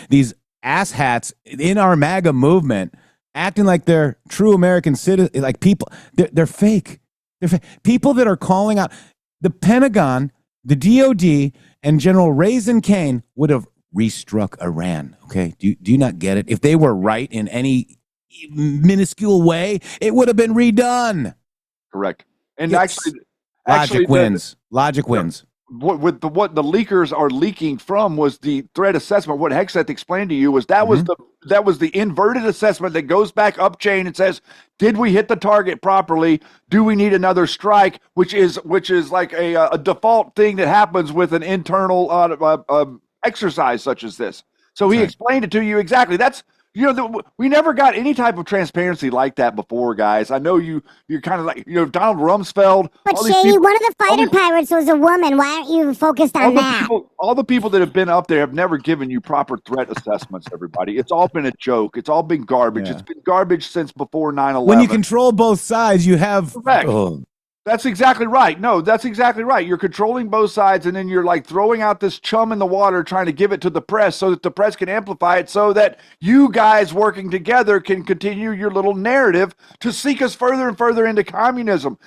these asshats in our MAGA movement acting like they're true American citizens, like people, they're fake. They're fake. People that are calling out the Pentagon, the DOD, and General Raisin Kane would have restruck Iran. Okay. Do you not get it? If they were right in any minuscule way, it would have been redone. Correct. And logic wins. Logic wins. What the leakers are leaking from was the threat assessment. What Hegseth explained to you was that was the inverted assessment that goes back up chain and says, did we hit the target properly? Do we need another strike? Which is like a default thing that happens with an internal exercise such as this. So he explained it to you exactly. That's we never got any type of transparency like that before, guys. I know you're kind of like, Donald Rumsfeld. But Shady, one of the fighter pirates was a woman. Why aren't you focused on that? All the people that have been up there have never given you proper threat assessments, everybody. It's all been a joke. It's all been garbage. Yeah. It's been garbage since before 9/11. When you control both sides, you have... Correct. That's exactly right. No, that's exactly right. You're controlling both sides, and then you're like throwing out this chum in the water, trying to give it to the press so that the press can amplify it so that you guys working together can continue your little narrative to seek us further and further into communism.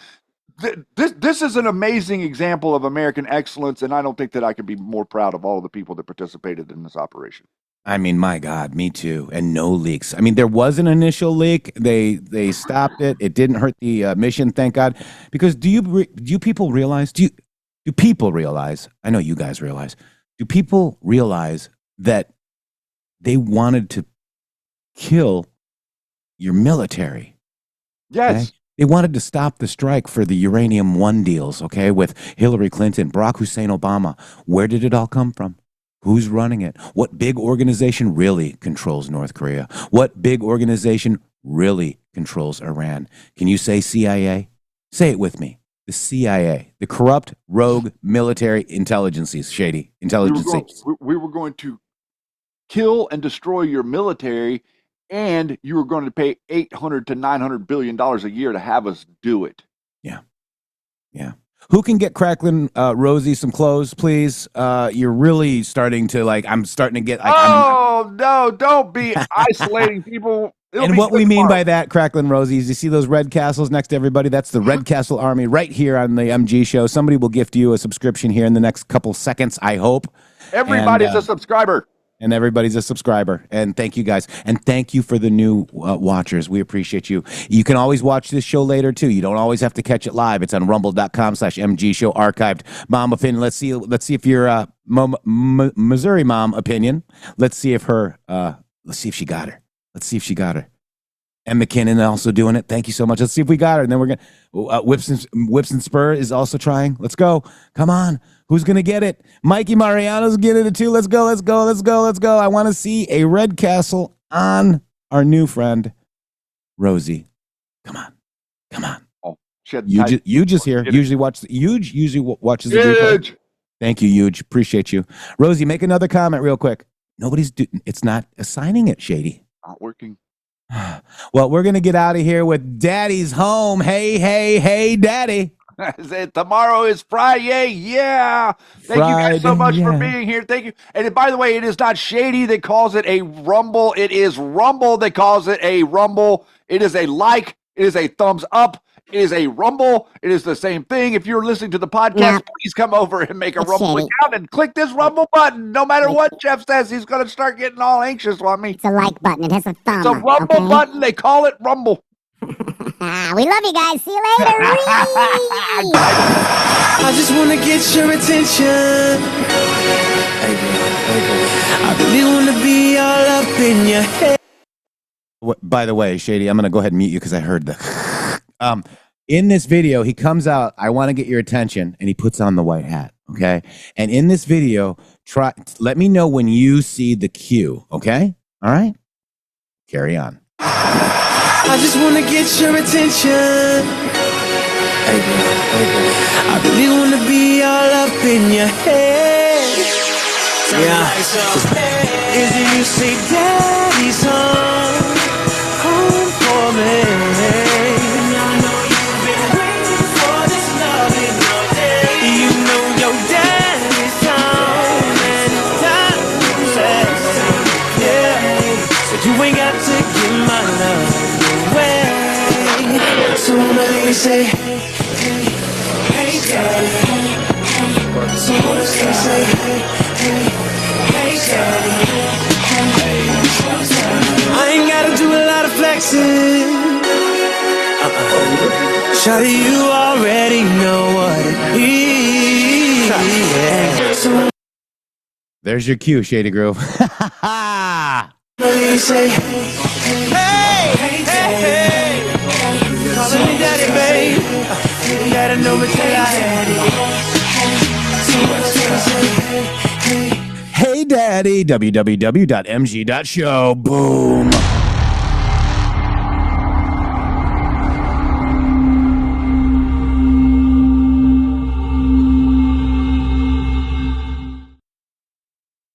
This is an amazing example of American excellence, and I don't think that I could be more proud of all of the people that participated in this operation. I mean, my God, me too. And no leaks. I mean, there was an initial leak. They stopped it. It didn't hurt the mission, thank God. Because do you people realize? Do people realize? I know you guys realize. Do people realize that they wanted to kill your military? Yes. Okay? They wanted to stop the strike for the Uranium One deals, okay, with Hillary Clinton, Barack Hussein Obama. Where did it all come from? Who's running it? What big organization really controls North Korea? What big organization really controls Iran? Can you say CIA? Say it with me. The CIA, the corrupt, rogue military intelligences, shady intelligence. We were going to kill and destroy your military, and you were going to pay $800 to $900 billion a year to have us do it. Yeah. Who can get Cracklin' Rosie some clothes, please? You're really starting to I'm starting to get. No, don't be isolating people. And what we mean by that, Cracklin' Rosie, is you see those red castles next to everybody? That's the Red Castle Army right here on the MG show. Somebody will gift you a subscription here in the next couple seconds, I hope. Everybody's a subscriber. And everybody's a subscriber. And thank you guys. And thank you for the new watchers. We appreciate you. You can always watch this show later, too. You don't always have to catch it live. It's on rumble.com/MG show archived. Mom opinion. Let's see if your Missouri mom opinion. Let's see if she got her. And McKinnon also doing it. Thank you so much. Let's see if we got her. And then we're going to... Whips and Spur is also trying. Let's go. Come on. Who's going to get it? Mikey Mariano's getting it too. Let's go. I want to see a red castle on our new friend, Rosie. Come on. Oh, shit. You just here. Usually watches the replay. Thank you, Huge. Appreciate you. Rosie, make another comment real quick. It's not assigning it, Shady. Not working. Well, we're going to get out of here with Daddy's home. Hey, Daddy. Tomorrow is Friday. Yeah. Thank you guys so much for being here. Thank you. And by the way, it is not Shady that calls it a rumble. It is Rumble that calls it a rumble. It is a like. It is a thumbs up. It is a rumble. It is the same thing. If you're listening to the podcast, please come over and make a rumble account and click this rumble button. No matter what Jeff says, he's going to start getting all anxious on me. It's a like button. It has a thumb. It's a rumble button. They call it rumble. We love you guys. See you later. I just want to get your attention. Hey girl. I really want to be all up in your head. By the way, Shady, I'm going to go ahead and mute you because I heard the... In this video, he comes out, I want to get your attention, and he puts on the white hat, okay? And in this video, let me know when you see the cue, okay? All right? Carry on. I just want to get your attention. Hey girl. I really want to be all up in your head. Yeah. Is it you say daddy's home for me? You ain't got to give my love away. So when you say, hey daddy. So when you say, hey daddy. I ain't gotta do a lot of flexing. Shawty, you already know what it is. There's your cue, Shady Grove. You say, hey, calling me daddy, babe. You gotta know me till I had it. Hey Daddy, www.mg.show. Boom.